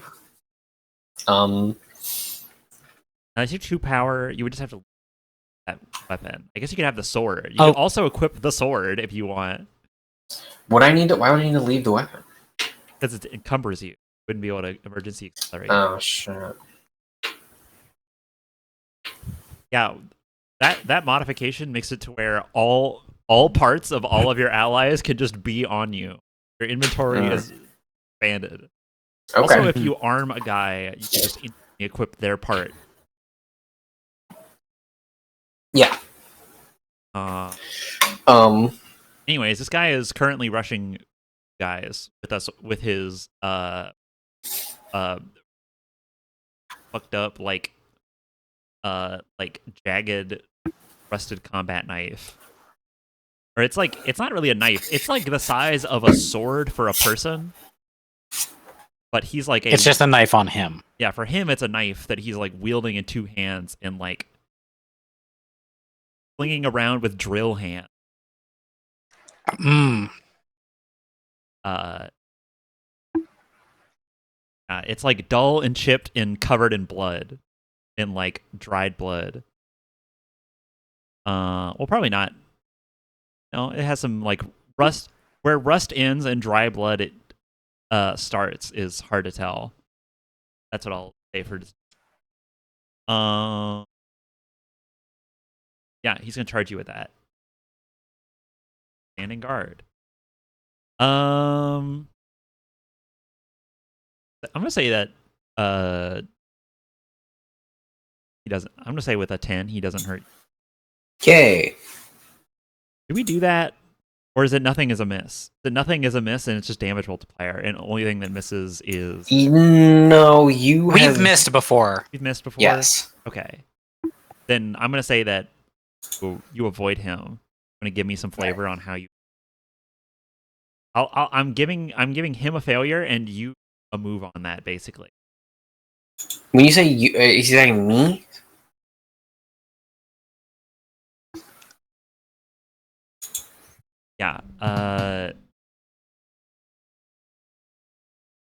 As your 2 power, you would just have to that weapon. I guess you could have the sword. You could also equip the sword if you want. Why would I need to leave the weapon? Because it encumbers you. Wouldn't be able to emergency accelerate. Oh shit. Yeah, that modification makes it to where all parts of all of your allies can just be on you. Your inventory is expanded. Okay. Also, if you arm a guy, you can just equip their part. Yeah. Anyways, this guy is currently rushing guys with his fucked up like jagged rusted combat knife. Or it's not really a knife. It's like the size of a sword for a person. But he's like it's just a knife on him. Yeah, for him it's a knife that he's like wielding in 2 hands and like flinging around with drill hand. It's like dull and chipped and covered in blood. In like dried blood. Well, probably not. No, it has some like rust. Where rust ends and dry blood it starts is hard to tell. That's what I'll say for. Yeah, he's gonna charge you with that. Standing guard. I'm gonna say that he doesn't. I'm gonna say with a 10, he doesn't hurt. Okay. Do we do that, or is it nothing is a miss? The nothing is a miss, and it's just damage multiplier, and the only thing that misses is. No, We've missed before. You've missed before. Yes. Okay. Then I'm gonna say that you avoid him. I'm gonna give me some flavor on how you. I'm giving him a failure and you a move on that basically. When you say you, is he saying me? Yeah.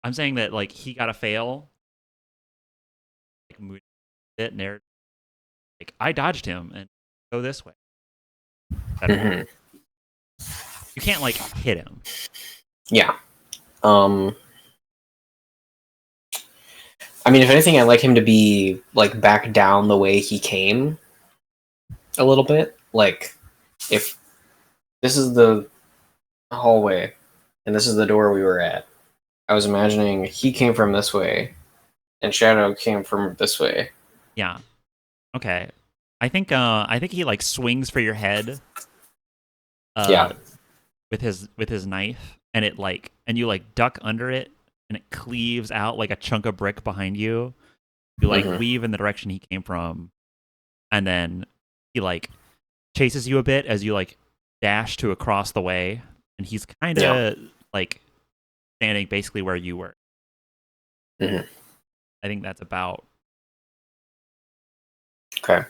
I'm saying that like he got a fail. Like narrative. Like I dodged him and go this way. Mm-hmm. You can't like hit him. Yeah. I mean, if anything, I'd like him to be like back down the way he came a little bit. Like, if this is the hallway and this is the door we were at, I was imagining he came from this way and Shadow came from this way. Yeah. Okay. I think he like swings for your head. Yeah. With his knife, and you like duck under it, and it cleaves out like a chunk of brick behind you. You like weave in the direction he came from, and then he like chases you a bit as you like dash to across the way, and he's kind of like standing basically where you were. Mhm. I think that's about. Okay.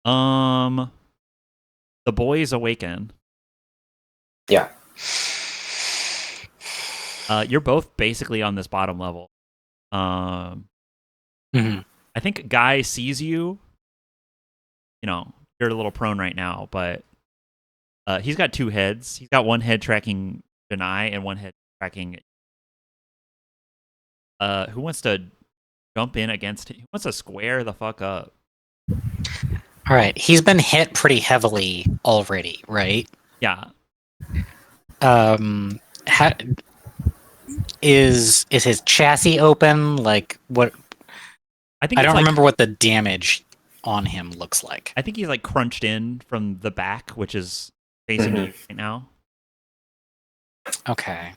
The boys awaken. Yeah. You're both basically on this bottom level. Mhm. I think Guy sees you. You know, you're a little prone right now, but he's got two heads. He's got one head tracking Janai and one head tracking. Who wants to jump in against him? Who wants to square the fuck up? All right, he's been hit pretty heavily already, right? Yeah. Ha- is his chassis open? Like what? I think I it's don't like, remember what the damage on him looks like. I think he's like crunched in from the back, which is facing you right now. Okay.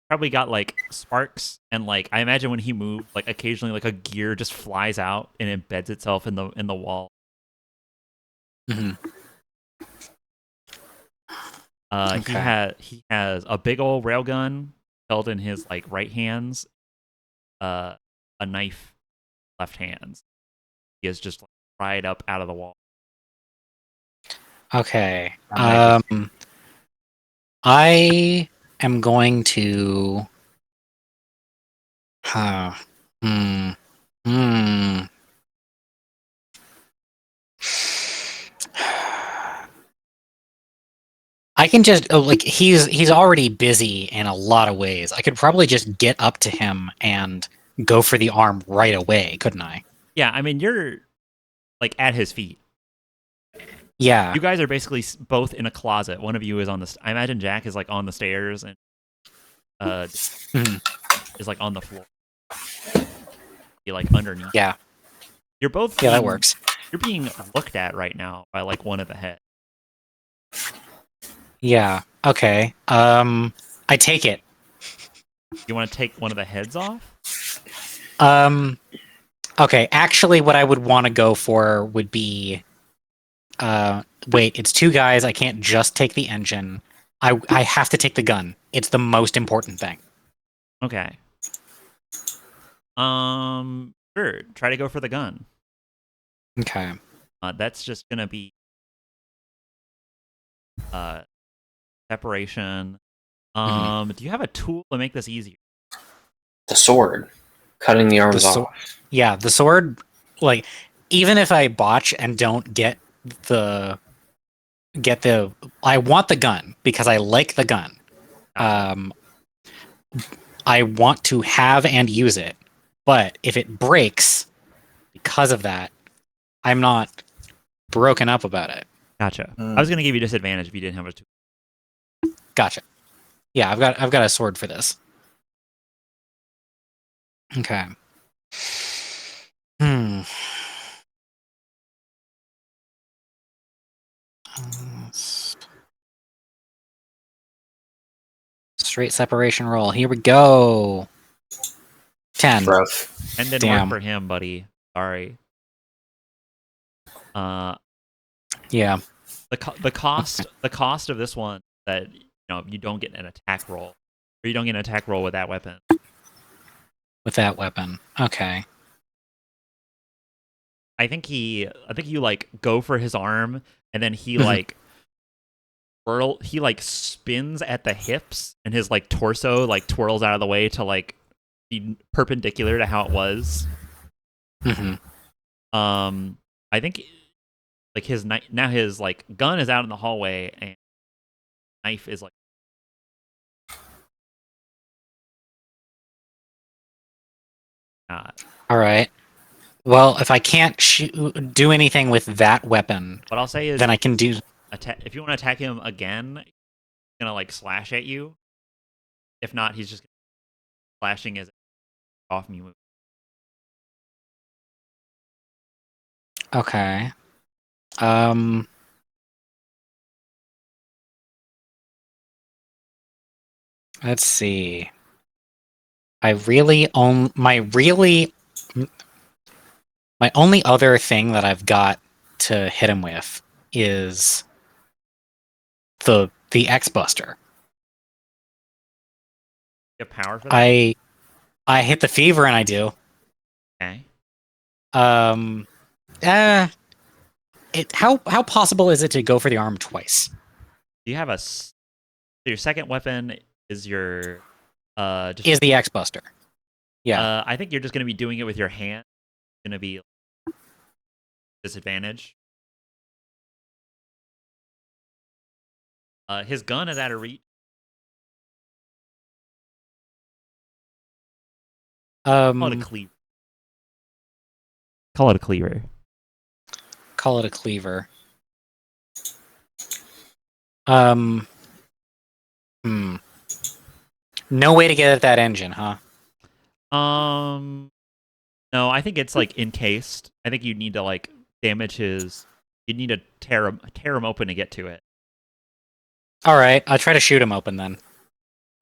Probably got like sparks, and like I imagine when he moved, like occasionally like a gear just flies out and embeds itself in the wall. hmm He has a big old railgun held in his like right hands, a knife left hands. He is just like, pried up out of the wall. Okay. Nice. I am going to. Huh. Hmm. Hmm. I can just like he's already busy in a lot of ways. I could probably just get up to him and go for the arm right away, couldn't I? Yeah, I mean you're like at his feet. Yeah. You guys are basically both in a closet. One of you is on the. I imagine Jack is like on the stairs and Mhm. is like on the floor. You're like underneath. Yeah. You're both. Yeah, that works. You're being looked at right now by like one of the head. Yeah. Okay. I take it. You want to take one of the heads off? Okay, actually what I would want to go for would be wait, it's two guys. I can't just take the engine. I have to take the gun. It's the most important thing. Okay. Sure. Try to go for the gun. Okay. That's just gonna be separation. Do you have a tool to make this easier? The sword. Cutting the arms The off. Yeah, the sword, like, even if I botch and don't the I want the gun because I like the gun. I want to have and use it, but if it breaks because of that, I'm not broken up about it. Gotcha. I was gonna give you disadvantage if you didn't have a tool. Gotcha. Yeah, I've got a sword for this. Okay. Hmm. Straight separation roll. Here we go. 10. Rough. And didn't Damn. work for him, buddy. Sorry. Yeah. The cost of this one that you don't get an attack roll, or you don't get an attack roll with that weapon. With that weapon. Okay. I think you like go for his arm, and then he like he like spins at the hips, and his like torso like twirls out of the way to like be perpendicular to how it was. hmm I think like now his like gun is out in the hallway, and knife is like. All right. Well, if I can't do anything with that weapon, What I'll say is, then I can do. if you want to attack him again, he's gonna like slash at you. If not, he's just slashing his off me move. Okay. Let's see. My only other thing that I've got to hit him with is the X Buster. You have power for that? I hit the fever and I do. Okay. Um, how possible is it to go for the arm twice? Do you have your second weapon is your just Is the X Buster? Yeah. I think you're just gonna be doing it with your hand. It's gonna be disadvantage. His gun is out of reach. Call it a cleaver. Call it a cleaver. Call it a cleaver. Hmm. No way to get at that engine, huh? No, I think it's like encased. I think you need to like damage his. You need to tear him open to get to it. All right, I'll try to shoot him open then.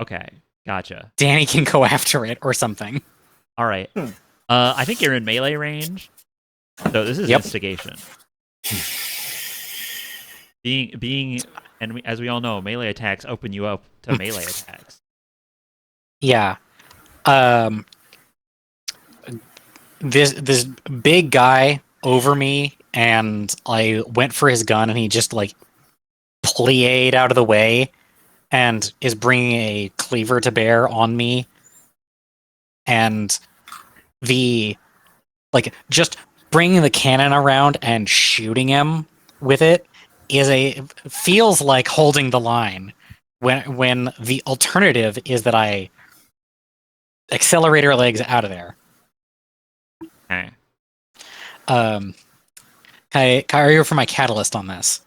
Okay, gotcha. Danny can go after it or something. All right. I think you're in melee range. So this is Yep. instigation. And as we all know, melee attacks open you up to melee attacks. Yeah. This big guy over me, and I went for his gun, and he just like played out of the way, and is bringing a cleaver to bear on me, and just bringing the cannon around and shooting him with it feels like holding the line when the alternative is that I accelerator legs out of there. Okay. Can I argue for my catalyst on this,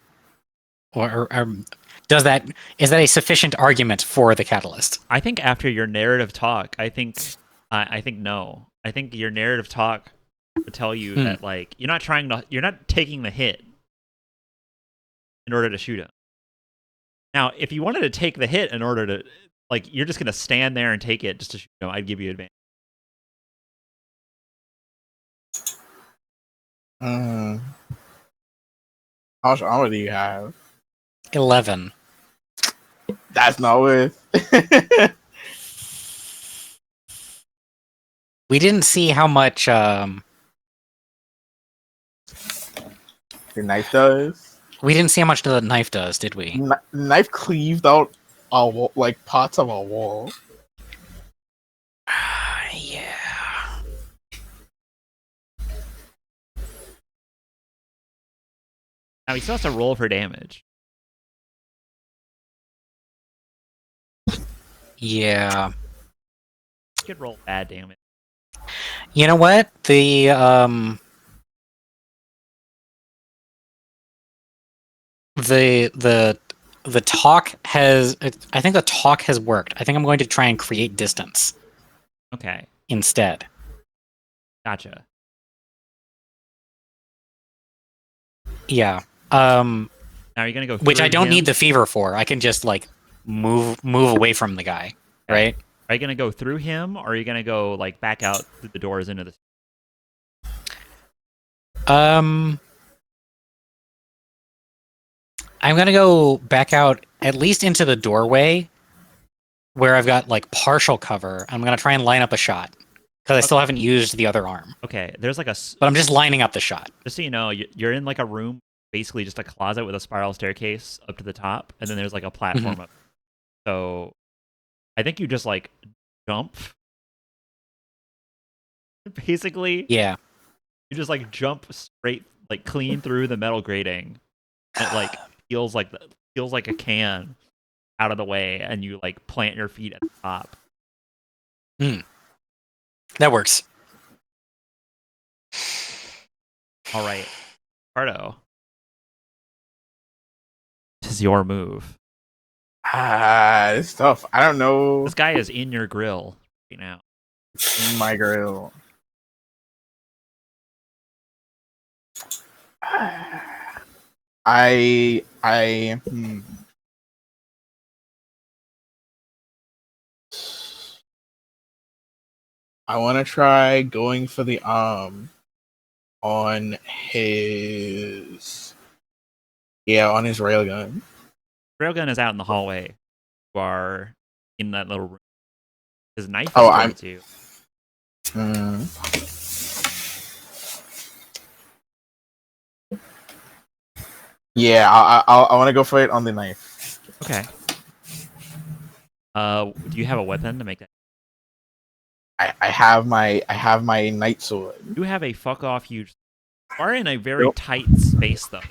or is that a sufficient argument for the catalyst? I think after your narrative talk, I think no. I think your narrative talk would tell you that like you're not taking the hit in order to shoot him. Now, if you wanted to take the hit in order to like you're just gonna stand there and take it just to shoot him, I'd give you advantage. How much armor do you have? 11. That's not worth. We didn't see how much. Your knife does. We didn't see how much the knife does, did we? Knife cleaved out a wall, like parts of a wall. Yeah. Now he still has to roll for damage. Yeah. He could roll bad damage. You know what? The talk has. I think the talk has worked. I think I'm going to try and create distance Okay, instead. gotcha. Yeah. Now you're gonna go. Which I through don't him? need the fever for. I can just like move away from the guy, right? Are you gonna go through him, or are you gonna go like back out through the doors into the? I'm gonna go back out at least into the doorway where I've got like partial cover. I'm gonna try and line up a shot because I still haven't used the other arm. Okay, there's like But I'm just lining up the shot. just so you know, you're in like a room, basically just a closet with a spiral staircase up to the top, and then there's like a platform up. So, I think you just like jump. Basically, Yeah. you just like jump straight, like clean through the metal grating. And it like feels like a can out of the way, and you like plant your feet at the top. That works. All right, Pardo, this is your move. It's tough. I don't know This guy is in your grill right now. my grill. I I want to try going for the on his on his railgun. Railgun is out in the hallway. You are in that little room. His knife Oh, is I'm. towards you. Mm, yeah, I want to go for it on the knife. Okay. Do you have a weapon to make that? I have my night sword. You have a fuck off huge. You are in a very Yep. tight space though.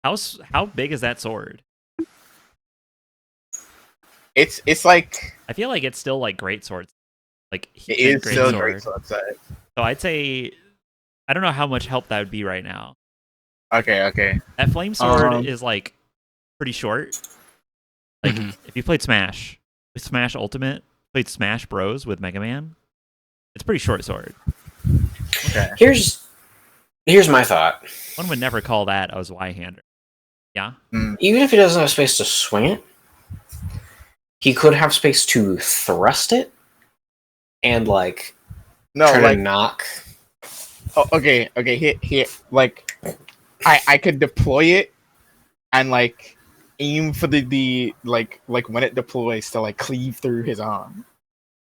How big is that sword? It's like I feel like it's still like great swords, like it thin is great still a sword. great sword set. So I'd say I don't know how much help that would be right now. Okay. That flame sword Um, is like pretty short. Like Mhm. if you played Smash Ultimate, played Smash Bros with Mega Man, it's a pretty short sword. Okay. Here's my thought. One would never call that a Y-hander. Yeah. Even if he doesn't have space to swing it, he could have space to thrust it and like No, try like to knock. oh, okay. Here, like I could deploy it and like aim for the like when it deploys to like cleave through his arm.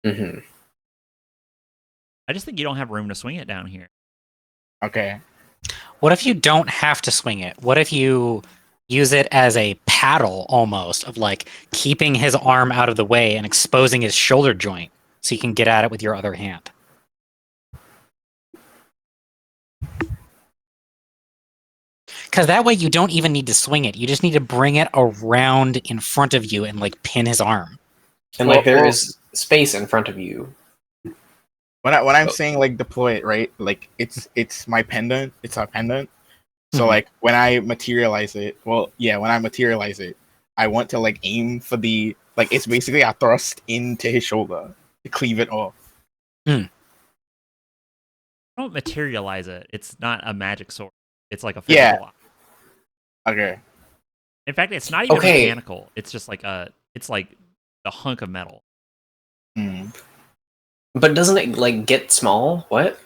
Hmm. I just think you don't have room to swing it down here. Okay. What if you don't have to swing it? What if you use it as a paddle almost of like keeping his arm out of the way and exposing his shoulder joint so you can get at it with your other hand? Because that way you don't even need to swing it. You just need to bring it around in front of you and like pin his arm. And Well- like there well- is space in front of you. When I'm Oh. saying like deploy it, right? Like it's my pendant. It's our pendant. So Mhm. like when I materialize it, when I materialize it, I want to like aim for the like it's basically a thrust into his shoulder to cleave it off. Don't materialize it. It's not a magic sword. It's like a Yeah. physical. Okay. In fact, it's not even Okay. mechanical. It's just like it's like a hunk of metal. Hmm. But doesn't it like get small? What?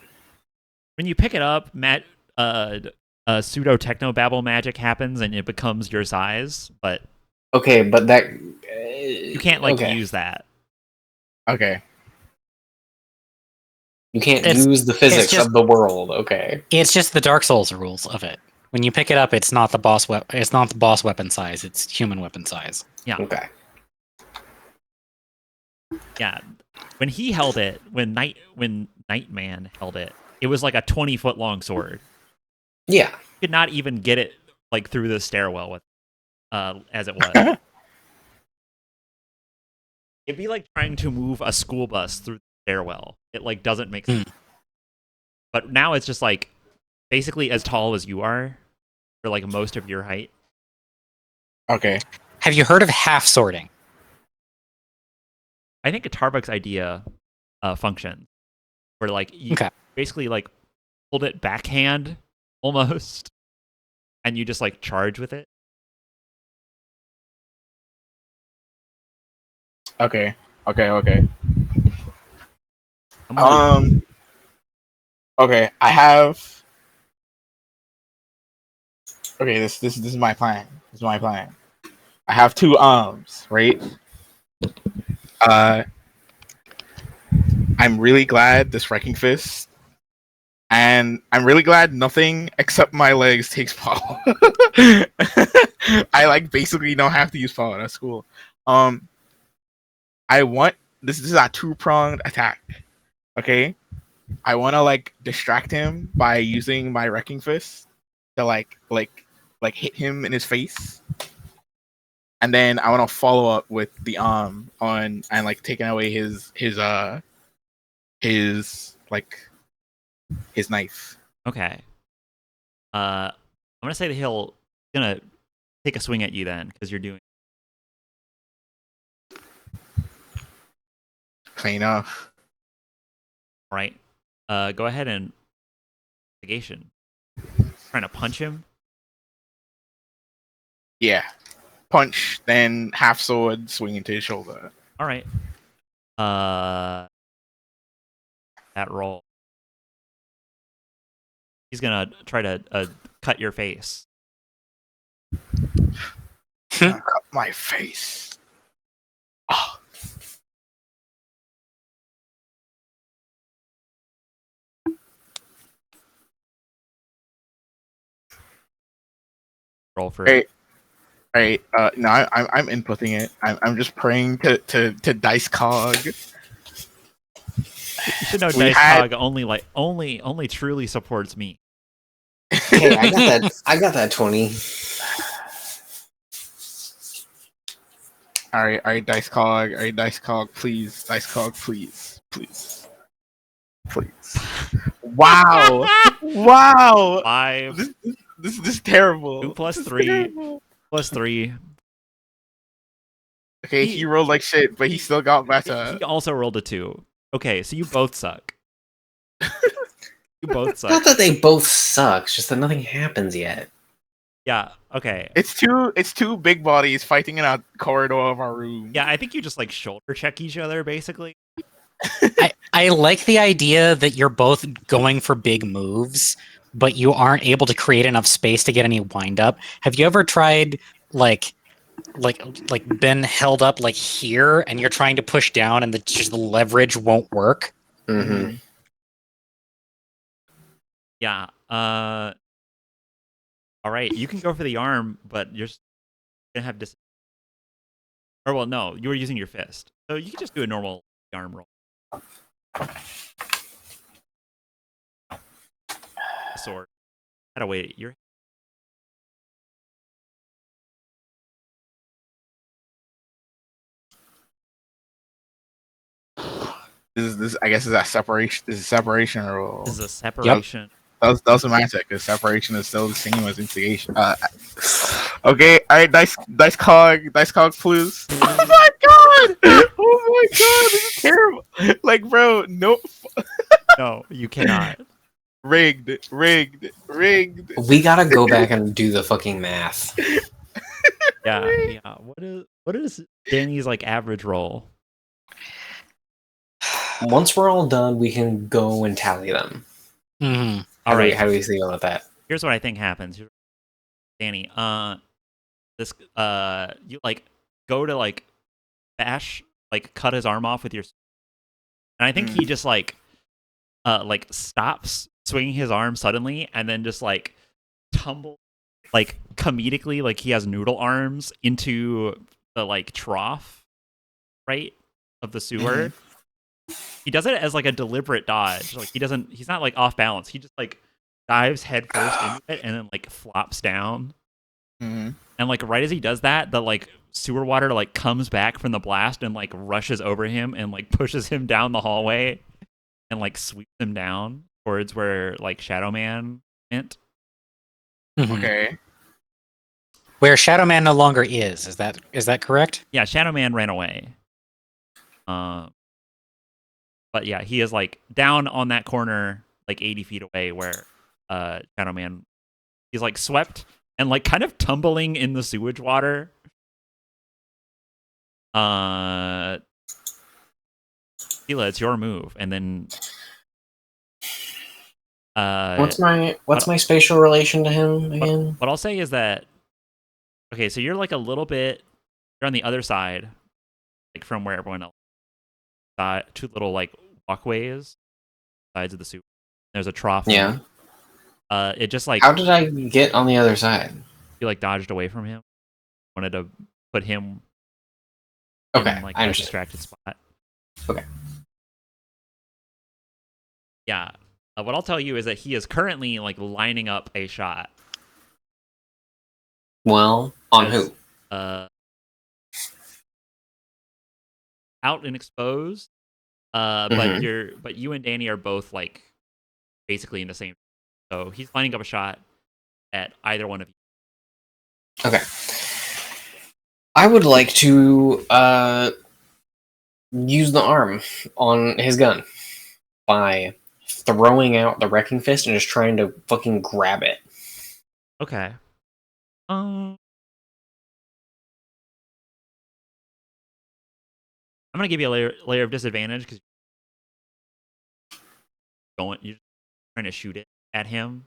When you pick it up, pseudo techno babble magic happens and it becomes your size, but Okay, but that you can't like okay. use that. Okay. You can't It's- use the physics just- of the world. Okay. It's just the Dark Souls rules of it. When you pick it up, it's not the boss it's not the boss weapon size. It's human weapon size. Okay. Yeah. When he held it, when Nightman held it, it was like a 20-foot long sword. Yeah. You could not even get it like through the stairwell with as it was. It'd be like trying to move a school bus through the stairwell. It like doesn't make sense. But now it's just like basically as tall as you are for like most of your height. Okay. Have you heard of half sorting? I think a Tarbuck's idea functions where like you Okay. basically like hold it backhand almost and you just like charge with it. Okay. Okay. I'm gonna- Okay. I have. Okay. This is my plan. This is my plan. I have two arms, right? I'm really glad this wrecking fist, and I'm really glad nothing except my legs takes power. I like basically don't have to use power. That's cool. I want this is a two-pronged attack. Okay? I want to like distract him by using my wrecking fist to like hit him in his face. And then I want to follow up with the arm on and like taking away his like his knife. Okay. I'm gonna say that he'll gonna take a swing at you then because you're doing Fair enough. all right. Go ahead and investigation. Trying to punch him. Yeah. Punch, then half sword, swing into his shoulder. All right. That roll. He's gonna try to cut your face. Cut my face. Oh. Roll for Hey. it. Right. No, I'm inputting it. I'm just praying to Dice Cog. You should know We Dice had- Cog only truly supports me. Hey, I got that. I got that 20. All right, Dice Cog. All right, Dice Cog, please. Dice Cog, please. Wow. Wow. 5 This is terrible. 2 plus This is 3 terrible. plus 3. Okay, he rolled like shit, but he still got better. He also rolled a 2. Okay, so you both suck. You both Not suck. that they both suck, it's just that nothing happens yet. Yeah. Okay. It's two big bodies fighting in a corridor of our room. Yeah, I think you just like shoulder check each other basically. I like the idea that you're both going for big moves, but you aren't able to create enough space to get any wind up. Have you ever tried like been held up like here and you're trying to push down and just the leverage won't work? Mm-hmm. Yeah. All right, you can go for the arm, but you're gonna have Or well, no, you were using your fist, so you can just do a normal arm roll. Sword. Gotta wait. You're This I guess is a separation. This is a separation rule. This is a separation. That doesn't matter because separation is still the same as instigation. Okay, all right, dice cog, please. Oh my god! Oh my god! This is terrible. Like, bro, no, No, you cannot. rigged. We gotta go back and do the fucking math. Yeah. What is Danny's like average roll? Once we're all done, we can go and tally them. Mm-hmm. All right. How do we feel about that? Here's what I think happens. Danny, this you like go to like bash, like cut his arm off with your, and I think he just like stops swinging his arm suddenly and then just like tumble like comedically, like he has noodle arms into the like trough, right, of the sewer. He does it as like a deliberate dodge. Like he's not like off balance. He just like dives head first into it and then like flops down. Mm-hmm. And like right as he does that, the like sewer water like comes back from the blast and like rushes over him and like pushes him down the hallway and like sweeps him down towards where like Shadow Man went. Okay. Where Shadow Man no longer is that correct? Yeah, Shadow Man ran away. But yeah, he is like down on that corner, like 80 feet away, where Shadow Man, he's like swept and like kind of tumbling in the sewage water. Hila, it's your move, and then What's my spatial relation to him again? what I'll say is that okay, so you're like a little bit, you're on the other side, like from where everyone else. Two little like walkways, sides of the sewer. There's a trough. Yeah. It just like How did I get on the other side? you like dodged away from him. Wanted to put him Okay, in like I a understand. distracted spot. Okay. Yeah. What I'll tell you is that he is currently like lining up a shot. Well, on who? Out and exposed. Mhm. But you and Danny are both like basically in the same. So he's lining up a shot at either one of you. Okay. I would like to use the arm on his gun by throwing out the wrecking fist and just trying to fucking grab it. Okay. I'm gonna give you a layer of disadvantage because you're trying to shoot it at him.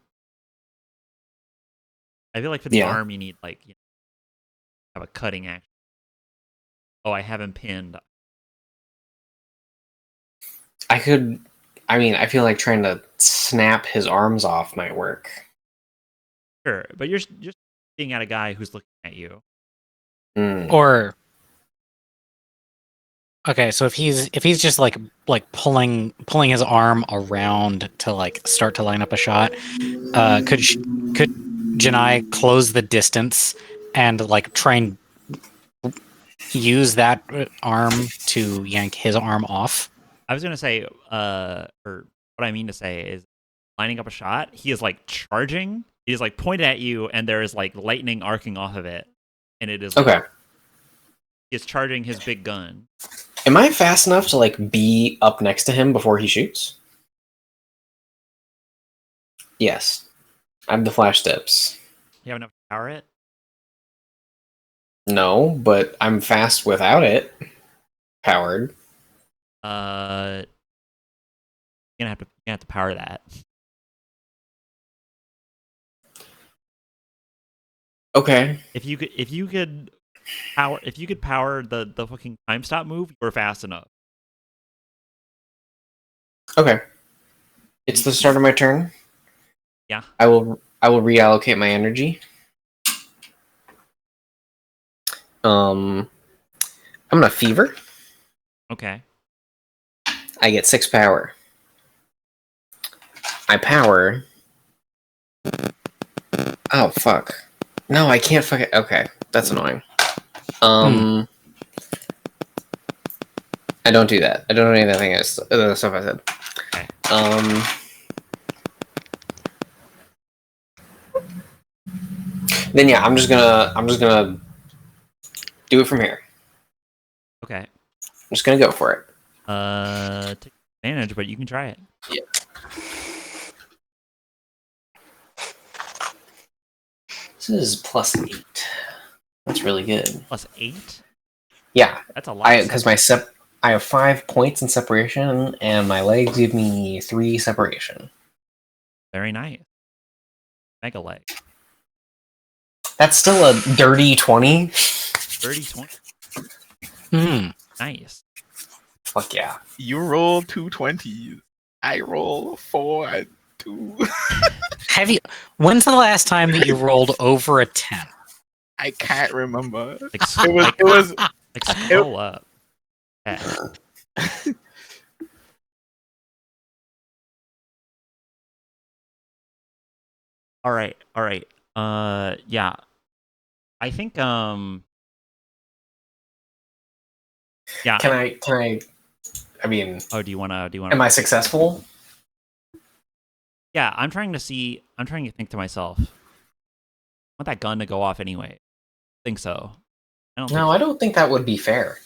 I feel like for the Yeah. arm you need like have a cutting action. Oh, I have him pinned. I feel like trying to snap his arms off might work. Sure, but you're just seeing at a guy who's looking at you. Or okay, so if he's just like pulling his arm around to like start to line up a shot, could Janai close the distance and like try and use that arm to yank his arm off? I was gonna say, or what I mean to say is, lining up a shot. He is like charging. He is like pointed at you, and there is like lightning arcing off of it, and it is like, Okay. He is charging his big gun. Am I fast enough to like be up next to him before he shoots? Yes. I have the flash steps. You have enough to power it. No, but I'm fast without it. Powered. You're gonna have to power that. Okay. If you could power the fucking time stop move, you were fast enough. Okay. It's the start of my turn. Yeah. I will reallocate my energy. I'm gonna fever. Okay. I get 6 power. I power. Oh fuck. No, I can't fucking. Okay, that's annoying. I don't do that. I don't do anything else. The stuff I said. Okay. Then yeah, I'm just gonna do it from here. Okay. I'm just gonna go for it. Take advantage, but you can try it. Yeah. This is +8. That's really good. +8? Yeah, That's a lot. because I have 5 points in separation, and my legs give me 3 separation. Very nice. Mega leg. That's still a dirty 20. Dirty 20. Nice. Fuck yeah. You roll 2 20s. I roll 4 and 2. When's the last time that you rolled over a 10? I can't remember. Like, It was like scroll up. Yeah. All right. Yeah. I think yeah. Can I mean, Oh, do you wanna am I successful? Yeah, I'm trying to think to myself. I want that gun to go off anyway. I think so. I don't think that would be fair.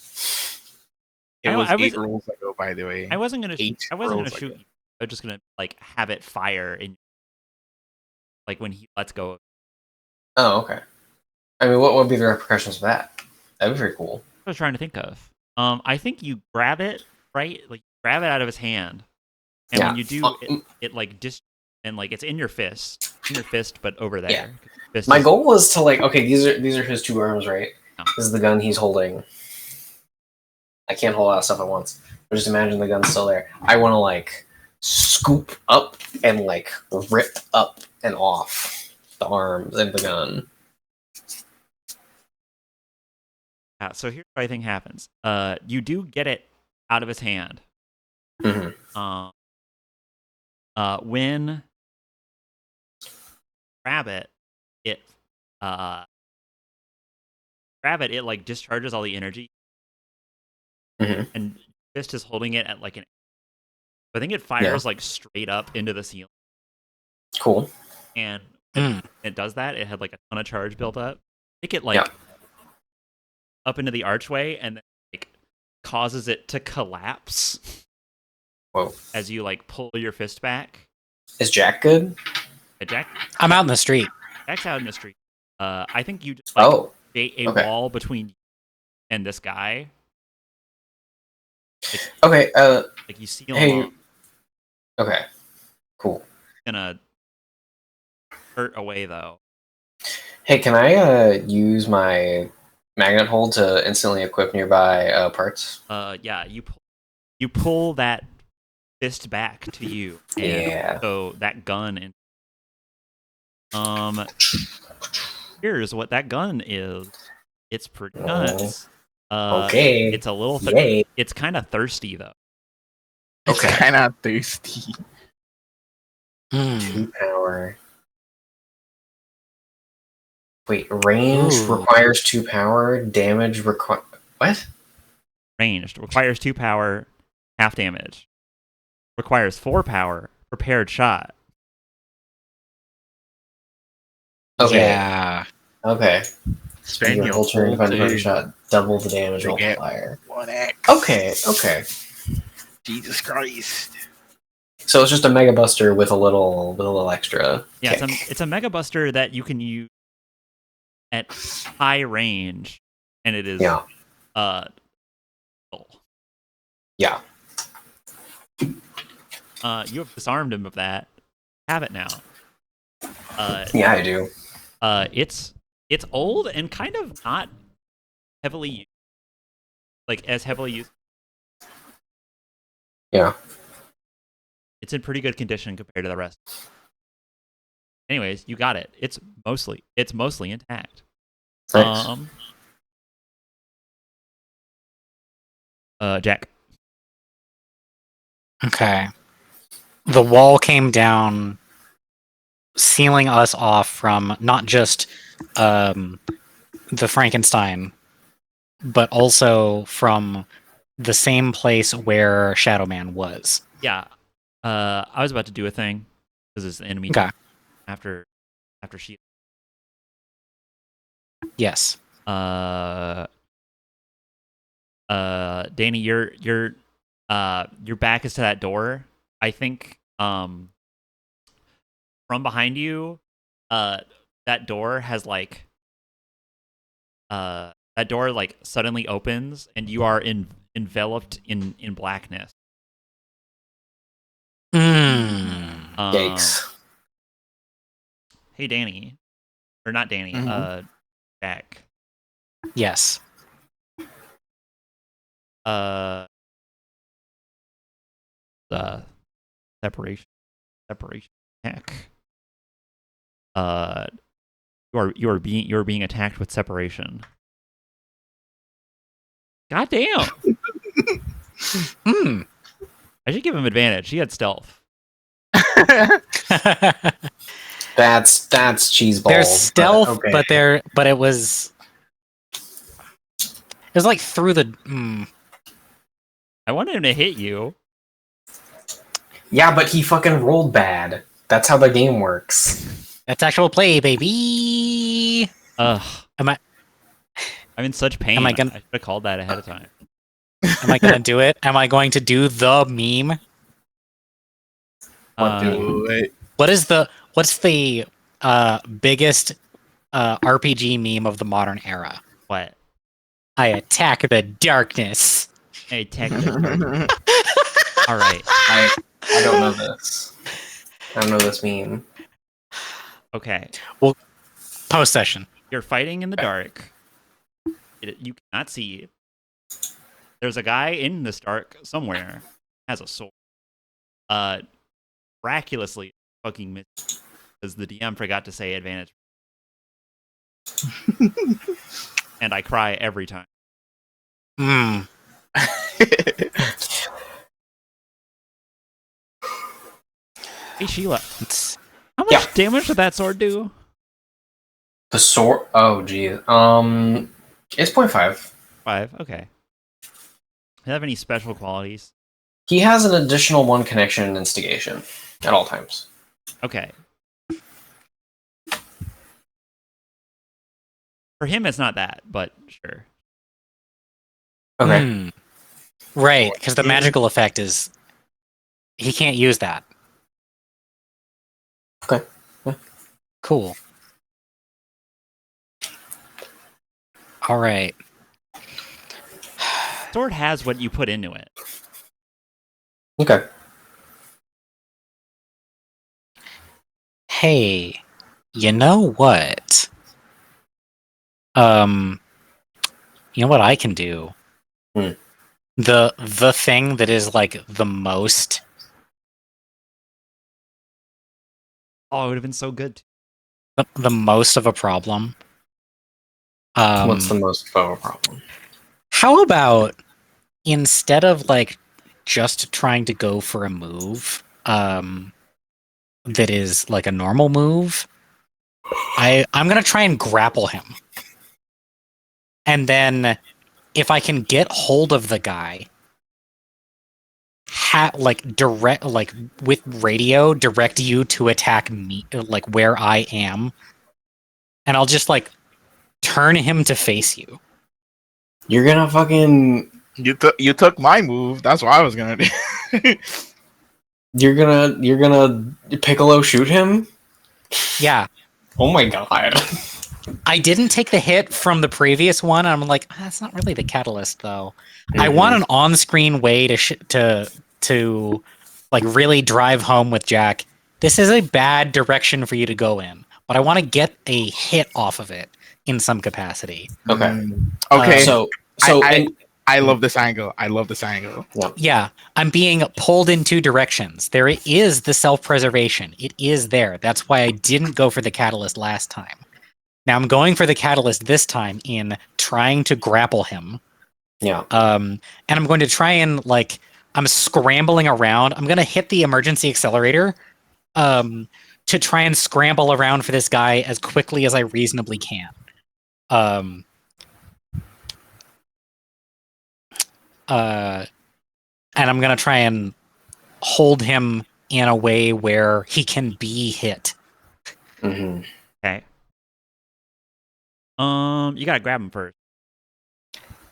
It I was was- 8 rolls ago, by the way. I wasn't gonna Eight I wasn't gonna rolls shoot ago. you. I was just gonna like have it fire in like when he lets go. Oh, okay. I mean, what would be the repercussions of that? That'd be very cool. I was trying to think of. I think you grab it, right? Like grab it out of his hand. And Yeah. when you do it like and like it's in your fist. But over there. Yeah. Fist My is- goal was to like, okay, these are his 2 arms, right? No. This is the gun he's holding. I can't hold a lot of stuff at once. But just imagine the gun's still there. I want to like scoop up and like rip up and off the arms of the gun. Yeah, so here's what I think happens. You do get it out of his hand. Mm-hmm. When grab it, it like discharges all the energy, Mhm. and fist is holding it at like an. I think it fires like straight up into the ceiling, Cool. and Mm. it does that. It had like a ton of charge built up. Take it like up into the archway, and then like causes it to collapse. Whoa. as you like pull your fist back. Is Jack good? Jack, I'm out in the street. Jack's out in the street. I think you just like Oh. create a Okay. wall between you and this guy. Okay. Like you seal Hey. him off. Okay. Cool. Gonna hurt away though. Hey, can I use my magnet hold to instantly equip nearby parts? Yeah, you pull that fist back to you, and Yeah. so that gun here's what that gun is. It's pretty nuts. Okay. It's a little Yay. it's kind of thirsty though. It's Okay. kind of thirsty. 2 power. Wait, range Ooh. requires 2 power. Damage require what? Ranged requires 2 power, half damage. Requires 4 power, prepared shot. Okay. Yeah. Okay. Spend Your your whole turn whole to find a turn shot. Double the damage to get multiplier. 1x. Okay. Okay. Jesus Christ. So it's just a Mega Buster with a little extra. Yeah, kick. it's a Mega Buster that you can use at high range, and it is Yeah. full. Yeah. You have disarmed him of that. Have it now. Yeah, I do. It's old and kind of not heavily used. Like as heavily used. Yeah. It's in pretty good condition compared to the rest. Anyways, you got it. It's mostly intact. Nice. Jack. Okay. The wall came down, sealing us off from not just the Frankenstein, but also from the same place where Shadow Man was. Yeah. I was about to do a thing because it's the enemy Okay. after she. Yes. Danny, your back is to that door. I think from behind you, that door has like that door like suddenly opens and you are enveloped in blackness. Yikes. Hey Danny. Or not Danny, Mhm. Jack. Yes. The separation heck. You are being attacked with separation. God damn. I should give him advantage. He had stealth. That's cheeseball. There's stealth, okay. but it was like through the. I wanted him to hit you. Yeah, but he fucking rolled bad. That's how the game works. That's actual play, baby. Ugh. Am I? I'm in such pain. Am I I gonna- should have called that ahead of time. Am I gonna do it? Am I going to do the meme? Do it. What's the biggest RPG meme of the modern era? What? I attack the darkness. Hey, technically. All right. I don't know this. I don't know this meme. Okay. Post session. You're fighting in the dark. You cannot see. There's a guy in this dark somewhere. Has a sword. Miraculously fucking missed because the DM forgot to say advantage. And I cry every time. Hey Sheila, how much damage did that sword do? The sword. Oh, geez. It's 0.5. 5. Okay. Do you have any special qualities? He has an additional 1 connection and instigation at all times. Okay. For him, it's not that, but sure. Okay. Right, because the magical effect is He can't use that. Okay. Yeah. Cool. All right. Sword has what you put into it. Okay. Hey, you know what? You know what I can do? Hmm. The thing that is like the most Oh, it would have been so good. the most of a problem. What's the most of a problem? How about instead of like just trying to go for a move, that is like a normal move, I'm gonna try and grapple him. And then if I can get hold of the guy, direct with radio direct you to attack me like where I am. And I'll just like turn him to face you. You're gonna fucking. You took my move. That's what I was gonna do. You're gonna Piccolo shoot him? Yeah. Oh my god. I didn't take the hit from the previous one. I'm like, that's not really the catalyst, though. I want an on-screen way to like really drive home with Jack. This is a bad direction for you to go in, but I want to get a hit off of it in some capacity. Okay. Okay. So I love this angle. I love this angle. Yeah, I'm being pulled in two directions. There is the self-preservation. It is there. That's why I didn't go for the catalyst last time. Now I'm going for the catalyst this time in trying to grapple him. Yeah. And I'm going to try and like I'm scrambling around. I'm going to hit the emergency accelerator to try and scramble around for this guy as quickly as I reasonably can. And I'm going to try and hold him in a way where he can be hit. Mm-hmm. Okay. You gotta grab him first.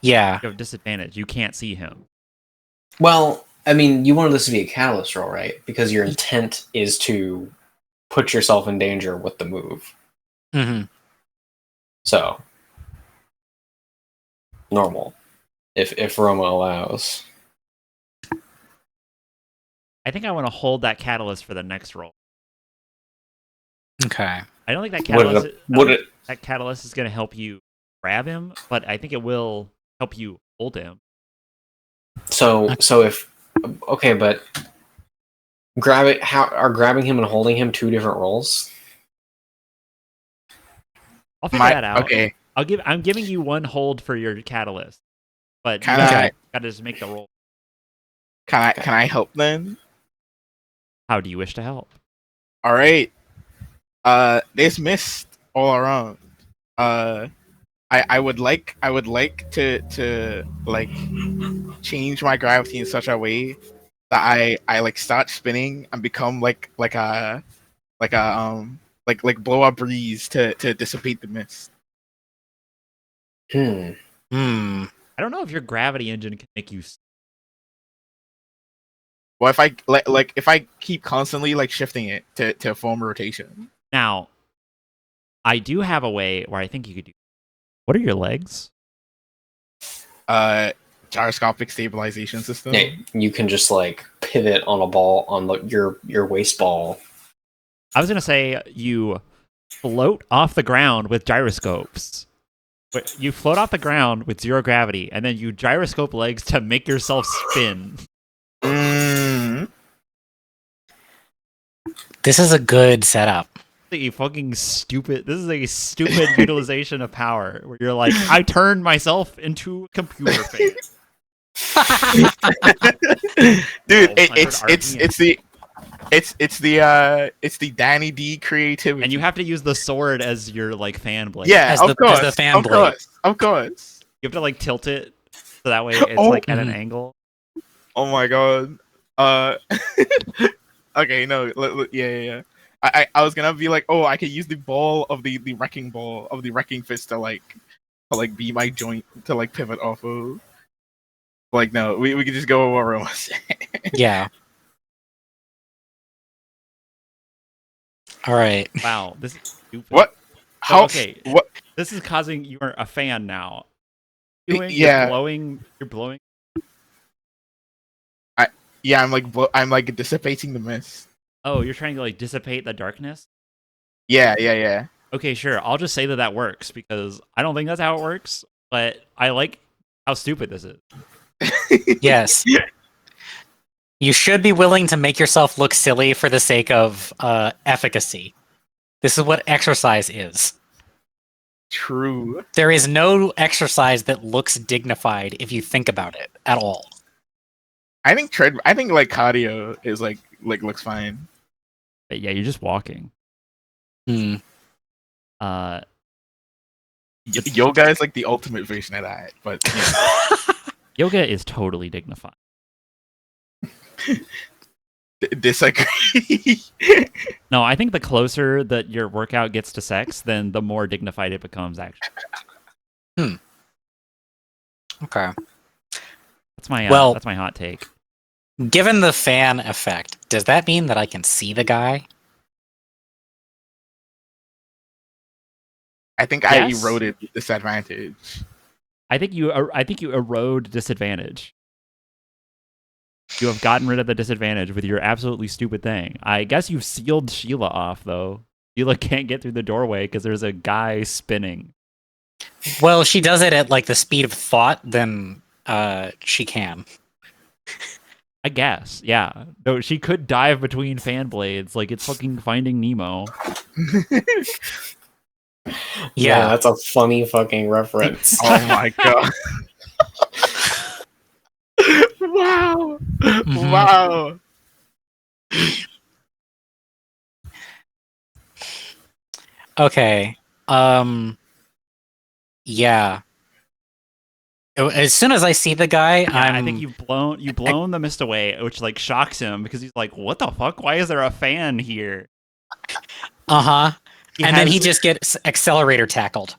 Yeah. You have disadvantage. You can't see him. Well, I mean, you wanted this to be a catalyst roll, right? Because your intent is to put yourself in danger with the move. Mm-hmm. So, normal. If Roma allows. I think I want to hold that catalyst for the next roll. Okay. I don't think that Would catalyst. it That catalyst is going to help you grab him, but I think it will help you hold him. So if okay, but are grabbing him and holding him two different rolls? I'll figure that out. Okay. I'm giving you one hold for your catalyst, but you Can gotta just make the roll. Can I help then? How do you wish to help? All right. There's mist all around. I would like to like change my gravity in such a way that I like start spinning and become like a blow a breeze to dissipate the mist. Hmm. I don't know if your gravity engine can make you. Well, if I if I keep constantly like shifting it to form rotation. Now, I do have a way where I think you could do. What are your legs? Gyroscopic stabilization system. Yeah, you can just like pivot on a ball on your waist ball. I was gonna say you float off the ground with gyroscopes. But you float off the ground with zero gravity, and then you gyroscope legs to make yourself spin. This is a good setup. A fucking stupid. This is a stupid utilization of power where you're like, I turned myself into a computer face. Dude, Oh, it's the Danny D creativity. And you have to use the sword as your like fan blade. Yeah, As of the course, fan of blade. course, of course. You have to like tilt it so that way it's Oh. like at an angle. Oh my god. Okay, no, yeah. I was gonna be like, oh, I could use the ball of the wrecking ball of the wrecking fist to be my joint to like pivot off of. Like, no, we could just go over what Roma said. Yeah. All right. Wow, this is stupid. What? So, How? okay, What? this is causing you're a fan now. Doing Yeah. you're blowing. Yeah, I'm like dissipating the mist. Oh, you're trying to like dissipate the darkness. Yeah. Okay, sure. I'll just say that that works because I don't think that's how it works, but I like how stupid this is. Yes. You should be willing to make yourself look silly for the sake of efficacy. This is what exercise is. True. There is no exercise that looks dignified if you think about it at all. I think like cardio is like looks fine. But yeah, you're just walking. Hmm. Yoga is like the ultimate version of that, but Yoga is totally dignified. disagree. No, I think the closer that your workout gets to sex, then the more dignified it becomes. Actually, Okay. that's my Well- that's my hot take. Given the fan effect, does that mean that I can see the guy? I think Yes. I eroded disadvantage. I think you erode disadvantage. You have gotten rid of the disadvantage with your absolutely stupid thing. I guess you've sealed Sheila off though. Sheila can't get through the doorway because there's a guy spinning. Well, she does it at like the speed of thought, then she can. I guess, yeah. No, she could dive between fan blades like it's fucking Finding Nemo. Yeah. that's a funny fucking reference. Oh my god! Wow! Mhm. Wow! Okay. Yeah. As soon as I see the guy, Yeah, I'm. I think you've blown the mist away, which like shocks him because he's like, "What the fuck? Why is there a fan here?" Uh-huh. And then has- he just gets accelerator tackled.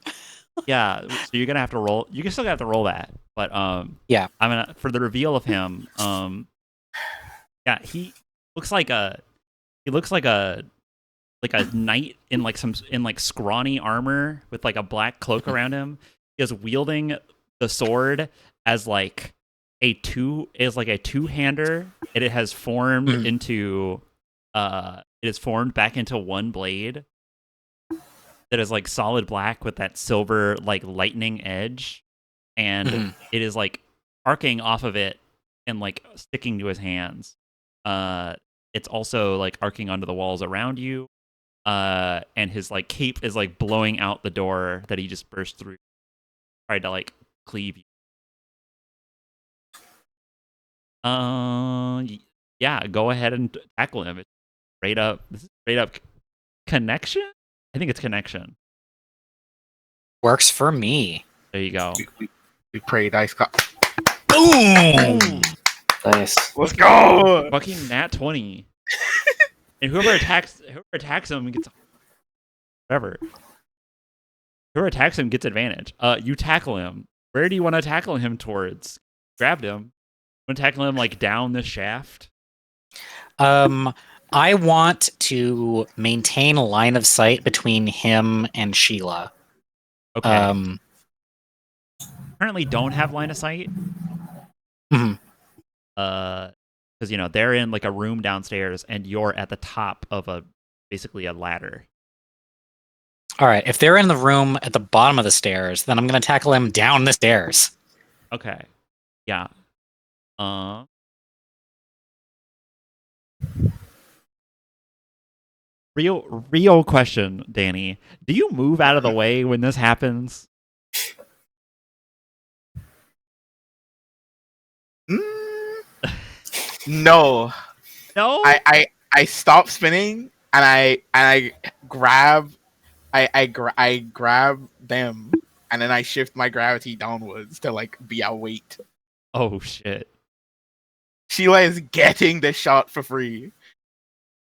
Yeah, so you're gonna have to roll. You can still have to roll that, but Yeah. I'm gonna for the reveal of him. Yeah, he looks like a knight in like scrawny armor with like a black cloak around him. He is wielding the sword as like a two-hander, and it has formed Mhm. into it is formed back into one blade that is like solid black with that silver like lightning edge, and Mhm. it is like arcing off of it and like sticking to his hands. It's also like arcing onto the walls around you. And his like cape is like blowing out the door that he just burst through, tried to like cleave you. Yeah, go ahead and tackle him. It's straight up. This is straight up connection. I think it's connection. Works for me. There you go. We pray dice. Boom! Nice. Let's go! Fucking nat 20. And whoever attacks him gets whatever. Whoever attacks him gets advantage. You tackle him. Where do you want to tackle him towards? Grabbed him. Want to tackle him like down the shaft? I want to maintain a line of sight between him and Sheila. Okay. Currently don't have line of sight. Mhm. Because you know they're in like a room downstairs, and you're at the top of basically a ladder. All right. If they're in the room at the bottom of the stairs, then I'm going to tackle him down the stairs. Okay. Yeah. Real question, Danny. Do you move out of the way when this happens? No. No. I stop spinning and I grab I grab them and then I shift my gravity downwards to like be our weight. Oh shit. Sheila is getting the shot for free.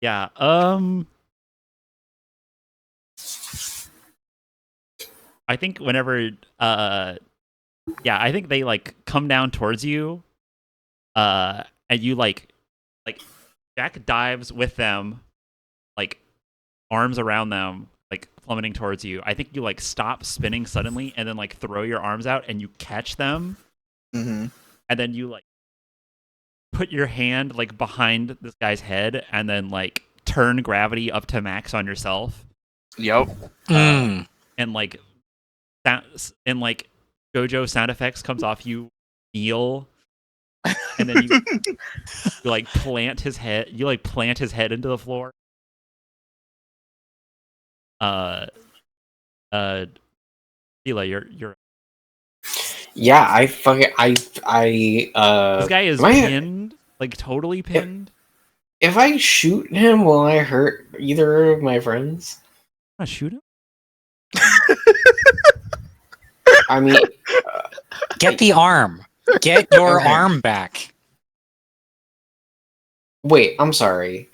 Yeah. I think whenever yeah, I think they like come down towards you and you like Jack dives with them like arms around them, like plummeting towards you. I think you like stop spinning suddenly and then like throw your arms out and you catch them, Mm-hmm. and then you like put your hand like behind this guy's head and then like turn gravity up to max on yourself. Yep. Mm. And like and like JoJo sound effects comes off you kneel, and then you like plant his head into the floor. Hila, you're Yeah, this guy is am I- pinned, like totally pinned. if I shoot him, will I hurt either of my friends? I'm gonna shoot him. I mean, Get the arm. Get your Okay. arm back. wait, I'm sorry.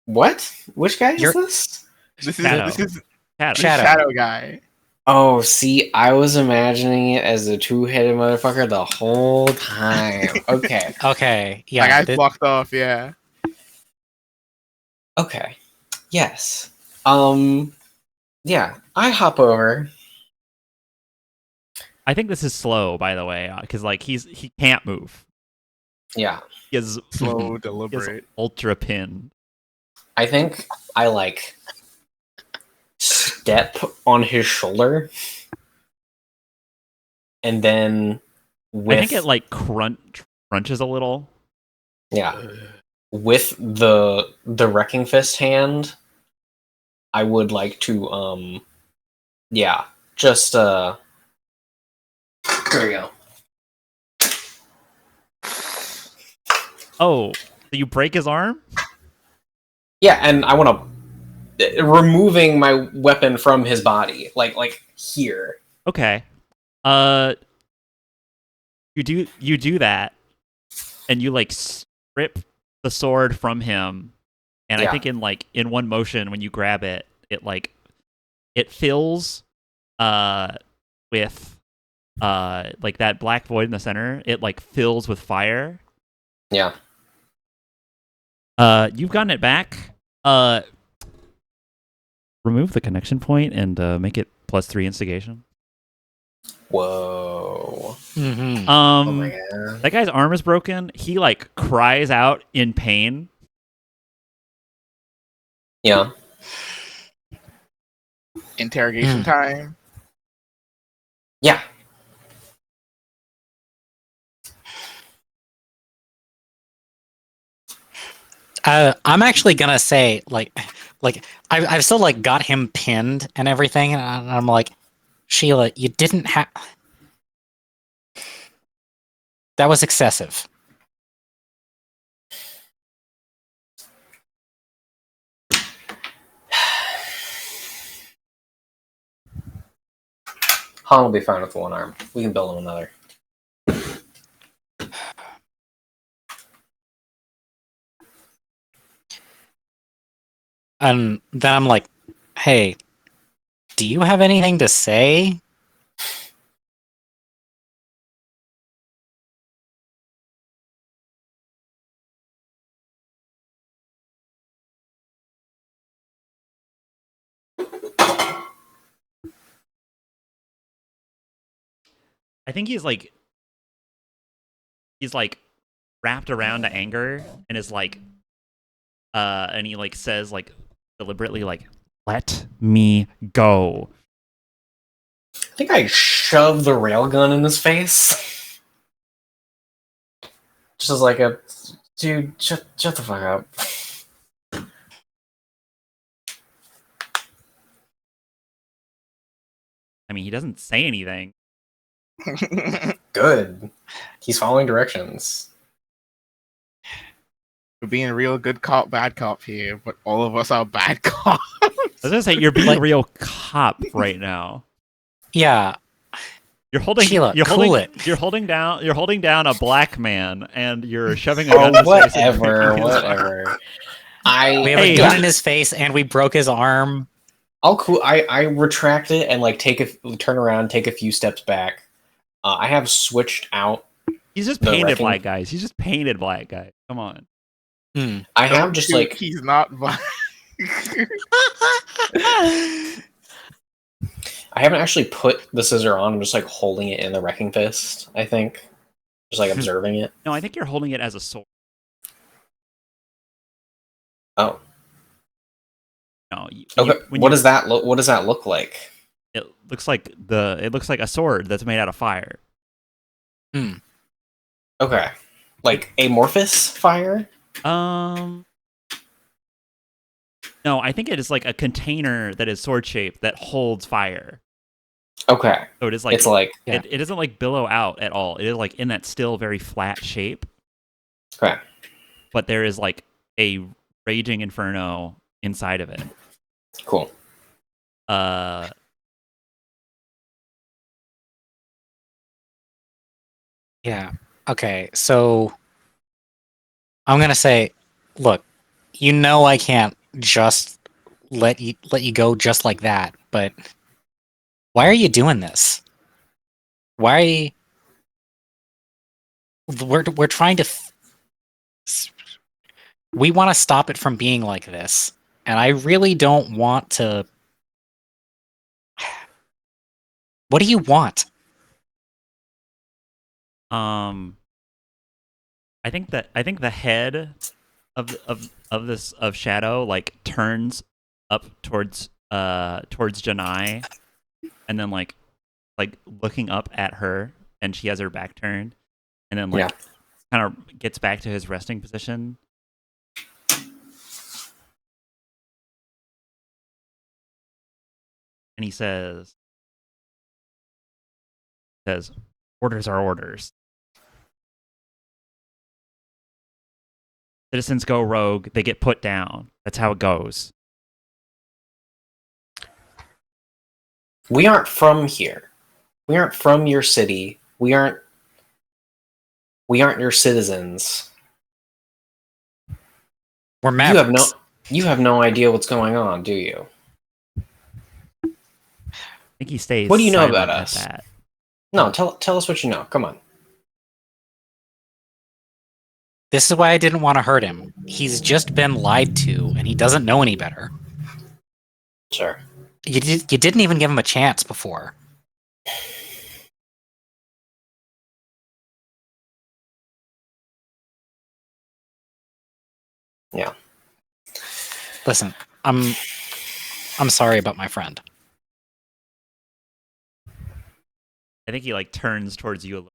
What? Which guy is You're- this? This Shadow. is Shadow. Shadow. Shadow guy. Oh, see, I was imagining it as a two-headed motherfucker the whole time. Okay, Okay. Yeah. That guy's thi- blocked off. Yeah. okay, yes. Yeah, I hop over. I think this is slow, by the way, because like he can't move. Yeah, He is Slow, he is deliberate. ultra pinned. I think I like step on his shoulder, and then with I think it like crunches a little. yeah, with the wrecking fist hand, I would like to yeah, just there we go. Oh, so you break his arm? Yeah, and I want to removing my weapon from his body, like here. Okay. You do that, and you like strip the sword from him, and I Yeah. think in one motion when you grab it, it fills with like that black void in the center. It like fills with fire. Yeah. You've gotten it back. Remove the connection point and make it +3 instigation. Whoa. Mhm. Oh my god. That guy's arm is broken. He like cries out in pain. Yeah. Interrogation time. Yeah. I'm actually gonna say like I've still like got him pinned and everything, and I'm like, Sheila, you didn't have. That was excessive. Han will be fine with one arm. We can build him another. And then I'm like, hey, do you have anything to say? I think he's like wrapped around to anger and is like and he like says like deliberately like, let me go. I think I shoved the railgun in his face. Just as like a dude, shut the fuck up. I mean, he doesn't say anything. Good. He's following directions. We're being real good cop, bad cop here, but all of us are bad cops. I was gonna say you're being Like- a real cop right now. Yeah, You're holding Sheila, you're cool holding it. you're holding down a black man and you're shoving a gun Oh, in his face and whatever, breaking his arm. whatever. I we have Hey, a gun in his face, and we broke his arm. I'll cool. I retract it and like turn around, take a few steps back. I have switched out. He's just The painted wrecking- black guys. He's just painted black guys. Come on. Hmm. I have Don't just shoot, like he's not black. I haven't actually put the scissor on. I'm just like holding it in the wrecking fist. I think, just like observing it. No, I think you're holding it as a sword. Oh, No, okay. when What you, does that look? What does that look like? it looks like a sword that's made out of fire. Okay, like amorphous fire. No, I think it is like a container that is sword shaped that holds fire. Okay, So it is like it's like it doesn't like billow out at all. It is like in that still very flat shape, okay. but there is like a raging inferno inside of it. Cool. Yeah. Okay. So I'm gonna say, look, you know I can't just let you go just like that. But why are you doing this? Why are you, we're trying to we want to stop it from being like this, and I really don't want to. What do you want? I think the head of Shadow like turns up towards Janai, and then like looking up at her, and she has her back turned, and then like kind of gets back to his resting position. And he says, orders are orders. Citizens go rogue, they get put down. That's how it goes. We aren't from here. We aren't from your city. We aren't your citizens. We're Mavericks. You have no idea what's going on, do you? I think he stays. What do you know silent about at us? that. No, tell us what you know. Come on. This is why I didn't want to hurt him. He's just been lied to, and he doesn't know any better. Sure. You didn't even give him a chance before. Yeah. Listen, I'm sorry about my friend. I think he like turns towards you a little.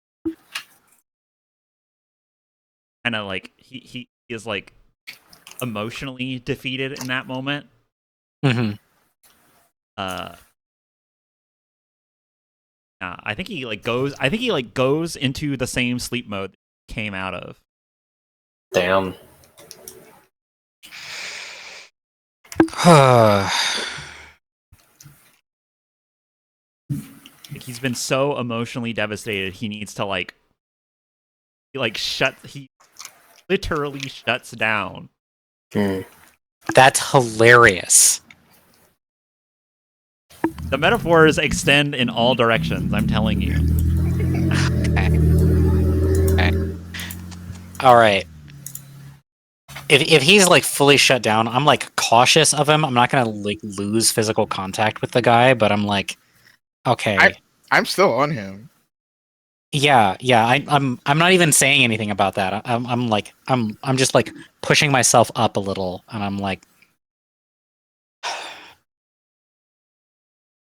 Kind of like he is like emotionally defeated in that moment. Mm-hmm. I think he like goes into the same sleep mode that he came out of. Damn. Like, he's been so emotionally devastated. He needs to he literally shuts down. That's hilarious. The metaphors extend in all directions. I'm telling you. Okay. All right. If he's like fully shut down, I'm like cautious of him. I'm not gonna like lose physical contact with the guy, but I'm like, okay. I'm still on him. Yeah. I'm not even saying anything about that. I'm just like pushing myself up a little, and I'm like,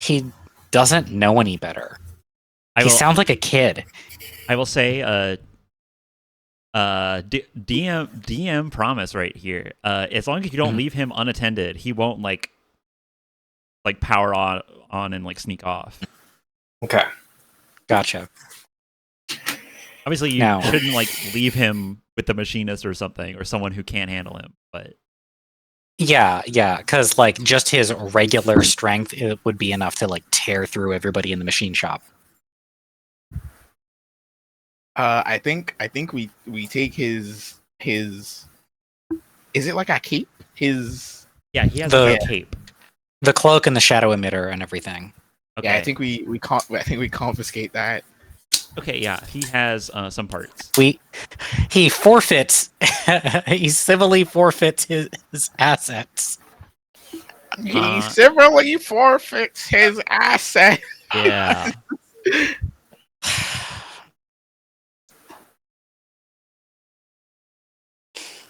he doesn't know any better. He sounds like a kid. I will say, DM promise right here. As long as you don't leave him unattended, he won't like power on and like sneak off. Okay. Gotcha. Obviously, you shouldn't like leave him with the machinist or something, or someone who can't handle him. But yeah, because like just his regular strength, it would be enough to like tear through everybody in the machine shop. I think we take his. Is it like a cape? His. Yeah, he has a cape, the cloak, and the shadow emitter, and everything. Okay. Yeah, I think we confiscate that. Okay, yeah, he has some parts. He forfeits. He civilly forfeits his assets. He severely forfeits his asset. Yeah.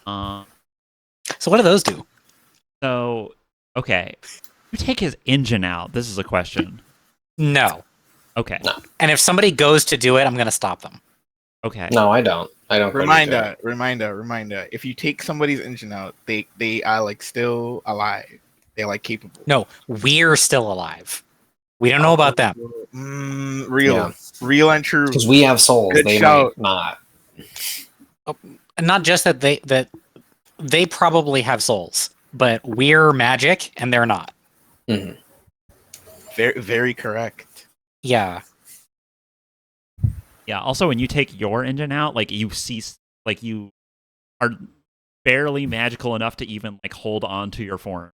So what do those do? So, okay. You take his engine out. This is a question. No. Okay. No. And if somebody goes to do it, I'm going to stop them. Okay. No, I don't. I don't. Reminder. If you take somebody's engine out, they are like still alive. They're like capable. No, we're still alive. We don't know about them. Real and true. Because we have souls. Good They shout. might not. And not just that they probably have souls, but we're magic and they're not. Mm-hmm. Very, very correct. Yeah. Yeah. Also, when you take your engine out, like you cease, like you are barely magical enough to even like hold on to your form.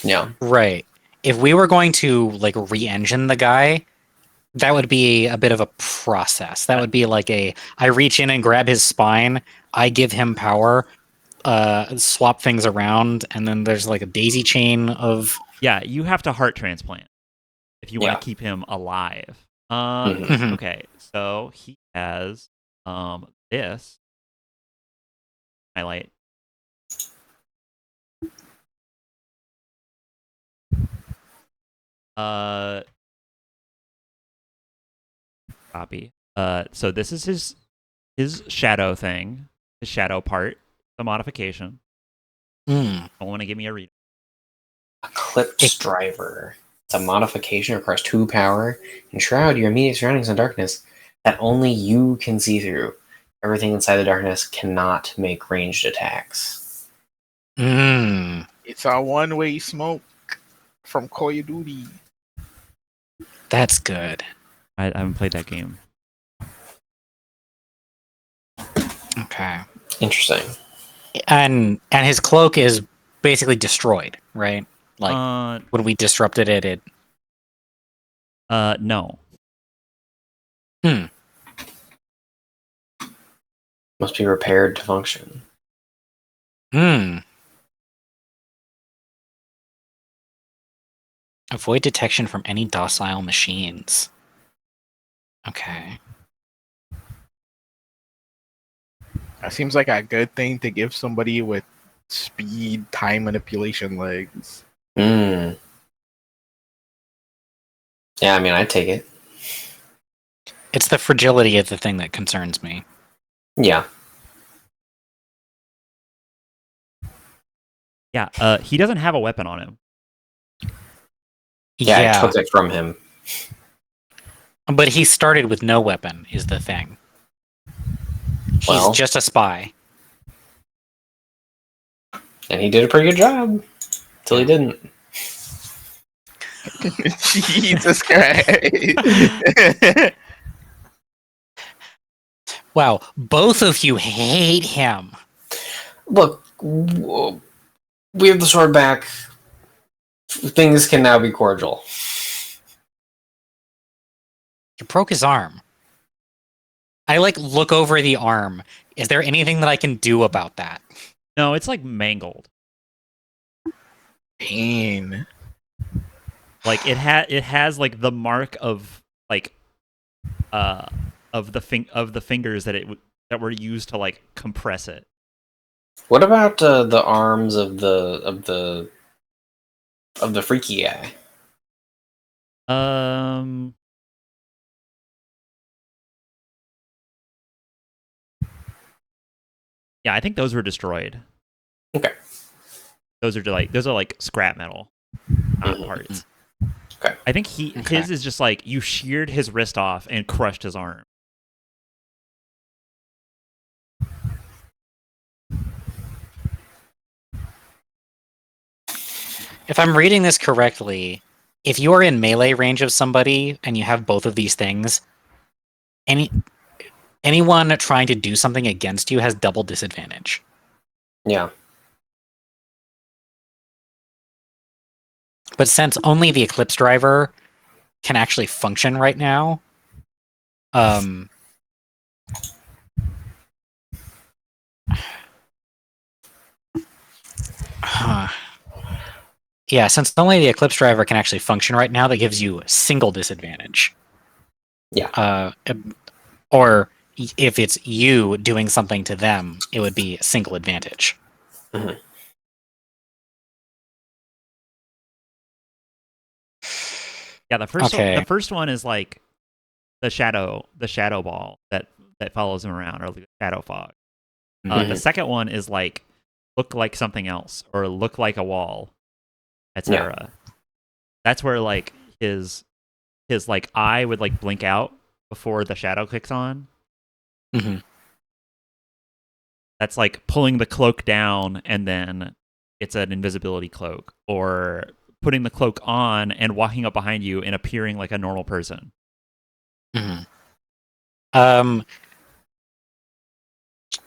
Yeah. Right. If we were going to like re-engine the guy, that would be a bit of a process. That would be like I reach in and grab his spine, I give him power, swap things around, and then there's like a daisy chain of Yeah, you have to heart transplant if you want Yeah. to keep him alive. Mhm. Okay, so he has this highlight. Copy. So this is his shadow thing, his shadow part, the modification. Don't want to give me a read. Eclipse Driver. It's a modification across 2 power. Enshroud your immediate surroundings in darkness that only you can see through. Everything inside the darkness cannot make ranged attacks. It's a one-way smoke from Call of Duty. That's good. I haven't played that game. Okay. Interesting. And his cloak is basically destroyed, right? Like when we disrupted it No. Must be repaired to function. Avoid detection from any docile machines. Okay. That seems like a good thing to give somebody with speed, time manipulation legs. Yeah, I mean, I'd take it. It's the fragility of the thing that concerns me. Yeah. Yeah, he doesn't have a weapon on him. Yeah, I took it from him. But he started with no weapon, is the thing. Well, He's just a spy. And he did a pretty good job. Until he didn't. Jesus Christ. Wow, both of you hate him. Look, we have the sword back. Things can now be cordial. You broke his arm. I look over the arm. Is there anything that I can do about that? No, it's like mangled. Pain. Like it has like the mark of like of the fingers that were used to like compress it. What about the arms of the freaky guy? Yeah, I think those were destroyed. Okay. Those are like scrap metal parts. Okay. I think his is just like you sheared his wrist off and crushed his arm. If I'm reading this correctly, if you are in melee range of somebody and you have both of these things, anyone trying to do something against you has double disadvantage. Yeah. But since only the Eclipse Driver can actually function right now, Yeah, since only the Eclipse driver can actually function right now, that gives you a single disadvantage. Yeah. Or if it's you doing something to them, it would be a single advantage. Mhm. Yeah, the first Okay. the first one is like the shadow ball that follows him around, or like the shadow fog. The Mhm. second one is like look like something else or look like a wall, etc. That's where like his like eye would like blink out before the shadow clicks on. Mhm. That's like pulling the cloak down and then it's an invisibility cloak, or putting the cloak on and walking up behind you and appearing like a normal person. Mhm.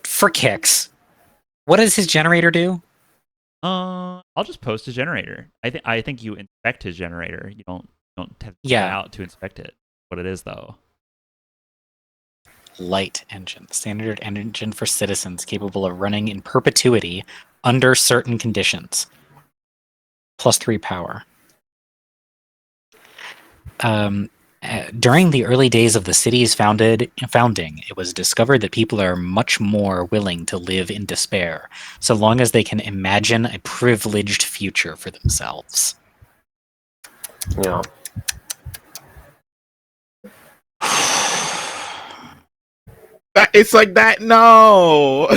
For kicks, what does his generator do? I'll just post his generator. I think you inspect his generator. You don't have to Yeah. get out to inspect it. What it is though. Light engine, standard engine for citizens capable of running in perpetuity under certain conditions. +3 power. During the early days of the city's founding, it was discovered that people are much more willing to live in despair, so long as they can imagine a privileged future for themselves. Yeah. It's like that. No.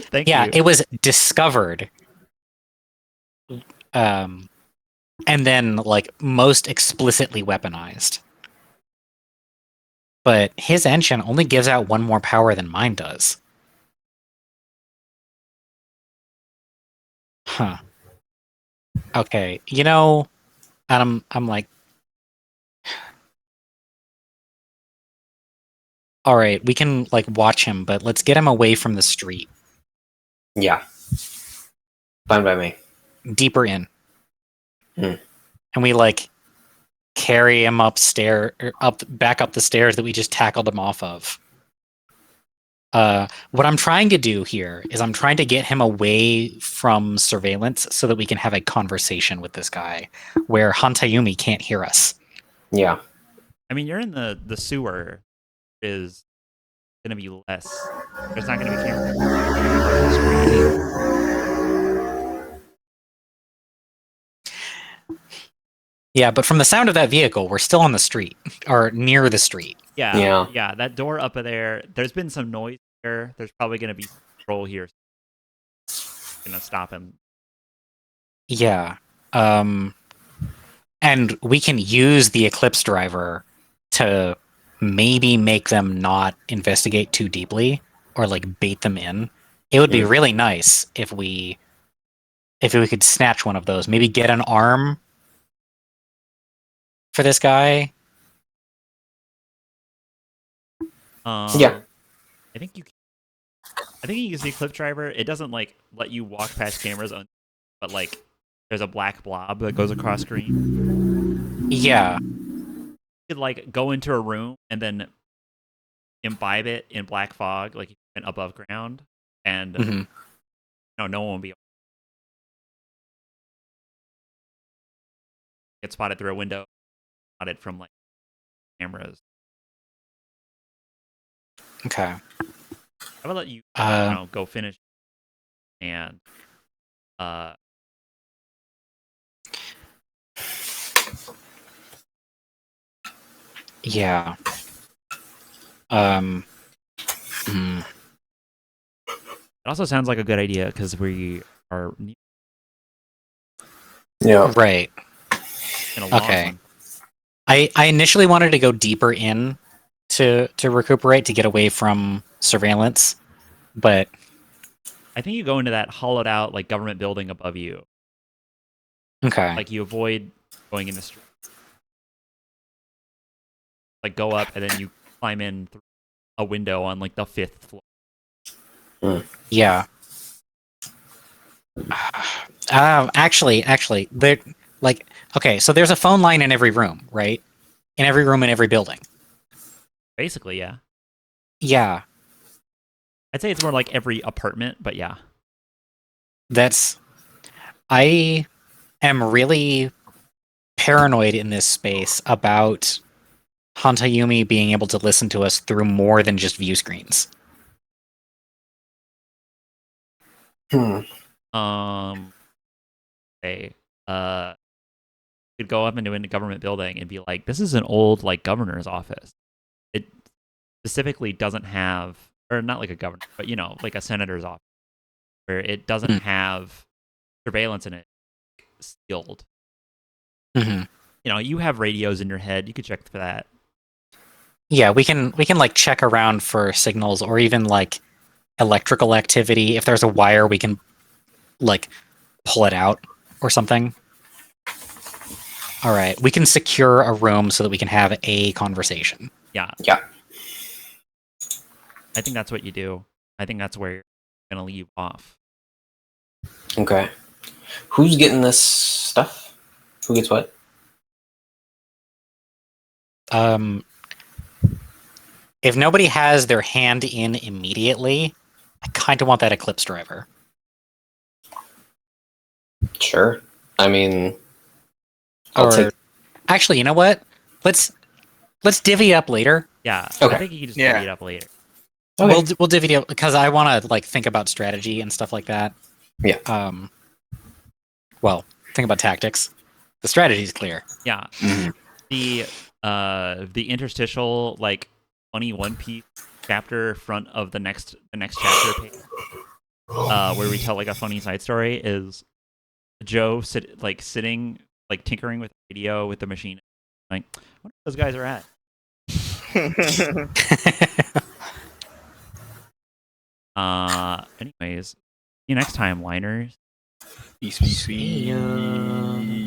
Thank Yeah, you. it was discovered. And then like most explicitly weaponized. But his engine only gives out 1 more power than mine does. Huh. Okay, and I'm like, all right, we can like watch him, but let's get him away from the street, Yeah. Fine by me. deeper in. Hmm. And we like carry him back up the stairs that we just tackled him off of. What I'm trying to do here is I'm trying to get him away from surveillance so that we can have a conversation with this guy where Hantayumi can't hear us. Yeah. I mean, you're in the sewer. Is going to be less. There's not going to be cameras across the street. Yeah, but from the sound of that vehicle, we're still on the street or near the street. Yeah. That door up there. There's been some noise there. There's probably going to be patrol here. Going to stop him. Yeah. And we can use the Eclipse driver to maybe make them not investigate too deeply or like bait them in. It would be really nice if we could snatch one of those, maybe get an arm for this guy. Yeah. I think you use the Eclipse driver. It doesn't like let you walk past cameras, but like there's a black blob that goes across screen. Yeah. You could like go into a room and then imbibe it in black fog, like above ground, and Mhm. no one will be get spotted through a window, spotted from like cameras. Okay. How about let you go finish and Yeah. It also sounds like a good idea because we are Yeah. Right. in a long Okay. one. I initially wanted to go deeper in to recuperate to get away from surveillance, but I think you go into that hollowed out like government building above you. okay. Like you avoid going in the street. Like go up and then you climb in through a window on like the 5th floor. Yeah. Actually, there like okay, so there's a phone line in every room, right? In every room in every building. Basically, yeah. Yeah. I'd say it's more like every apartment, but yeah. That's I am really paranoid in this space about Hantayumi being able to listen to us through more than just view screens. Hey, you could go up into a government building and be like, "This is an old like governor's office. It specifically doesn't have, or not like a governor, but you know, like a senator's office, where it doesn't have surveillance in it, sealed. Mm-hmm. You know, you have radios in your head. You could check for that. Yeah, we can like check around for signals or even like electrical activity. If there's a wire, we can like pull it out or something. All right, we can secure a room so that we can have a conversation. Yeah. Yeah. I think that's what you do. I think that's where you're gonna leave off. Okay. Who's getting this stuff? Who gets what? If nobody has their hand in immediately, I kind of want that Eclipse driver. Sure. I mean, I'll take. Actually, you know what? Let's divvy up later. Yeah. Okay. I think you can just Yeah. divvy it up later. Okay. We'll divvy up because I want to like think about strategy and stuff like that. Yeah. Well, think about tactics. The strategy's clear. Yeah. Mhm. The interstitial like funny One Piece chapter front of the next chapter page, where we tell like a funny side story is Joe sitting like tinkering with the radio with the machine, like I wonder where those guys are at. Anyways, see you next time, liners. Peace, peace, See ya. peace.